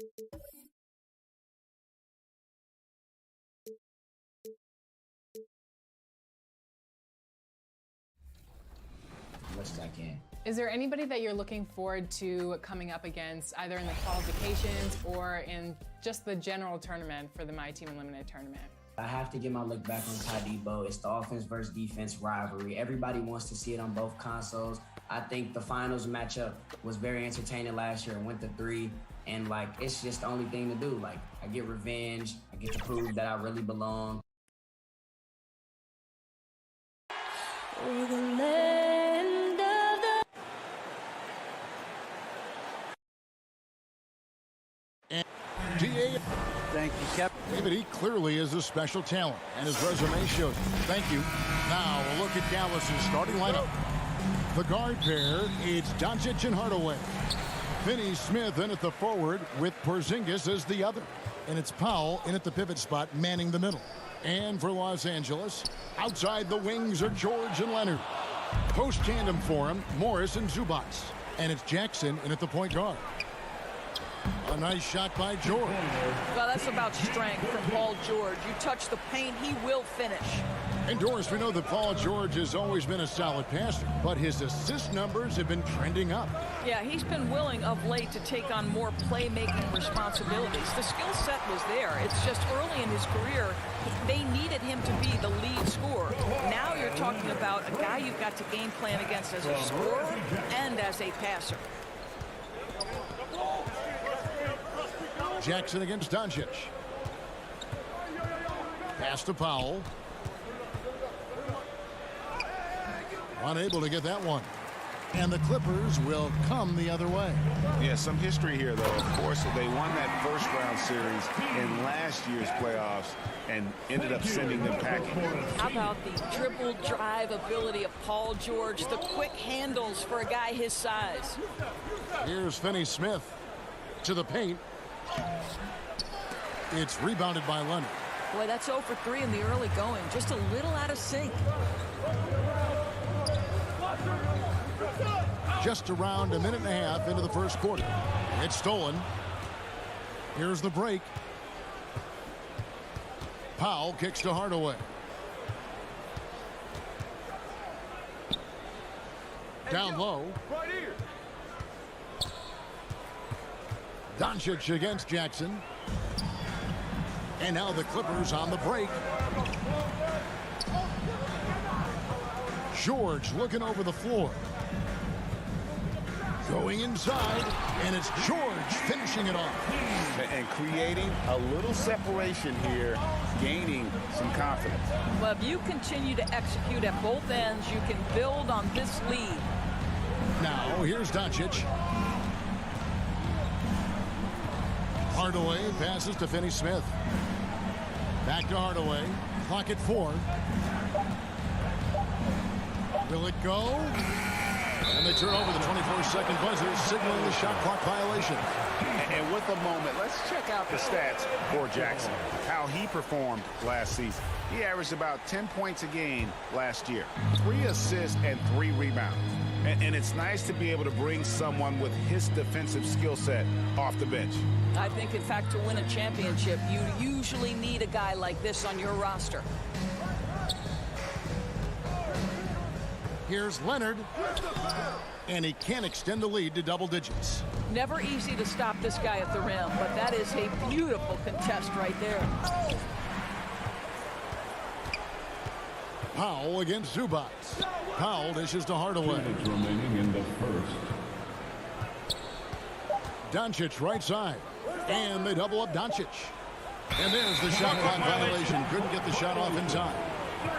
As much as I can. Is there anybody that you're looking forward to coming up against, either in the qualifications or in just the general tournament for the My Team Unlimited tournament? I have to get my look back on Ty Debo. It's the offense versus defense rivalry. Everybody wants to see it on both consoles. I think the finals matchup was very entertaining last year and went to 3. And like, it's just the only thing to do. Like, I get revenge. I get to prove that I really belong. Over the land of the... And DA. Thank you, Captain. David, he clearly is a special talent, and his resume shows it. Thank you. Now, a look at Dallas's starting lineup. The guard pair, it's Doncic and Hardaway. Finney Smith in at the forward with Porzingis as the other. And it's Powell in at the pivot spot, manning the middle. And for Los Angeles, outside the wings are George and Leonard. Post tandem for him, Morris and Zubac. And it's Jackson in at the point guard. A nice shot by George. Well, that's about strength from Paul George. You touch the paint, he will finish. And Doris, we know that Paul George has always been a solid passer, but his assist numbers have been trending up. Yeah, he's been willing of late to take on more playmaking responsibilities. The skill set was there. It's just early in his career, they needed him to be the lead scorer. Now you're talking about a guy you've got to game plan against as a scorer and as a passer. Jackson against Doncic. Pass to Powell. Unable to get that one. And the Clippers will come the other way. Yeah, some history here, though. Of course, they won that first-round series in last year's playoffs and ended up sending them packing. How about the dribble drive ability of Paul George, the quick handles for a guy his size. Here's Finney Smith to the paint. It's rebounded by Leonard. Boy, that's 0 for 3 in the early going. Just a little out of sync. Just around a minute and a half into the first quarter. It's stolen. Here's the break. Powell kicks to Hardaway. Down low. Doncic against Jackson. And now the Clippers on the break. George looking over the floor. Going inside, and it's George finishing it off. And creating a little separation here, gaining some confidence. Well, if you continue to execute at both ends, you can build on this lead. Now, here's Doncic. Hardaway passes to Finney Smith. Back to Hardaway. Clock at 4. Will it go? And they turn over the 24-second buzzer, signaling the shot clock violation. And with the moment, let's check out the stats for Jackson, how he performed last season. He averaged about 10 points a game last year, 3 assists and 3 rebounds. And it's nice to be able to bring someone with his defensive skill set off the bench. I think, in fact, to win a championship, you usually need a guy like this on your roster. Here's Leonard, and he can't extend the lead to double digits. Never easy to stop this guy at the rim, but that is a beautiful contest right there. Powell against Zubac. Powell dishes to Hardaway. Remaining in the first. Doncic right side, and they double up Doncic. And there's the shot clock violation. Couldn't get the shot off in time.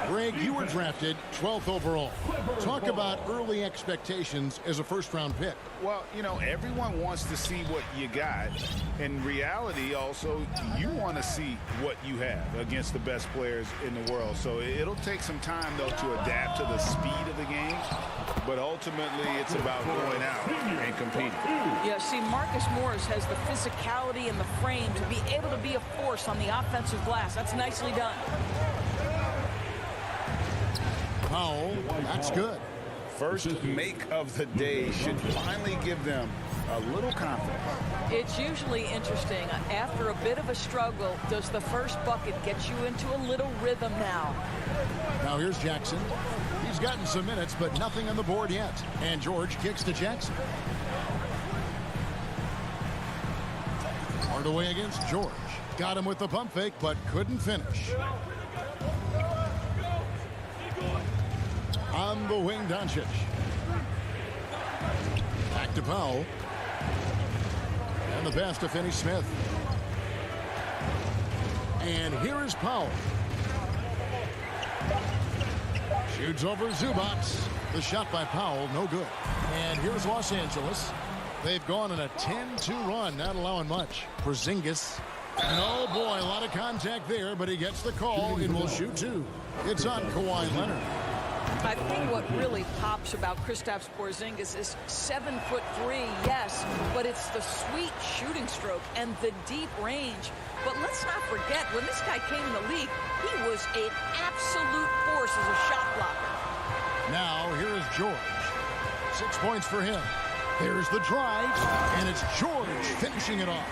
Greg, you were drafted 12th overall. Talk about early expectations as a first-round pick. Well, you know, everyone wants to see what you got. In reality, also, you want to see what you have against the best players in the world. So it'll take some time, though, to adapt to the speed of the game. But ultimately, it's about going out and competing. Yeah, see, Marcus Morris has the physicality and the frame to be able to be a force on the offensive glass. That's nicely done. Powell, that's good. First make of the day should finally give them a little confidence. It's usually interesting. After a bit of a struggle, does the first bucket get you into a little rhythm now? Now here's Jackson. He's gotten some minutes, but nothing on the board yet. And George kicks to Jackson. Hardaway against George. Got him with the pump fake, but couldn't finish. On the wing, Doncic. Back to Powell. And the pass to Finney-Smith. And here is Powell. Shoots over Zubats. The shot by Powell, no good. And here's Los Angeles. They've gone on a 10-2 run, not allowing much. Porzingis. And oh boy, a lot of contact there, but he gets the call and will shoot two. It's on Kawhi Leonard. I think what really pops about Kristaps Porzingis is 7'3", yes, but it's the sweet shooting stroke and the deep range. But let's not forget, when this guy came in the league, he was an absolute force as a shot blocker. Now, here is George. 6 points for him. There's the drive, and it's George finishing it off.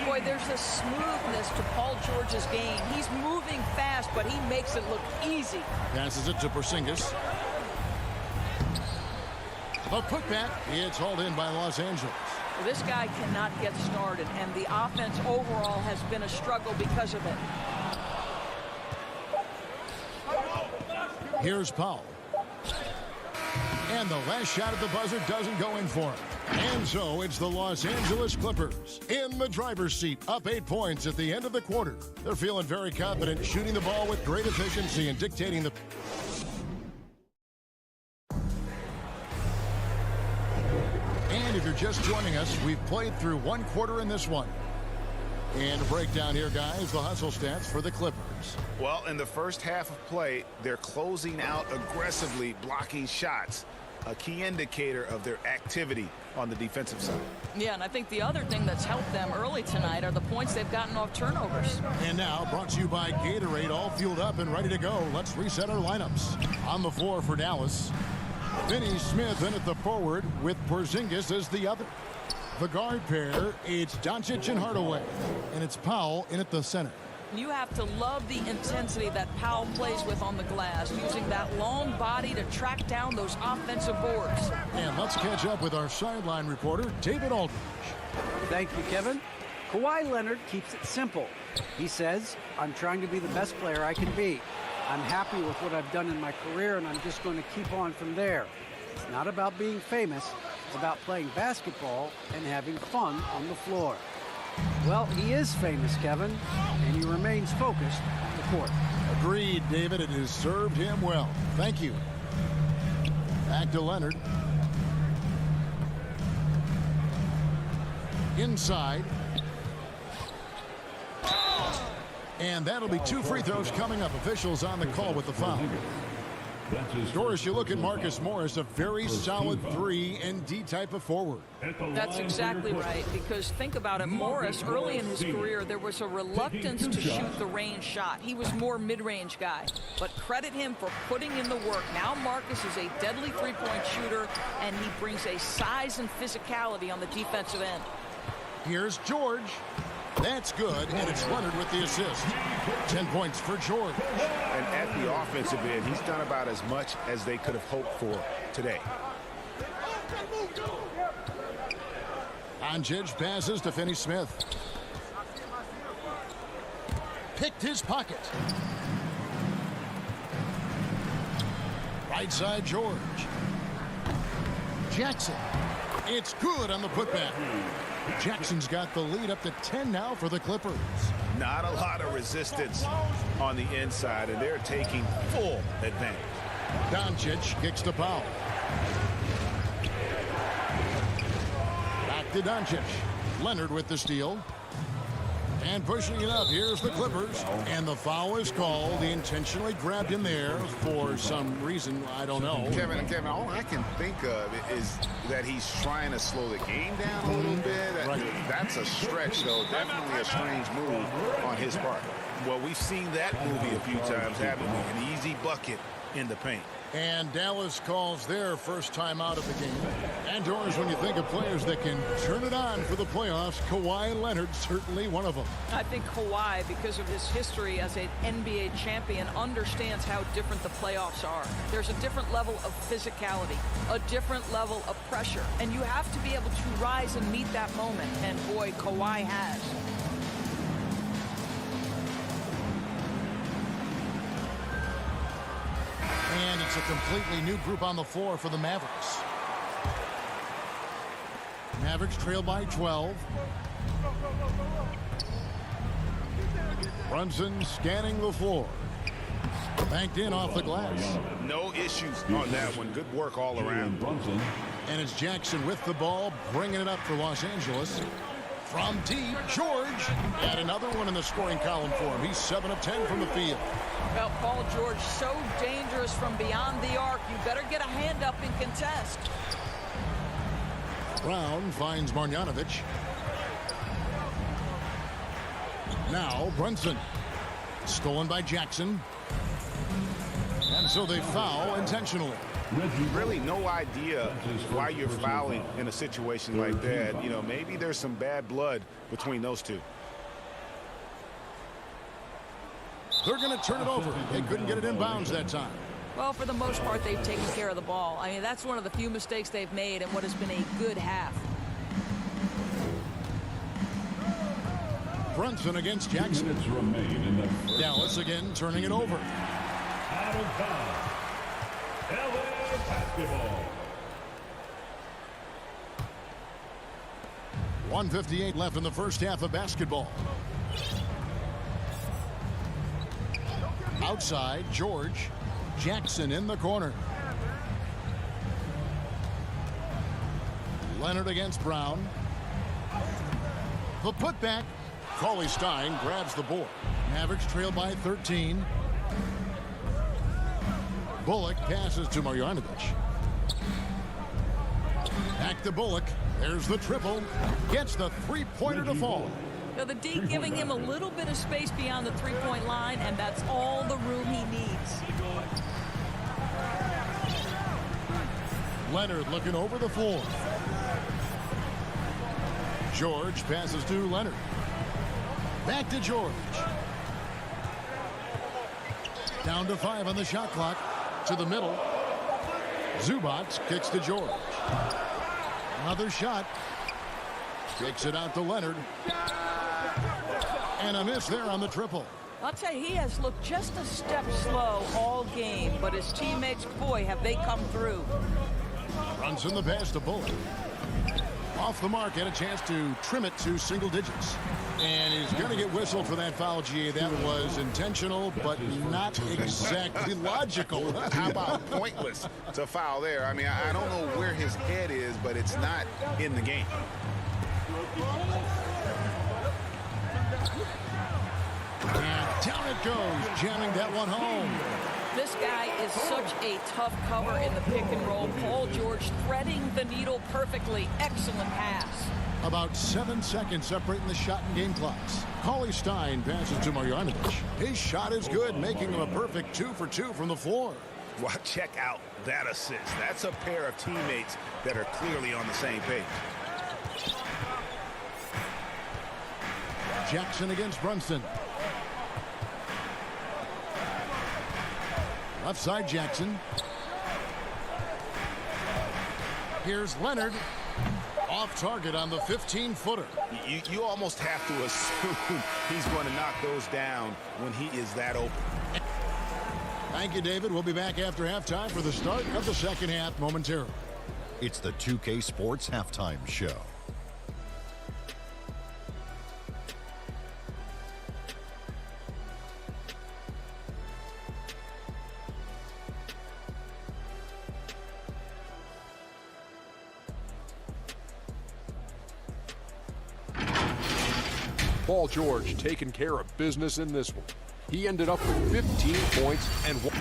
Boy, there's a smoothness to Paul George's game. He's moving fast, but he makes it look easy. Passes it to Porzingis. A putback. It's hauled in by Los Angeles. Well, this guy cannot get started, and the offense overall has been a struggle because of it. Here's Powell. And the last shot at the buzzer doesn't go in for him. And so it's the Los Angeles Clippers in the driver's seat, up 8 points at the end of the quarter. They're feeling very confident, shooting the ball with great efficiency and dictating the... And if you're just joining us, we've played through one quarter in this one. And a breakdown here, guys, the hustle stats for the Clippers. Well, in the first half of play, they're closing out aggressively, blocking shots, a key indicator of their activity on the defensive side. Yeah, and I think the other thing that's helped them early tonight are the points they've gotten off turnovers. And now, brought to you by Gatorade, all fueled up and ready to go. Let's reset our lineups. On the floor for Dallas, Finney-Smith in at the forward with Porzingis as the other. The guard pair, it's Doncic and Hardaway, and it's Powell in at the center. You have to love the intensity that Powell plays with on the glass, using that long body to track down those offensive boards. And let's catch up with our sideline reporter, David Aldridge. Thank you, Kevin. Kawhi Leonard keeps it simple. He says, I'm trying to be the best player I can be. I'm happy with what I've done in my career, and I'm just going to keep on from there. It's not about being famous. It's about playing basketball and having fun on the floor. Well, he is famous, Kevin, and he remains focused on the court. Agreed, David. It has served him well. Thank you. Back to Leonard. Inside. And that'll be 2 free throws coming up. Officials on the call with the foul. Doris, you look at Marcus Morris, a very solid 3-and-D type of forward. That's exactly right, because think about it, Morris, early in his career, there was a reluctance to shoot the range shot. He was more mid-range guy, but credit him for putting in the work. Now Marcus is a deadly three-point shooter, and he brings a size and physicality on the defensive end. Here's George. That's good, and it's Leonard with the assist. 10 points for George. And at the offensive end, he's done about as much as they could have hoped for today. Doncic passes to Finney-Smith. Picked his pocket. Right side, George. Jackson. It's good on the putback. Jackson's got the lead up to 10 now for the Clippers. Not a lot of resistance on the inside, and they're taking full advantage. Doncic kicks to Powell. Back to Doncic. Leonard with the steal. And pushing it up, here's the Clippers. And the foul is called. He intentionally grabbed him there for some reason, I don't know. Kevin, all I can think of is that he's trying to slow the game down a little bit. That's a stretch, though. Definitely a strange move on his part. Well, we've seen that movie a few times, haven't we? An easy bucket in the paint. And Dallas calls their first time out of the game. And Doris, when you think of players that can turn it on for the playoffs, Kawhi Leonard certainly one of them. I think Kawhi, because of his history as an NBA champion, understands how different the playoffs are. There's a different level of physicality, a different level of pressure, and you have to be able to rise and meet that moment. And boy, Kawhi has. And it's a completely new group on the floor for the Mavericks. Mavericks trail by 12. Brunson scanning the floor. Banked in off the glass. No issues on that one. Good work all around. And it's Jackson with the ball, bringing it up for Los Angeles. From deep, George. And another one in the scoring column for him. He's 7 of 10 from the field. Well, Paul George, so dangerous from beyond the arc. You better get a hand up and contest. Brown finds Marjanovic. Now Brunson. Stolen by Jackson. And so they foul intentionally. Really no idea why you're fouling in a situation like that. You know, maybe there's some bad blood between those two. They're going to turn it over. They couldn't get it in bounds that time. Well, for the most part, they've taken care of the ball. I mean, that's one of the few mistakes they've made in what has been a good half. Brunson against Jackson. Dallas again turning it over. Out of bounds. LA basketball. 1:58 left in the first half of basketball. Outside, George. Jackson in the corner. Leonard against Brown. The putback. Cauley Stein grabs the board. Mavericks trail by 13. Bullock passes to Marjanovic. Back to Bullock. There's the triple. Gets the three-pointer to fall. Now the D giving him a little bit of space beyond the three-point line, and that's all the room he needs. Leonard looking over the floor. George passes to Leonard. Back to George. Down to 5 on the shot clock. To the middle. Zubac kicks to George. Another shot. Kicks it out to Leonard. And a miss there on the triple. I'll tell you, he has looked just a step slow all game, but his teammates, boy, have they come through. Runs in the pass to Bullock. Off the mark, had a chance to trim it to single digits. And he's going to get whistled for that foul, GA. That was intentional, but not exactly logical. How about pointless to foul there? I mean, I don't know where his head is, but it's not in the game. And down it goes, jamming that one home. This guy is such a tough cover in the pick and roll. Paul George threading the needle perfectly. Excellent pass. About 7 seconds separating the shot and game clocks. Cauley Stein passes to Marjanovic. His shot is good, making him a perfect 2 for 2 from the floor. Well, check out that assist. That's a pair of teammates that are clearly on the same page. Jackson against Brunson. Left side Jackson. Here's Leonard. Off target on the 15-footer. You almost have to assume he's going to knock those down when he is that open. Thank you, David. We'll be back after halftime for the start of the second half momentarily. It's the 2K Sports Halftime Show. Paul George taking care of business in this one. He ended up with 15 points and one.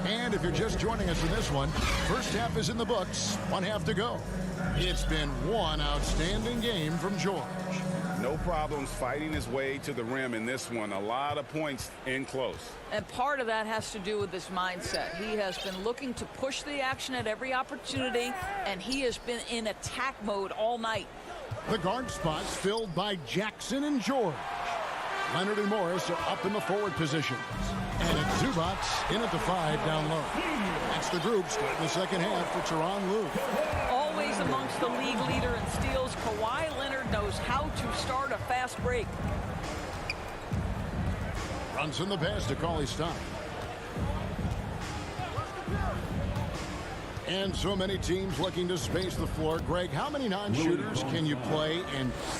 And if you're just joining us in this one, first half is in the books, one half to go. It's been one outstanding game from George. No problems fighting his way to the rim in this one. A lot of points in close. And part of that has to do with his mindset. He has been looking to push the action at every opportunity, and he has been in attack mode all night. The guard spots filled by Jackson and George. Leonard and Morris are up in the forward positions. And it's Zubats in at the 5 down low. That's the group starting the second half for Tyronn Lue. Always amongst the league leader in steals, Kawhi Leonard knows how to start a fast break. Runs in the pass to Cauley Stein. And so many teams looking to space the floor. Greg, how many non-shooters can you play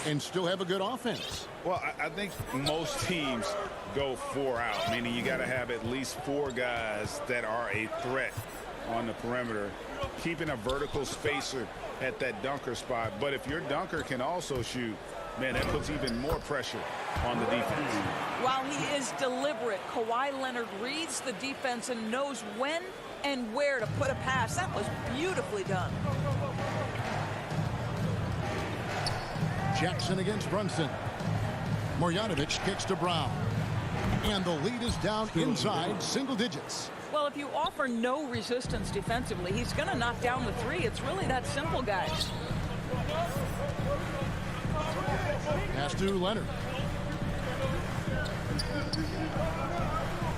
and still have a good offense? Well, I think most teams go 4 out, meaning you got to have at least 4 guys that are a threat on the perimeter, keeping a vertical spacer at that dunker spot. But if your dunker can also shoot, man, that puts even more pressure on the defense. While he is deliberate, Kawhi Leonard reads the defense and knows when and where to put a pass. That was beautifully done. Jackson against Brunson. Marjanovic kicks to Brown. And the lead is down inside single digits. Well, if you offer no resistance defensively, he's going to knock down the 3. It's really that simple, guys. Pass to Leonard.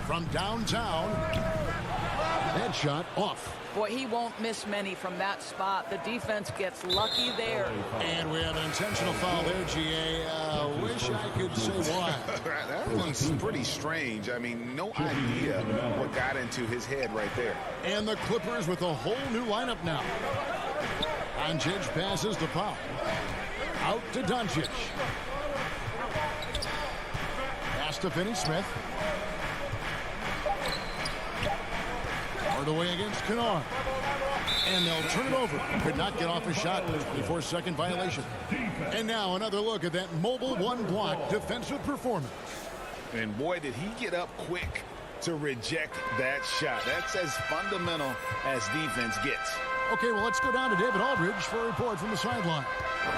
From downtown. That shot off. Boy, he won't miss many from that spot. The defense gets lucky there. And we have an intentional foul there, GA. Wish I could say why. That was pretty strange. I mean, no idea what got into his head right there. And the Clippers with a whole new lineup now. Doncic passes to Powell. Out to Doncic. Pass to Finney-Smith. Hardaway against Kennard. And they'll turn it over. Could not get off a shot before second violation. And now another look at that mobile one-block defensive performance. And boy, did he get up quick to reject that shot. That's as fundamental as defense gets. Okay, well, let's go down to David Aldridge for a report from the sideline.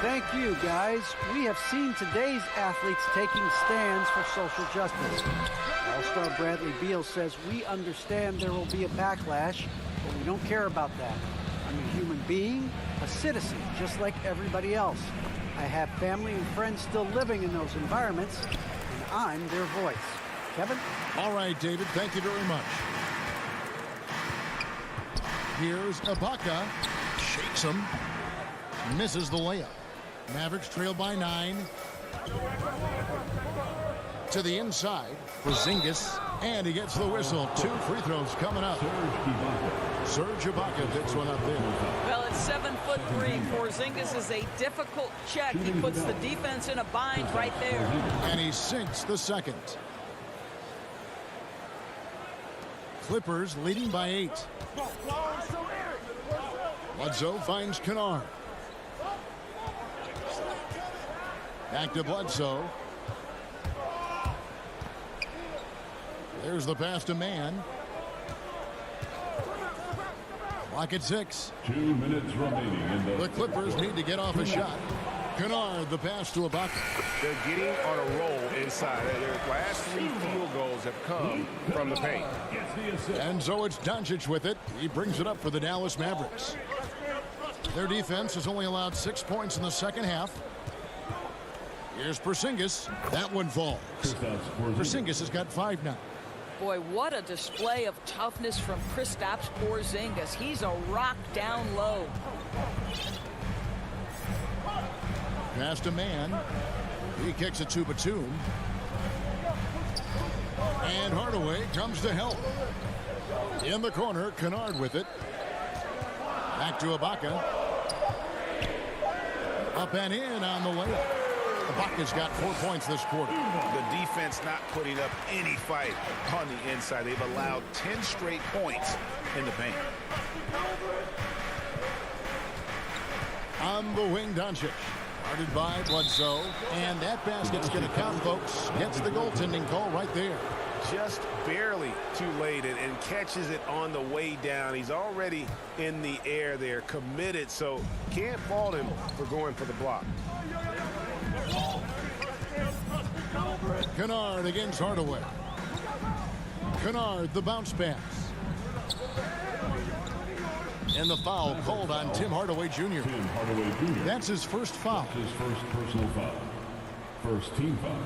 Thank you, guys. We have seen today's athletes taking stands for social justice. All-Star Bradley Beal says, we understand there will be a backlash, but we don't care about that. I'm a human being, a citizen, just like everybody else. I have family and friends still living in those environments, and I'm their voice. Kevin? All right, David, thank you very much. Here's Ibaka. Shakes him. Misses the layup. Mavericks trail by 9. To the inside. Porzingis. And he gets the whistle. 2 free throws coming up. Serge Ibaka picks one up there. Well, it's 7'3". Porzingis is a difficult check. He puts the defense in a bind right there. And he sinks the second. Clippers leading by 8. Bledsoe finds Kennard. Back to Bledsoe. There's the pass to Mann. Clock at 6. 2 minutes remaining in The Clippers need to get off a shot. Kennard, the pass to Ibaka. They're getting on a roll inside. Their last 3 field goals have come from the paint. And so it's Doncic with it. He brings it up for the Dallas Mavericks. Their defense has only allowed 6 points in the second half. Here's Porzingis. That one falls. Porzingis has got 5 now. Boy, what a display of toughness from Kristaps Porzingis. He's a rock down low. Pass to Mann. He kicks it to Batum. And Hardaway comes to help. In the corner, Kennard with it. Back to Ibaka. Up and in on the layup. Ibaka's got 4 points this quarter. The defense not putting up any fight on the inside. They've allowed 10 straight points in the paint. On the wing, Doncic. Guarded by Bledsoe. And that basket's going to count, folks. Gets the goaltending call right there. just barely too late and catches it on the way down. He's already in the air there, committed, so can't fault him for going for the block. Kennard against Hardaway. Kennard, the bounce pass. And the foul called on Tim Hardaway Jr. That's his first foul. His first personal foul. First team foul.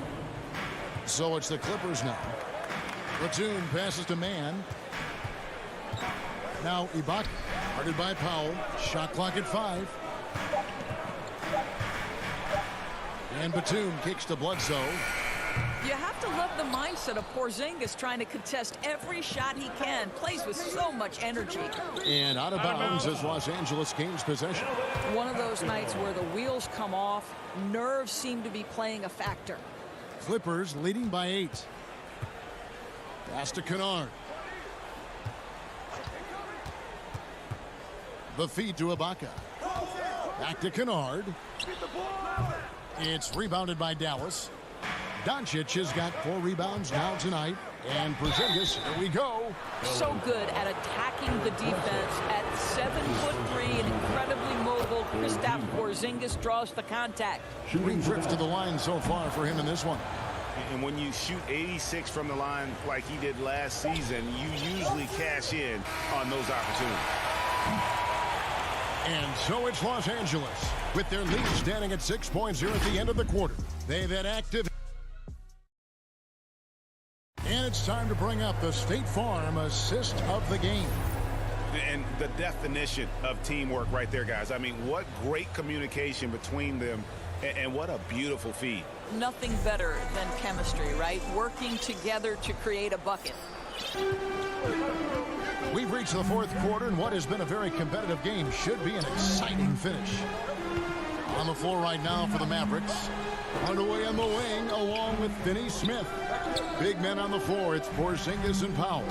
So it's the Clippers now. Platoon passes to Mann. Now Ibaka, guarded by Powell. Shot clock at 5. And Batum kicks to Bledsoe. You have to love the mindset of Porzingis trying to contest every shot he can. Plays with so much energy. And out of bounds as Los Angeles gains possession. One of those nights where the wheels come off, nerves seem to be playing a factor. Clippers leading by 8. Pass to Kennard. The feed to Ibaka. Back to Kennard. It's rebounded by Dallas. Doncic has got 4 rebounds now tonight. And Porzingis, here we go. So good at attacking the defense at 7'3" and incredibly mobile. Kristaps Porzingis draws the contact. 3 trips to the line so far for him in this one. And when you shoot 86 from the line like he did last season, you usually cash in on those opportunities. And so it's Los Angeles with their lead standing at 6 points here at the end of the quarter. They've had active. And it's time to bring up the State Farm assist of the game. And the definition of teamwork right there, guys. I mean, what great communication between them, and what a beautiful feed. Nothing better than chemistry, right? Working together to create a bucket. We've reached the 4th quarter, and what has been a very competitive game should be an exciting finish. On the floor right now for the Mavericks. Hardaway on the wing, along with Finney Smith. Big men on the floor. It's Porzingis and Powell.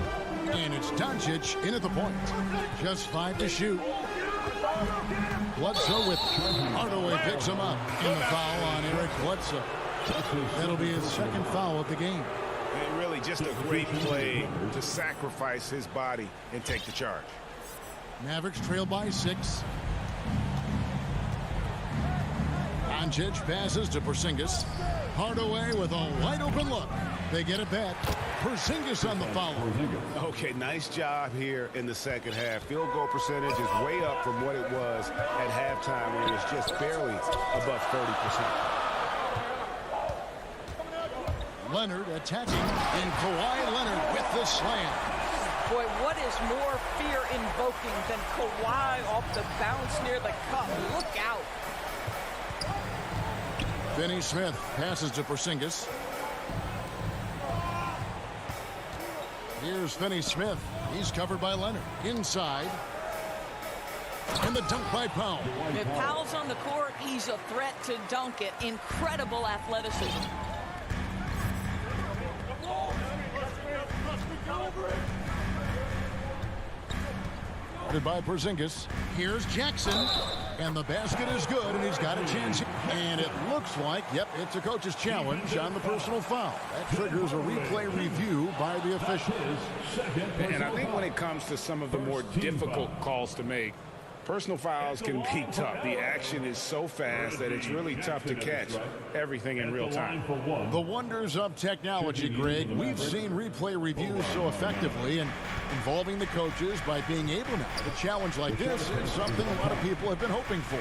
And it's Doncic in at the point. Just 5 to shoot. Bledsoe with Hardaway picks him up. And the foul on Eric Bledsoe. That'll be his 2nd foul of the game. And really just a great play to sacrifice his body and take the charge. Mavericks trail by 6. Doncic passes to Porzingis. Hardaway with a wide open look. They get it back. Porzingis on the follow. Okay, nice job here in the second half. Field goal percentage is way up from what it was at halftime when it was just barely above 30%. Leonard attacking, and Kawhi Leonard with the slam. Boy, what is more fear-invoking than Kawhi off the bounce near the cup? Look out. Finney Smith passes to Porzingis. Here's Finney Smith. He's covered by Leonard. Inside. And the dunk by Powell. If Powell's on the court, he's a threat to dunk it. Incredible athleticism. Guarded by Porzingis. Here's Jackson. And the basket is good, and he's got a chance. And it looks like, yep, it's a coach's challenge on the personal foul. That triggers a replay review by the official. And I think when it comes to some of the more difficult calls to make, personal fouls can be tough. The action is so fast that it's really tough to catch everything in real time. The wonders of technology, Greg. We've seen replay reviews so effectively and involving the coaches by being able now. A challenge like this is something a lot of people have been hoping for.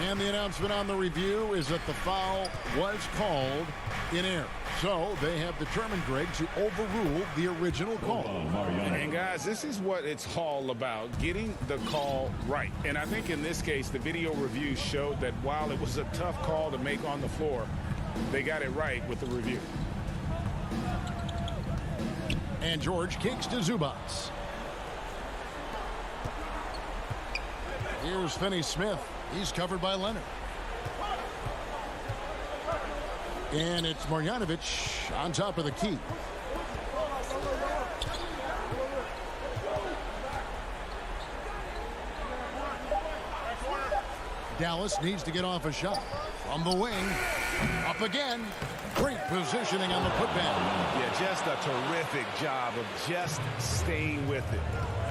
And the announcement on the review is that the foul was called in error. So they have determined, Greg, to overrule the original call. And guys, this is what it's all about, getting the call right. And I think in this case, the video review showed that while it was a tough call to make on the floor, they got it right with the review. And George kicks to Zubats. Here's Finney Smith. He's covered by Leonard. And it's Marjanovic on top of the key. Dallas needs to get off a shot. From the wing. Up again. Great positioning on the putback. Yeah, just a terrific job of just staying with it.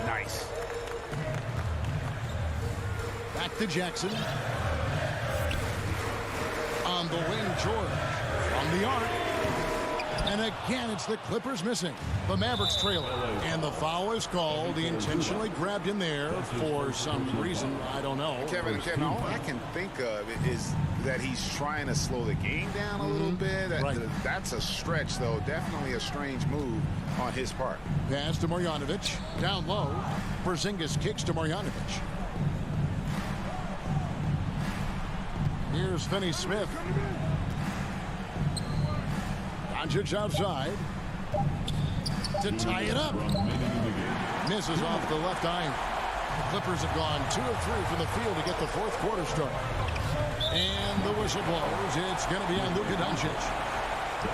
Nice. Back to Jackson. On the wing, George. From the arc. And again, it's the Clippers missing. The Mavericks trailer. And the foul is called. He intentionally grabbed him there for some reason. I don't know. Kevin, all I can think of is that he's trying to slow the game down a little bit. That's a stretch, though. Definitely a strange move on his part. Pass to Marjanovic. Down low. Porzingis kicks to Marjanovic. Here's Finney Smith. Doncic outside to tie it up. Misses off the left iron. The Clippers have gone 2 of 3 from the field to get the fourth quarter started. And the whistle blows. It's going to be on Luka Doncic.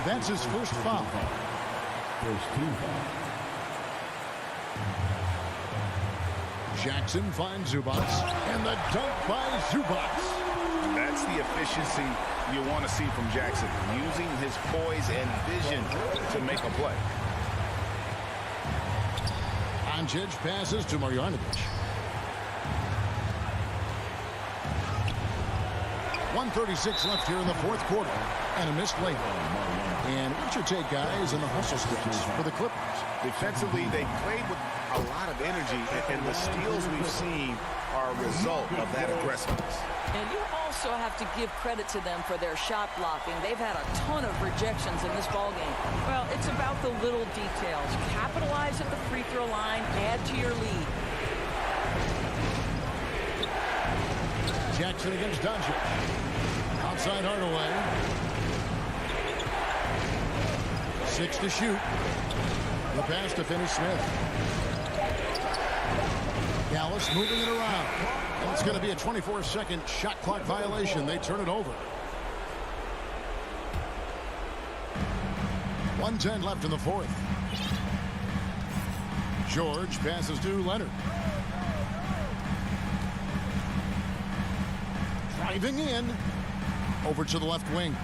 That's his first foul. First team foul. Jackson finds Zubac. And the dunk by Zubac. That's the efficiency you want to see from Jackson, using his poise and vision to make a play. Doncic passes to Marjanovic. 1:36 left here in the fourth quarter, and a missed layup. And what's your take, guys, in the hustle stretch for the Clippers? Defensively, they played with a lot of energy, and the steals we've seen are a result of that aggressiveness. And you also have to give credit to them for their shot blocking. They've had a ton of rejections in this ballgame. Well, it's about the little details. Capitalize at the free throw line, add to your lead. Jackson against Doncic. Outside Hardaway. 6 to shoot. The pass to Finney Smith. Dallas moving it around. And it's going to be a 24-second shot clock violation. They turn it over. 1:10 left in the fourth. George passes to Leonard. Driving in. Over to the left wing.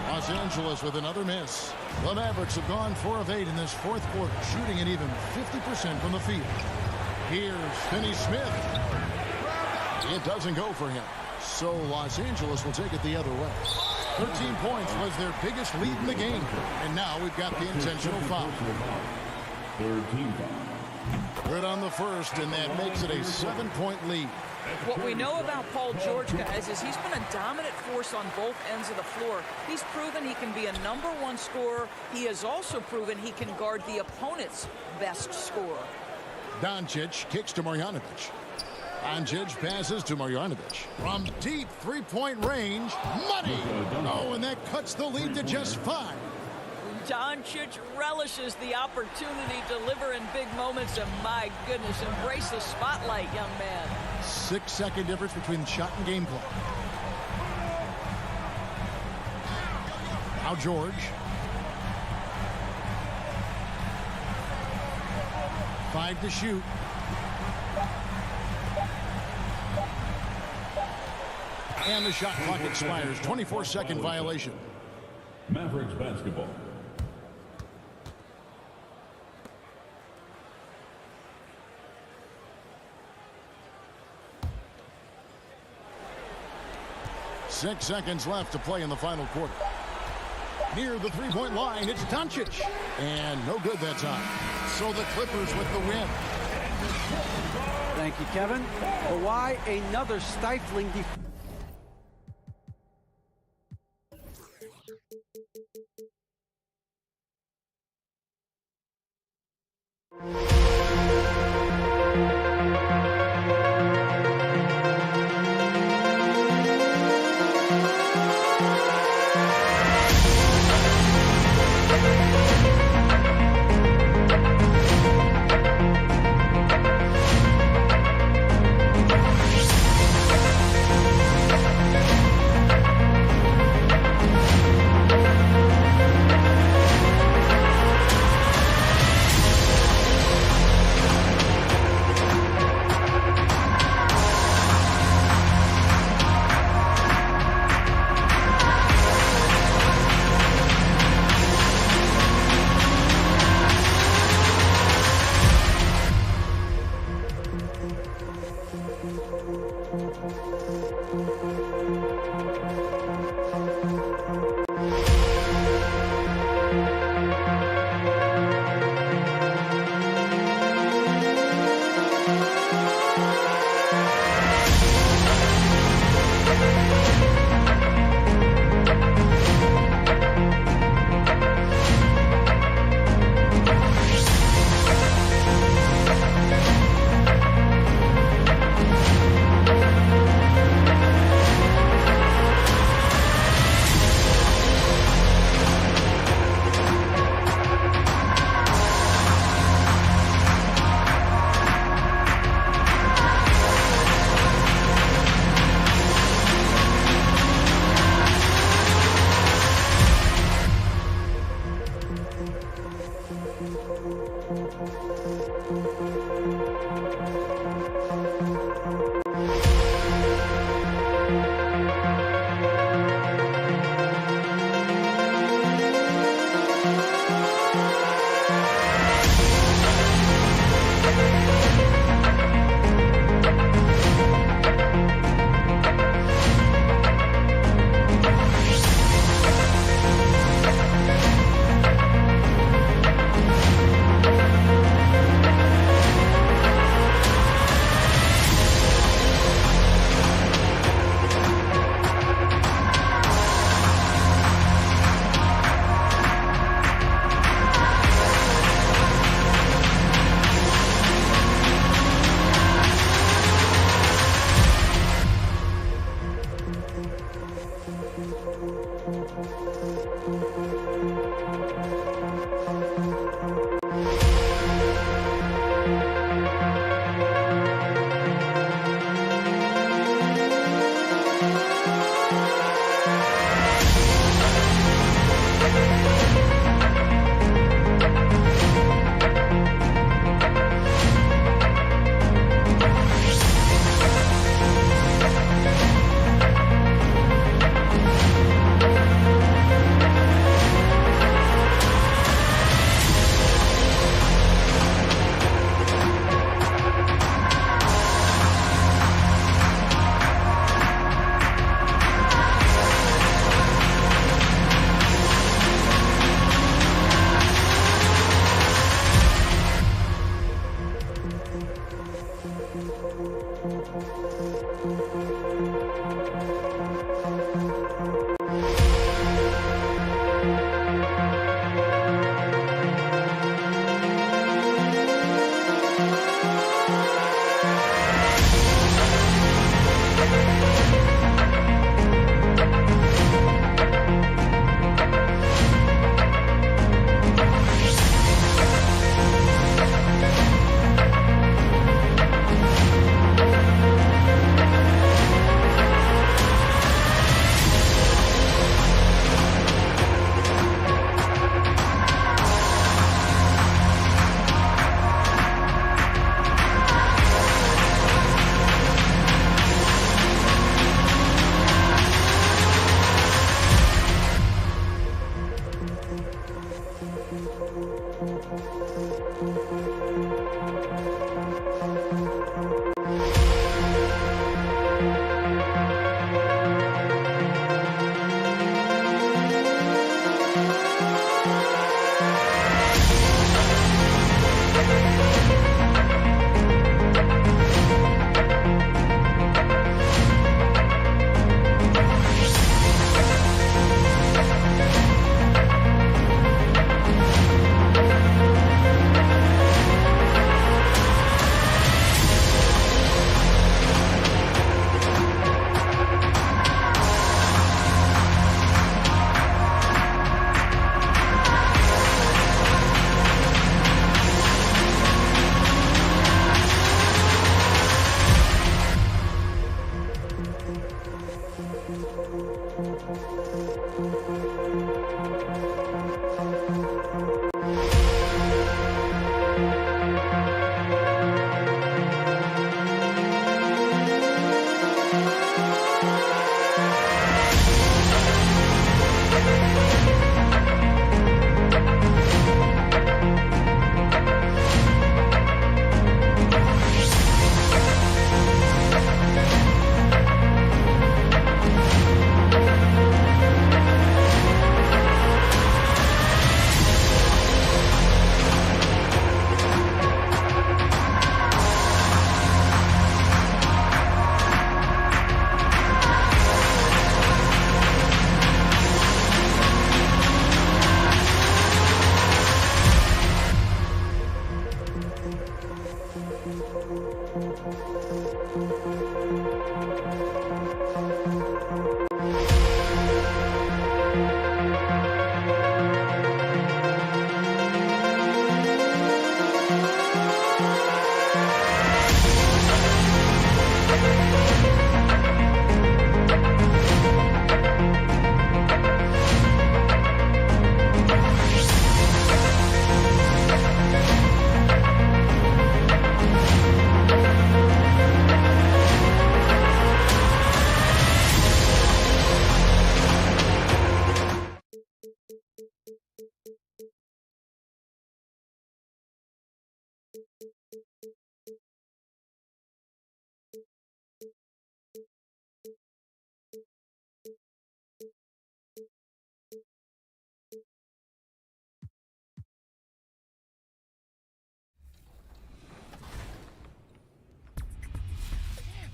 Los Angeles with another miss. The Mavericks have gone 4 of 8 in this fourth quarter, shooting at even 50% from the field. Here's Finney Smith. It doesn't go for him. So Los Angeles will take it the other way. 13 points was their biggest lead in the game. And now we've got the intentional foul. Third team foul. Good on the first, and that makes it a 7-point lead. What we know about Paul George, guys, is he's been a dominant force on both ends of the floor. He's proven he can be a #1 scorer. He has also proven he can guard the opponent's best scorer. Doncic kicks to Marjanovic. Doncic passes to Marjanovic. From deep three-point range, money! Oh, and that cuts the lead to just 5. Doncic relishes the opportunity to deliver in big moments, and my goodness, embrace the spotlight, young man. 6-second difference between shot and game clock. Now George. 5 to shoot. And the shot clock expires. 24-second violation. Mavericks basketball. Six seconds left to play in the final quarter. Near the three-point line, it's Doncic. And no good that time. So the Clippers with the win. Thank you, Kevin. Kawhi, another stifling defense.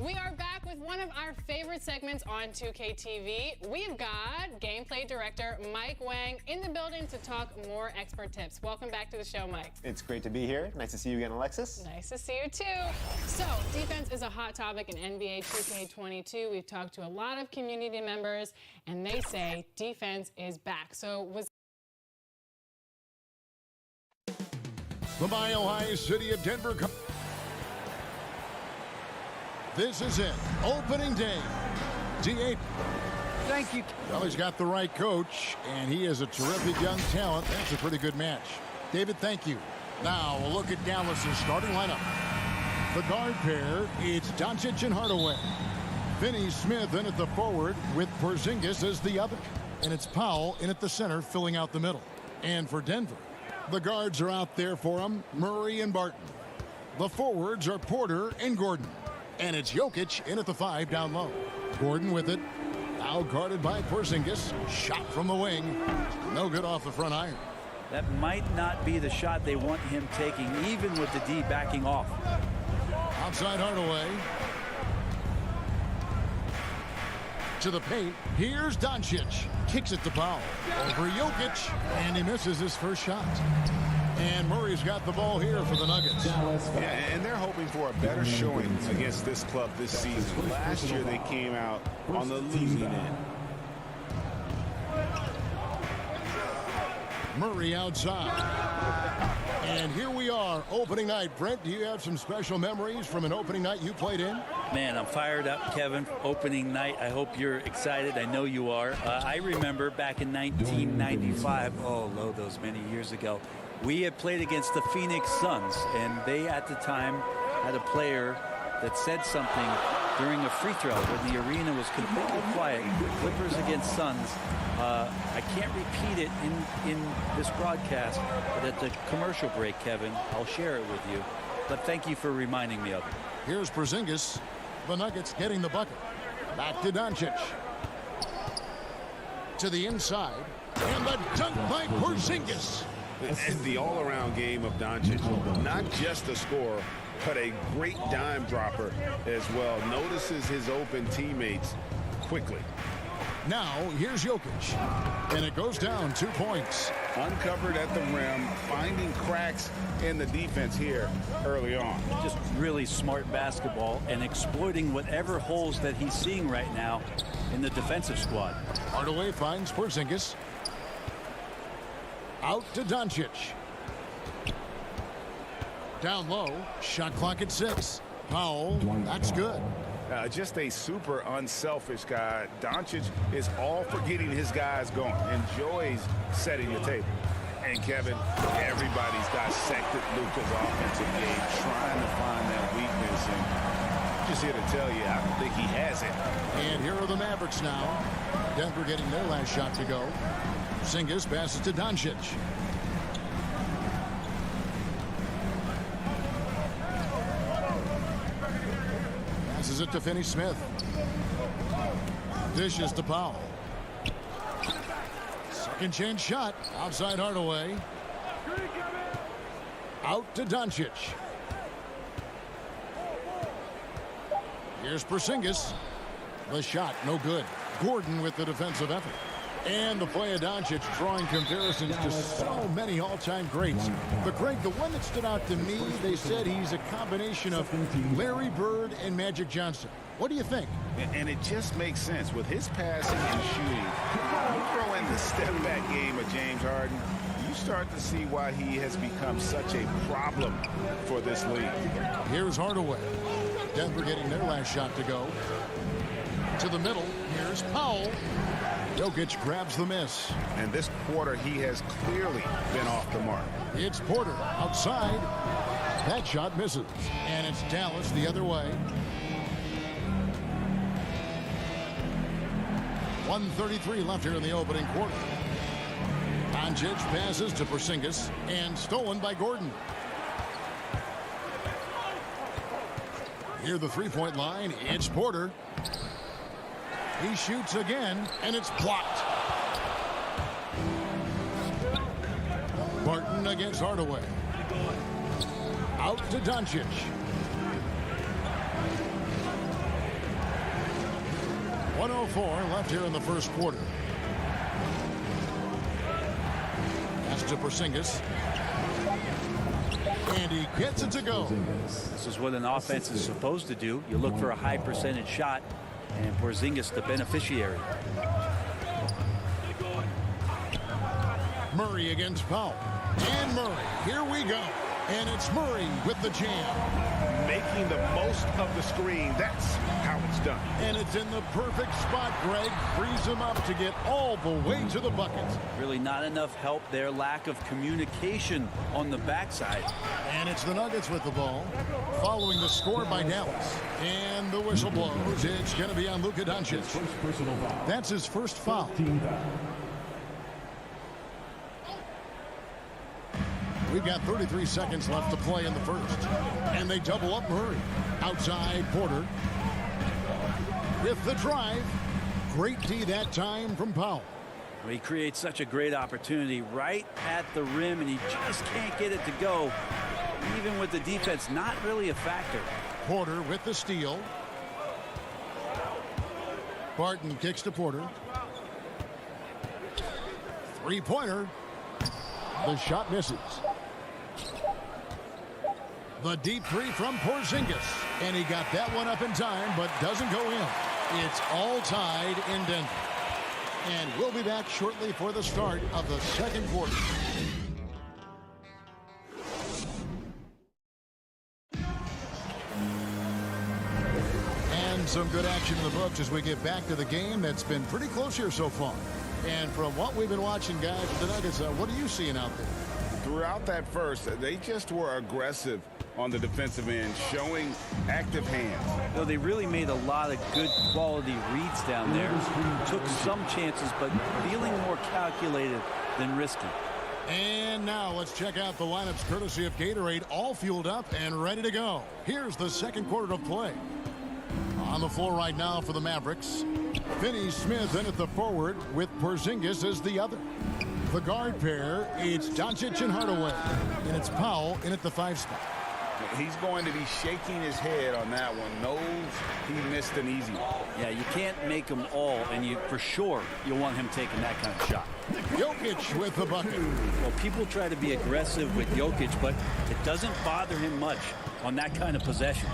We are back with one of our favorite segments on 2K TV. We've got gameplay director Mike Wang in the building to talk more expert tips. Welcome back to the show, Mike. It's great to be here. Nice to see you again, Alexis. Nice to see you too. So, defense is a hot topic in NBA 2K22. We've talked to a lot of community members, and they say defense is back. So, The Mile High City of Denver. This is it. Opening day. D8. Thank you. Well, he's got the right coach, and he is a terrific young talent. That's a pretty good match. David, thank you. Now, we'll look at Dallas's starting lineup. The guard pair, it's Doncic and Hardaway. Finney Smith in at the forward with Porzingis as the other. And it's Powell in at the center, filling out the middle. And for Denver, the guards are out there for him, Murray and Barton. The forwards are Porter and Gordon. And it's Jokic in at the 5 down low. Gordon with it. Now guarded by Porzingis. Shot from the wing. No good off the front iron. That might not be the shot they want him taking, even with the D backing off. Outside Hardaway. To the paint. Here's Doncic. Kicks it to Powell. Over Jokic. And he misses his first shot. And Murray's got the ball here for the Nuggets. Yeah, and they're hoping for a better showing against this club this season. Last year they came out on the losing end. Murray outside. And here we are, opening night. Brent, do you have some special memories from an opening night you played in? Man, I'm fired up, Kevin. Opening night. I hope you're excited. I know you are. I remember back in 1995, those many years ago, we had played against the Phoenix Suns, and they at the time had a player that said something during a free throw when the arena was completely quiet. Clippers against Suns. I can't repeat it in this broadcast, but at the commercial break, Kevin, I'll share it with you. But thank you for reminding me of it. Here's Porzingis. The Nuggets getting the bucket. Back to Doncic. To the inside. And the dunk by Porzingis. And the all-around game of Doncic. Not just a scorer, but a great dime dropper as well. Notices his open teammates quickly. Now, here's Jokic. And it goes down 2 points. Uncovered at the rim, finding cracks in the defense here early on. Just really smart basketball and exploiting whatever holes that he's seeing right now in the defensive squad. Hardaway finds Porzingis. Out to Doncic. Down low. Shot clock at 6. Powell. That's good. Just a super unselfish guy. Doncic is all for getting his guys going. Enjoys setting the table. And Kevin, everybody's dissected Luka's offensive game, trying to find that weakness. And I'm just here to tell you, I don't think he has it. And here are the Mavericks now. Denver getting their last shot to go. Porzingis passes to Doncic. Passes it to Finney-Smith. Dishes to Powell. Second chance shot. Outside Hardaway. Out to Doncic. Here's Porzingis. The shot, no good. Gordon with the defensive effort. And the play of Doncic drawing comparisons to so many all-time greats. But, Greg, the one that stood out to me, they said he's a combination of Larry Bird and Magic Johnson. What do you think? And it just makes sense. With his passing and shooting, you throw in the step-back game of James Harden, you start to see why he has become such a problem for this league. Here's Hardaway. Denver getting their last shot to go. To the middle, here's Powell. Jokic grabs the miss. And this quarter, he has clearly been off the mark. It's Porter outside. That shot misses. And it's Dallas the other way. 1:33 left here in the opening quarter. Doncic passes to Porzingis and stolen by Gordon. Near the three-point line, it's Porter. He shoots again, and it's blocked. Barton against Hardaway. Out to Doncic. .104 left here in the first quarter. Pass to Porzingis. And he gets it to go. This is what an offense is supposed to do. You look for a high percentage shot, and Porzingis the beneficiary. Murray against Powell. And Murray, here we go. And it's Murray with the jam. Making the most of the screen. That's how it's done. And it's in the perfect spot, Greg. Frees him up to get all the way to the bucket. Really not enough help there. Lack of communication on the backside. And it's the Nuggets with the ball. Following the score by Dallas. And the whistle blows. It's going to be on Luka Doncic. That's his first foul. We've got 33 seconds left to play in the first. And they double up Murray. Outside Porter. With the drive. Great D that time from Powell. Well, he creates such a great opportunity right at the rim, and he just can't get it to go. Even with the defense, not really a factor. Porter with the steal. Barton kicks to Porter. Three-pointer. The shot misses. The deep three from Porzingis. And he got that one up in time, but doesn't go in. It's all tied in Denver. And we'll be back shortly for the start of the second quarter. And some good action in the books as we get back to the game that's been pretty close here so far. And from what we've been watching, guys, the Nuggets, what are you seeing out there? Throughout that first, they just were aggressive on the defensive end, showing active hands. So they really made a lot of good quality reads down there. Took some chances, but feeling more calculated than risky. And now let's check out the lineups courtesy of Gatorade, all fueled up and ready to go. Here's the second quarter of play. On the floor right now for the Mavericks, Finney Smith in at the forward with Porzingis as the other. The guard pair, it's Doncic and Hardaway, and it's Powell in at the 5 spot. He's going to be shaking his head on that one. Knows he missed an easy one. Yeah, you can't make them all, and for sure you'll want him taking that kind of shot. Jokic with the bucket. Well, people try to be aggressive with Jokic, but it doesn't bother him much on that kind of possession.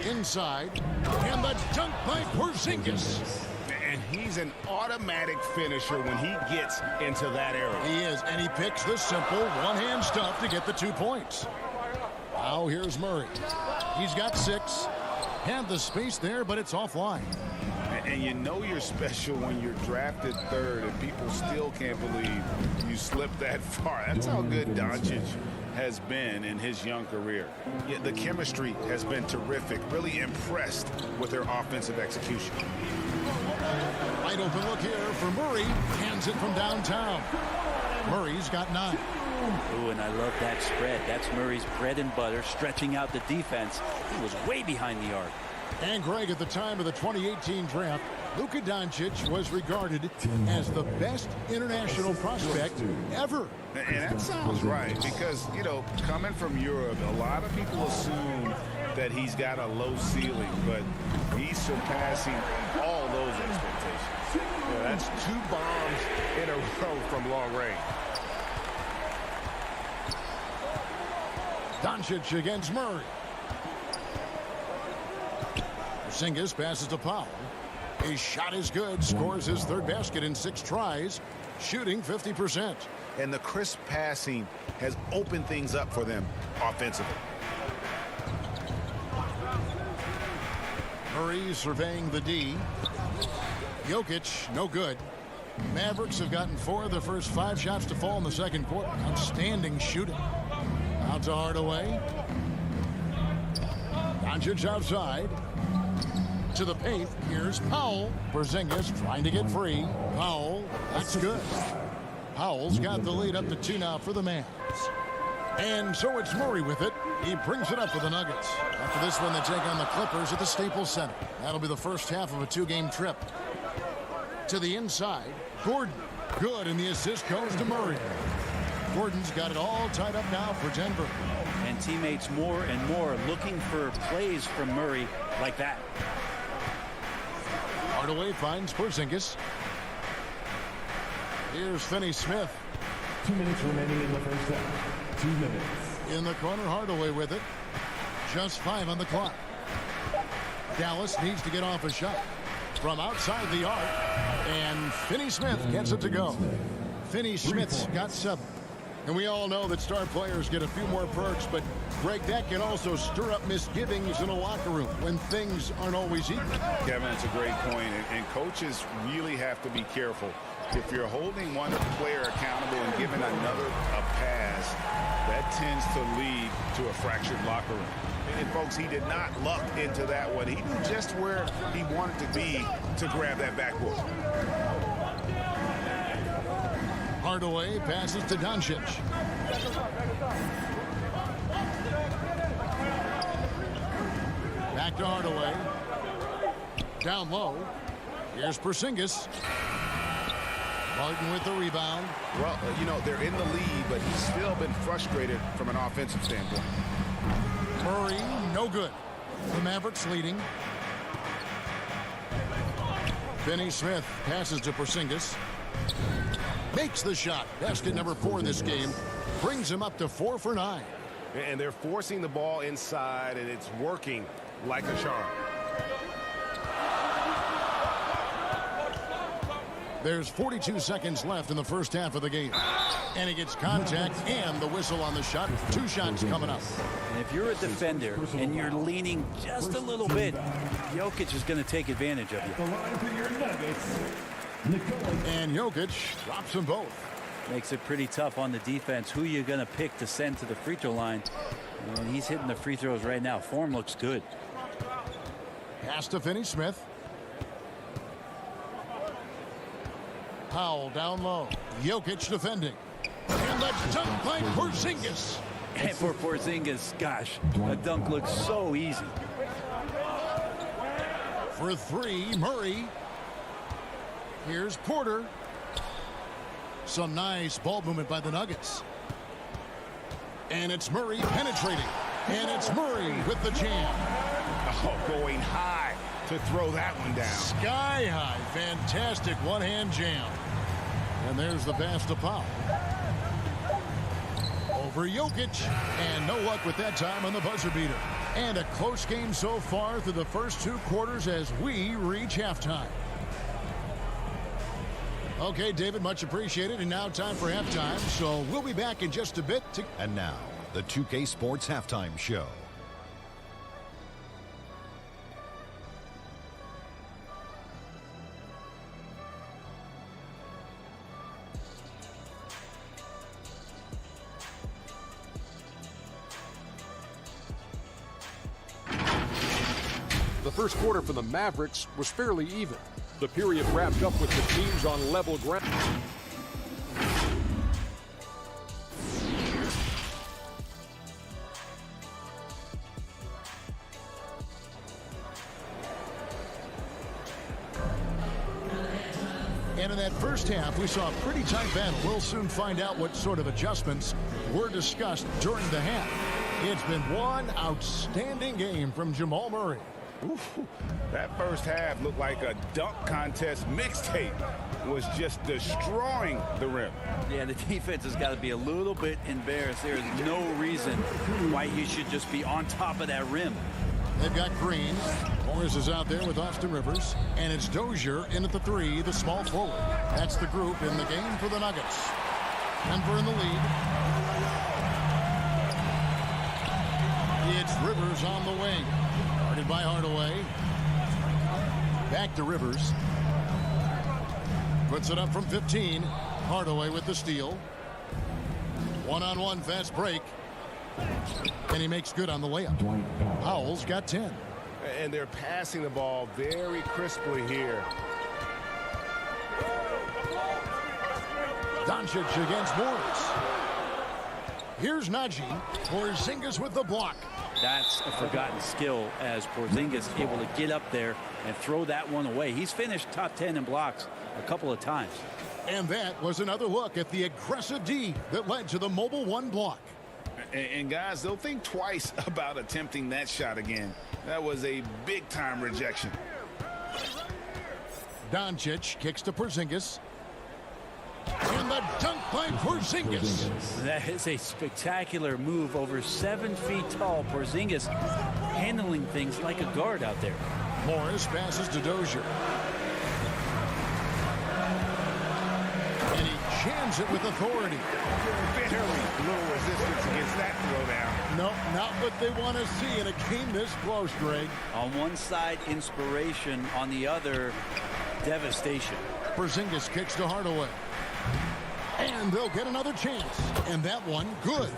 Inside, and the dunk by Porzingis. And he's an automatic finisher when he gets into that area. He is, and he picks the simple one-hand stuff to get the 2 points. Now here's Murray. He's got 6. Had the space there, but it's offline. And you know you're special when you're drafted 3rd and people still can't believe you slipped that far. That's how good Doncic has been in his young career. Yet the chemistry has been terrific. Really impressed with their offensive execution. Wide open look here for Murray. Hands it from downtown. Murray's got 9. Ooh, and I love that spread. That's Murray's bread and butter, stretching out the defense. He was way behind the arc. And Greg, at the time of the 2018 draft, Luka Doncic was regarded as the best international prospect ever. And that sounds right, because, you know, coming from Europe, a lot of people assume that he's got a low ceiling, but he's surpassing all those expectations. Yeah, that's 2 bombs in a row from long range. Doncic against Murray. Porzingis passes to Powell. His shot is good. Scores his 3rd basket in 6 tries. Shooting 50%. And the crisp passing has opened things up for them offensively. Murray surveying the D. Jokic, no good. Mavericks have gotten 4 of the first 5 shots to fall in the second quarter. Outstanding shooting. Out to Hardaway. Doncic outside. To the paint. Here's Powell. Porzingis trying to get free. Powell. That's good. Powell's got the lead up to 2 now for the Mavs. And so it's Murray with it. He brings it up for the Nuggets. After this one, they take on the Clippers at the Staples Center. That'll be the first half of a 2-game trip. To the inside. Gordon. Good, and the assist goes to Murray. Gordon's got it all tied up now for Denver. And teammates more and more looking for plays from Murray like that. Hardaway finds Porzingis. Here's Finney Smith. 2 minutes remaining in the first half. 2 minutes. In the corner, Hardaway with it. Just 5 on the clock. Dallas needs to get off a shot from outside the arc. And Finney Smith gets it to go. Finney Smith's got 7. And we all know that star players get a few more perks, but Greg, that can also stir up misgivings in a locker room when things aren't always equal. Kevin, that's a great point, and coaches really have to be careful. If you're holding one player accountable and giving another a pass, that tends to lead to a fractured locker room. And folks, he did not luck into that one. He knew just where he wanted to be to grab that backboard. Hardaway passes to Doncic. Back to Hardaway. Down low. Here's Porzingis. Martin with the rebound. Well, you know, they're in the lead, but he's still been frustrated from an offensive standpoint. Murray, no good. The Mavericks leading. Finney Smith passes to Porzingis. Makes the shot. Basket number 4 this game. Brings him up to 4 for 9. And they're forcing the ball inside, and it's working like a charm. There's 42 seconds left in the first half of the game. And he gets contact and the whistle on the shot. 2 shots coming up. And if you're a defender and you're leaning just a little bit, Jokic is going to take advantage of you. And Jokic drops them both. Makes it pretty tough on the defense. Who you going to pick to send to the free throw line? And he's hitting the free throws right now. Form looks good. Pass to Finney-Smith. Powell down low. Jokic defending. And that's dunk by Porzingis. And for Porzingis, gosh, a dunk looks so easy. For three, Murray. Here's Porter. Some nice ball movement by the Nuggets. And it's Murray penetrating. And it's Murray with the jam. Oh, going high to throw that one down. Sky high. Fantastic one-hand jam. And there's the pass to Powell. Over Jokic. And no luck with that time on the buzzer beater. And a close game so far through the first 2 quarters as we reach halftime. Okay, David, much appreciated. And now time for halftime. So we'll be back in just a bit. And now, the 2K Sports Halftime Show. The first quarter for the Mavericks was fairly even. The period wrapped up with the teams on level ground. And in that first half, we saw a pretty tight battle. We'll soon find out what sort of adjustments were discussed during the half. It's been one outstanding game from Jamal Murray. Oof, that first half looked like a dunk contest mixtape. Was just destroying the rim. Yeah, the defense has got to be a little bit embarrassed. There is no reason why he should just be on top of that rim. They've got Green. Morris is out there with Austin Rivers. And it's Dozier in at the 3, the small forward. That's the group in the game for the Nuggets. Denver in the lead. It's Rivers on the wing. Guarded by Hardaway. Back to Rivers. Puts it up from 15. Hardaway with the steal. One-on-one fast break. And he makes good on the layup. Powell's got 10. And they're passing the ball very crisply here. Doncic against Morris. Here's Najee. Porzingis with the block. That's a forgotten skill as Porzingis able to get up there and throw that one away. He's finished top 10 in blocks a couple of times. And that was another look at the aggressive D that led to the mobile 1 block. And guys, they'll think twice about attempting that shot again. That was a big-time rejection. Doncic kicks to Porzingis. And the dunk by Porzingis. That is a spectacular move. Over 7 feet tall. Porzingis handling things like a guard out there. Morris passes to Dozier. And he jams it with authority. Barely little resistance against that throwdown. No, not what they want to see in a game this close, Greg. On one side, inspiration. On the other, devastation. Porzingis kicks to Hardaway. And they'll get another chance. And that one, good.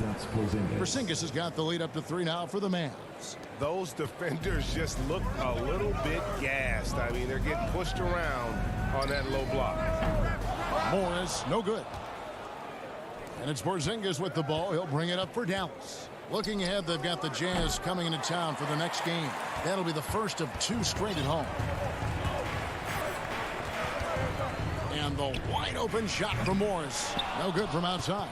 Porzingis has got the lead up to 3 now for the Mavs. Those defenders just look a little bit gassed. I mean, they're getting pushed around on that low block. Morris, no good. And it's Porzingis with the ball. He'll bring it up for Dallas. Looking ahead, they've got the Jazz coming into town for the next game. That'll be the first of 2 straight at home. And the wide open shot from Morris. No good from outside.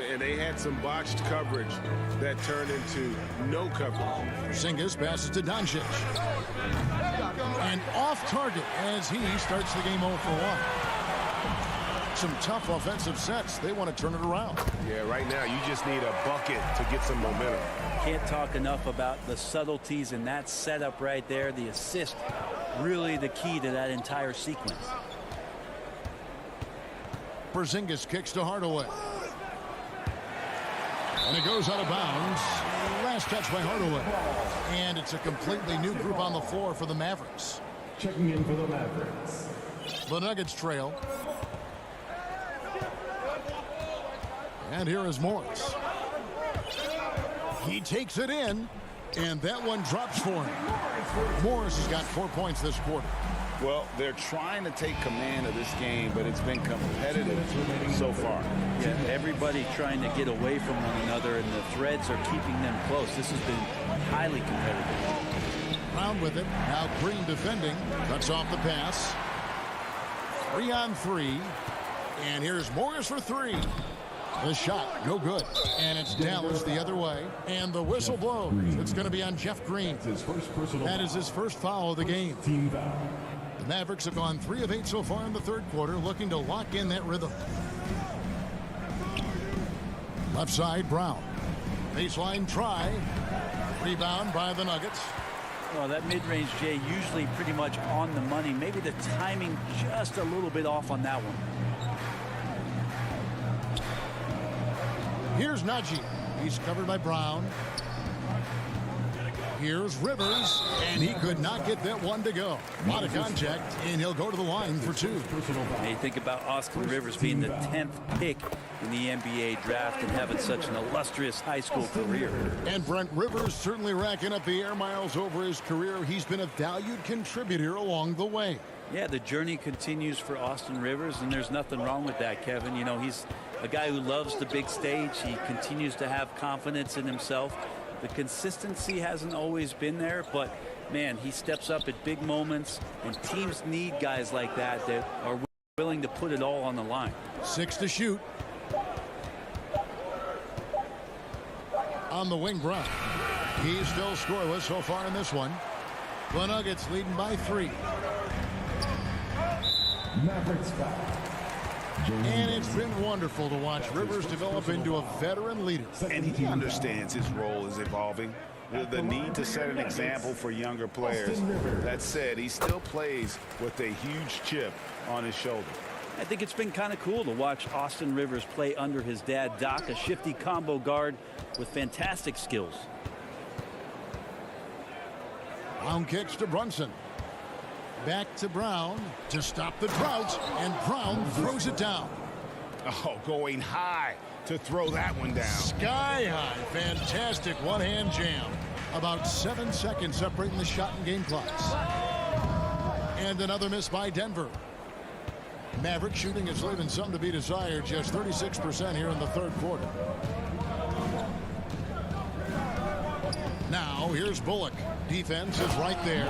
And they had some botched coverage that turned into no coverage. Porzingis passes to Doncic. And off target as he starts the game 0 for 1. Some tough offensive sets. They want to turn it around. Yeah, right now you just need a bucket to get some momentum. Can't talk enough about the subtleties in that setup right there. The assist, really the key to that entire sequence. Porzingis kicks to Hardaway. And it goes out of bounds. Last touch by Hardaway. And it's a completely new group on the floor for the Mavericks. Checking in for the Mavericks. The Nuggets trail. And here is Morris. He takes it in, and that one drops for him. Morris has got 4 points this quarter. Well, they're trying to take command of this game, but it's been competitive so far. Yeah, everybody trying to get away from one another, and the threads are keeping them close. This has been highly competitive. Brown with it. Now Green defending. Cuts off the pass. 3 on 3. And here's Morris for 3. The shot, no good. And it's Dallas the other way. And the whistle blows. It's going to be on Jeff Green. That is his first foul of the game. The Mavericks have gone 3 of 8 so far in the third quarter, looking to lock in that rhythm. Left side, Brown. Baseline try. Rebound by the Nuggets. Well, that mid-range, Jay, usually pretty much on the money. Maybe the timing just a little bit off on that one. Here's Najee. He's covered by Brown. Here's Rivers, and he could not get that one to go. A lot of contact, and he'll go to the line for 2. Hey, think about Austin Rivers being the 10th pick in the NBA draft and having such an illustrious high school career. And Brent Rivers certainly racking up the air miles over his career. He's been a valued contributor along the way. Yeah, the journey continues for Austin Rivers, and there's nothing wrong with that, Kevin. You know, he's a guy who loves the big stage. He continues to have confidence in himself. The consistency hasn't always been there, but, man, he steps up at big moments, and teams need guys like that that are willing to put it all on the line. 6 to shoot. On the wing, Brown. He's still scoreless so far in this one. The Nuggets leading by 3. Mavericks foul. And it's been wonderful to watch Rivers develop into a veteran leader. And he understands his role is evolving. The need to set an example for younger players. That said, he still plays with a huge chip on his shoulder. I think it's been kind of cool to watch Austin Rivers play under his dad, Doc, a shifty combo guard with fantastic skills. Brown kicks to Brunson. Back to Brown to stop the drought, and Brown throws it down. Oh, going high to throw that one down. Sky high. Fantastic one-hand jam. About 7 seconds separating the shot and game clocks. And another miss by Denver. Maverick shooting is leaving some to be desired. Just 36% here in the third quarter. Now here's Bullock. Defense is right there.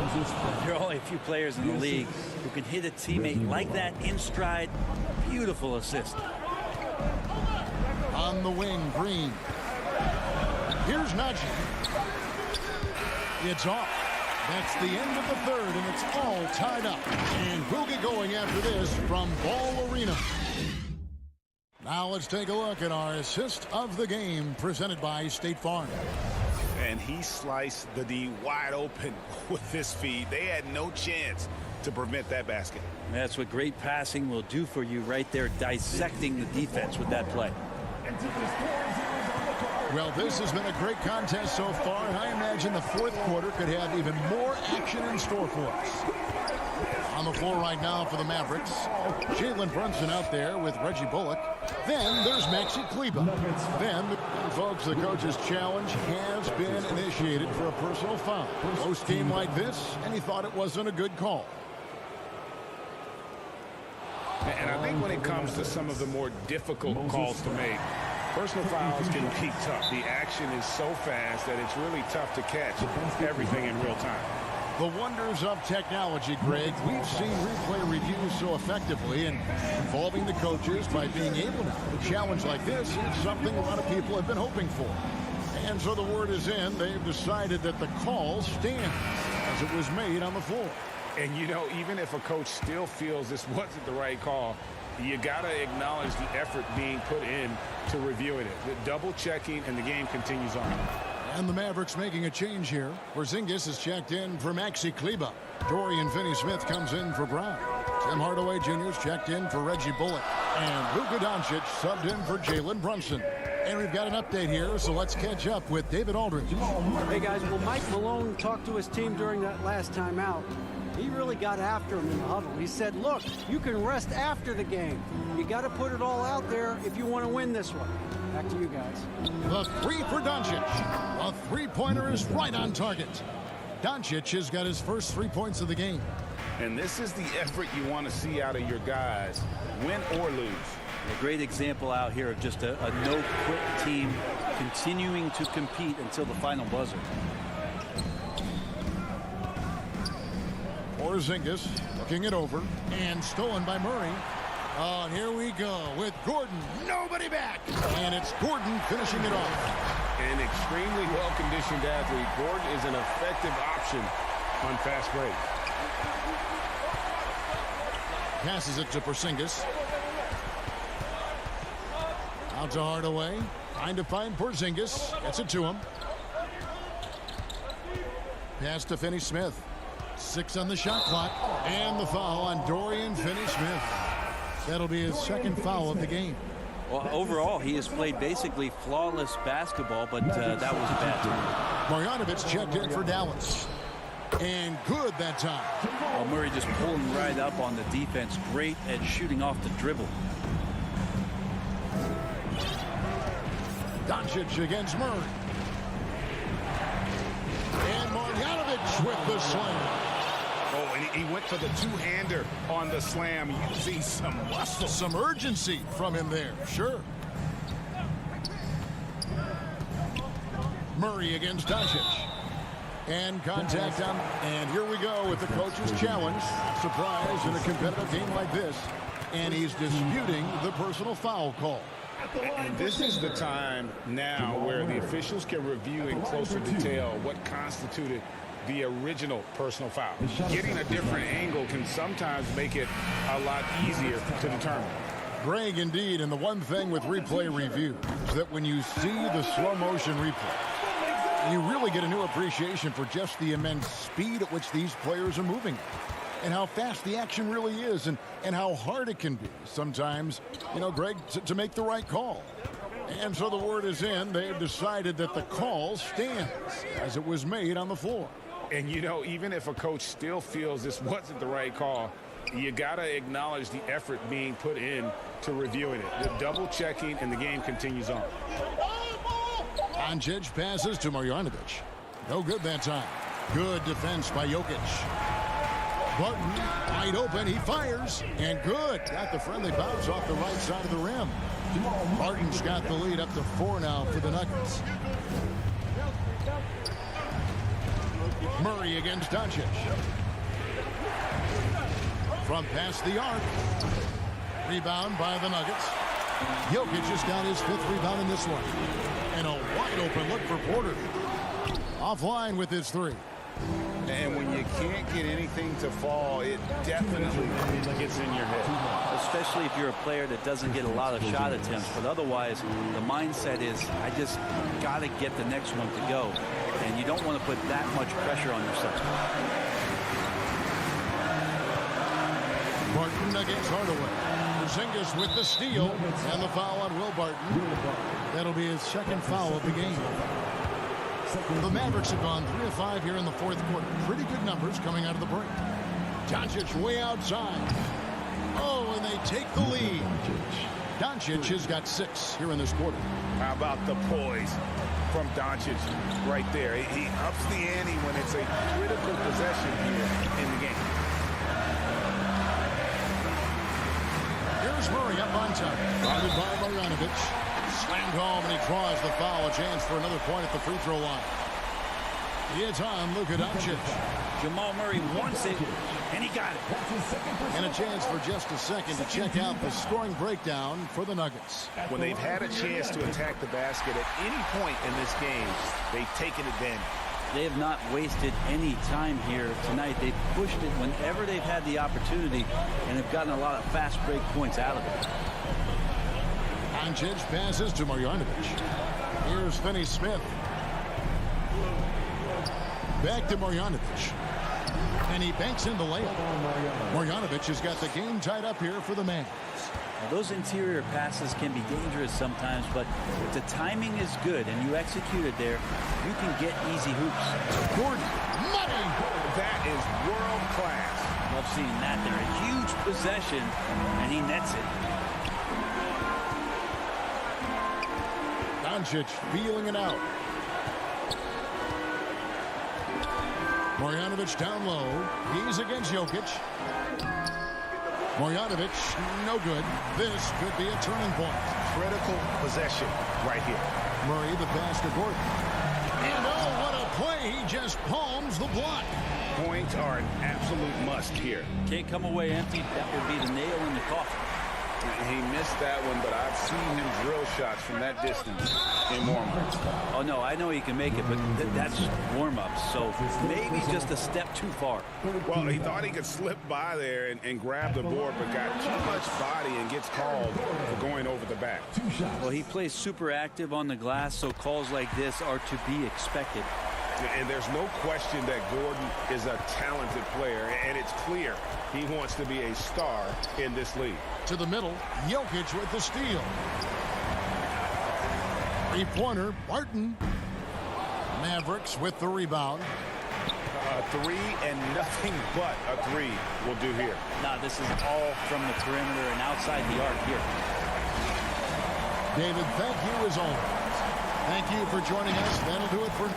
There are only a few players in the league who can hit a teammate like that in stride. Beautiful assist. On the wing, Green. Here's Najee. It's off. That's the end of the third, and it's all tied up. And we'll get going after this from Ball Arena. Now let's take a look at our assist of the game presented by State Farm. And he sliced the D wide open with this feed. They had no chance to prevent that basket. That's what great passing will do for you right there, dissecting the defense with that play. Well, this has been a great contest so far, and I imagine the fourth quarter could have even more action in store for us. On the floor right now for the Mavericks, Jalen Brunson out there with Reggie Bullock. Then there's Maxi Kleber. Then, folks, the coach's challenge has been initiated for a personal foul. Post game like this, and he thought it wasn't a good call. And I think when it comes to some of the more difficult calls to make, personal fouls can be tough. The action is so fast that it's really tough to catch everything in real time. The wonders of technology, Greg. We've seen replay reviews so effectively, and involving the coaches by being able to a challenge like this is something a lot of people have been hoping for. And so the word is in. They've decided that the call stands as it was made on the floor. And, you know, even if a coach still feels this wasn't the right call, you got to acknowledge the effort being put in to reviewing it. The double checking, and the game continues on. And the Mavericks making a change here. Porzingis is checked in for Maxi Kleber. Dorian Finney-Smith comes in for Brown. Tim Hardaway Jr. is checked in for Reggie Bullock. And Luka Doncic subbed in for Jalen Brunson. And we've got an update here, so let's catch up with David Aldridge. Hey, guys, well, Mike Malone talked to his team during that last time out. He really got after him in the huddle. He said, look, you can rest after the game. You got to put it all out there if you want to win this one. Back to you guys. The three for Doncic. A three-pointer is right on target. Doncic has got his first 3 points of the game. And this is the effort you want to see out of your guys, win or lose. A great example out here of just a no-quit team continuing to compete until the final buzzer. Porzingis looking it over and stolen by Murray. Oh, and here we go with Gordon. Nobody back. And it's Gordon finishing it off. An extremely well-conditioned athlete, Gordon is an effective option on fast break. Passes it to Porzingis. Out to Hardaway. Trying to find Porzingis. Gets it to him. Pass to Finney-Smith. 6 on the shot clock. And the foul on Dorian Finney-Smith. That'll be his second foul of the game. Well, overall, he has played basically flawless basketball, but that was a bad time. Marjanovic checked in for Dallas. And good that time. Well, Murray just pulling right up on the defense. Great at shooting off the dribble. Doncic against Murray. And Marjanovic with the slam. Oh, and he went for the two-hander on the slam, using some muscle. Some urgency from him there, sure. Murray against Doncic. And contact on, and here we go with the coach's challenge. Surprise in a competitive game like this. And he's disputing the personal foul call. And this is the time now where the officials can review in closer detail what constituted the original personal foul. Getting a different angle can sometimes make it a lot easier to determine. Greg, indeed, and the one thing with replay review is that when you see the slow motion replay, you really get a new appreciation for just the immense speed at which these players are moving and how fast the action really is and how hard it can be sometimes, you know, Greg, to make the right call. And so the word is in. They've decided that the call stands as it was made on the floor. And, you know, even if a coach still feels this wasn't the right call, you got to acknowledge the effort being put in to reviewing it. The double checking, and the game continues on. Doncic passes to Marjanovic. No good that time. Good defense by Jokic. Barton wide open. He fires. And good. Got the friendly bounce off the right side of the rim. Barton's got the lead up to 4 now for the Nuggets. Murray against Doncic. From past the arc. Rebound by the Nuggets. Jokic has got his 5th rebound in this one. And a wide open look for Porter. Offline with his 3. And when you can't get anything to fall, it definitely gets in your head. Especially if you're a player that doesn't get a lot of shot attempts. But otherwise, the mindset is, I just got to get the next one to go. And you don't want to put that much pressure on yourself. Barton against Hardaway. Porzingis with the steal and the foul on Will Barton. That'll be his 2nd foul of the game. The Mavericks have gone 3 of 5 here in the 4th quarter. Pretty good numbers coming out of the break. Doncic way outside. Oh, and they take the lead. Doncic has got 6 here in this quarter. How about the poise from Doncic right there? He ups the ante when it's a critical possession here in the game. Here's Murray up on top. Guarded by Marjanovic. Slammed home, and he draws the foul. A chance for another point at the free throw line. It's on Luka Doncic. Jamal Murray wants it, and he got it. And a chance for just a second to check out the scoring breakdown for the Nuggets. When they've had a chance to attack the basket at any point in this game, they've taken advantage. They have not wasted any time here tonight. They've pushed it whenever they've had the opportunity, and have gotten a lot of fast break points out of it. Doncic passes to Marjanovic. Here's Finney-Smith. Back to Marjanovic. And he banks in the layup. Marjanovic has got the game tied up here for the Mavs. Now, those interior passes can be dangerous sometimes, but if the timing is good and you execute it there, you can get easy hoops. Gordon, money! That is world class. Love seeing that there. A huge possession, and he nets it. Doncic feeling it out. Marjanovic down low. He's against Jokic. Marjanovic, no good. This could be a turning point. Critical possession right here. Murray, the pass to Gordon. And oh, what a play. He just palms the block. Points are an absolute must here. Can't come away empty. That would be the nail in the coffin. He missed that one, but I've seen him drill shots from that distance in warm-ups. Oh, no, I know he can make it, but that's warm-ups, so maybe just a step too far. Well, he thought he could slip by there and grab the board, but got too much body and gets called for going over the back. Well, he plays super active on the glass, so calls like this are to be expected. And there's no question that Gordon is a talented player, and it's clear he wants to be a star in this league. To the middle, Jokic with the steal. Three-pointer, Barton. Mavericks with the rebound. A three and nothing but a three will do here. Nah, this is all from the perimeter and outside the arc here. David, thank you as always. Thank you for joining us. That'll do it for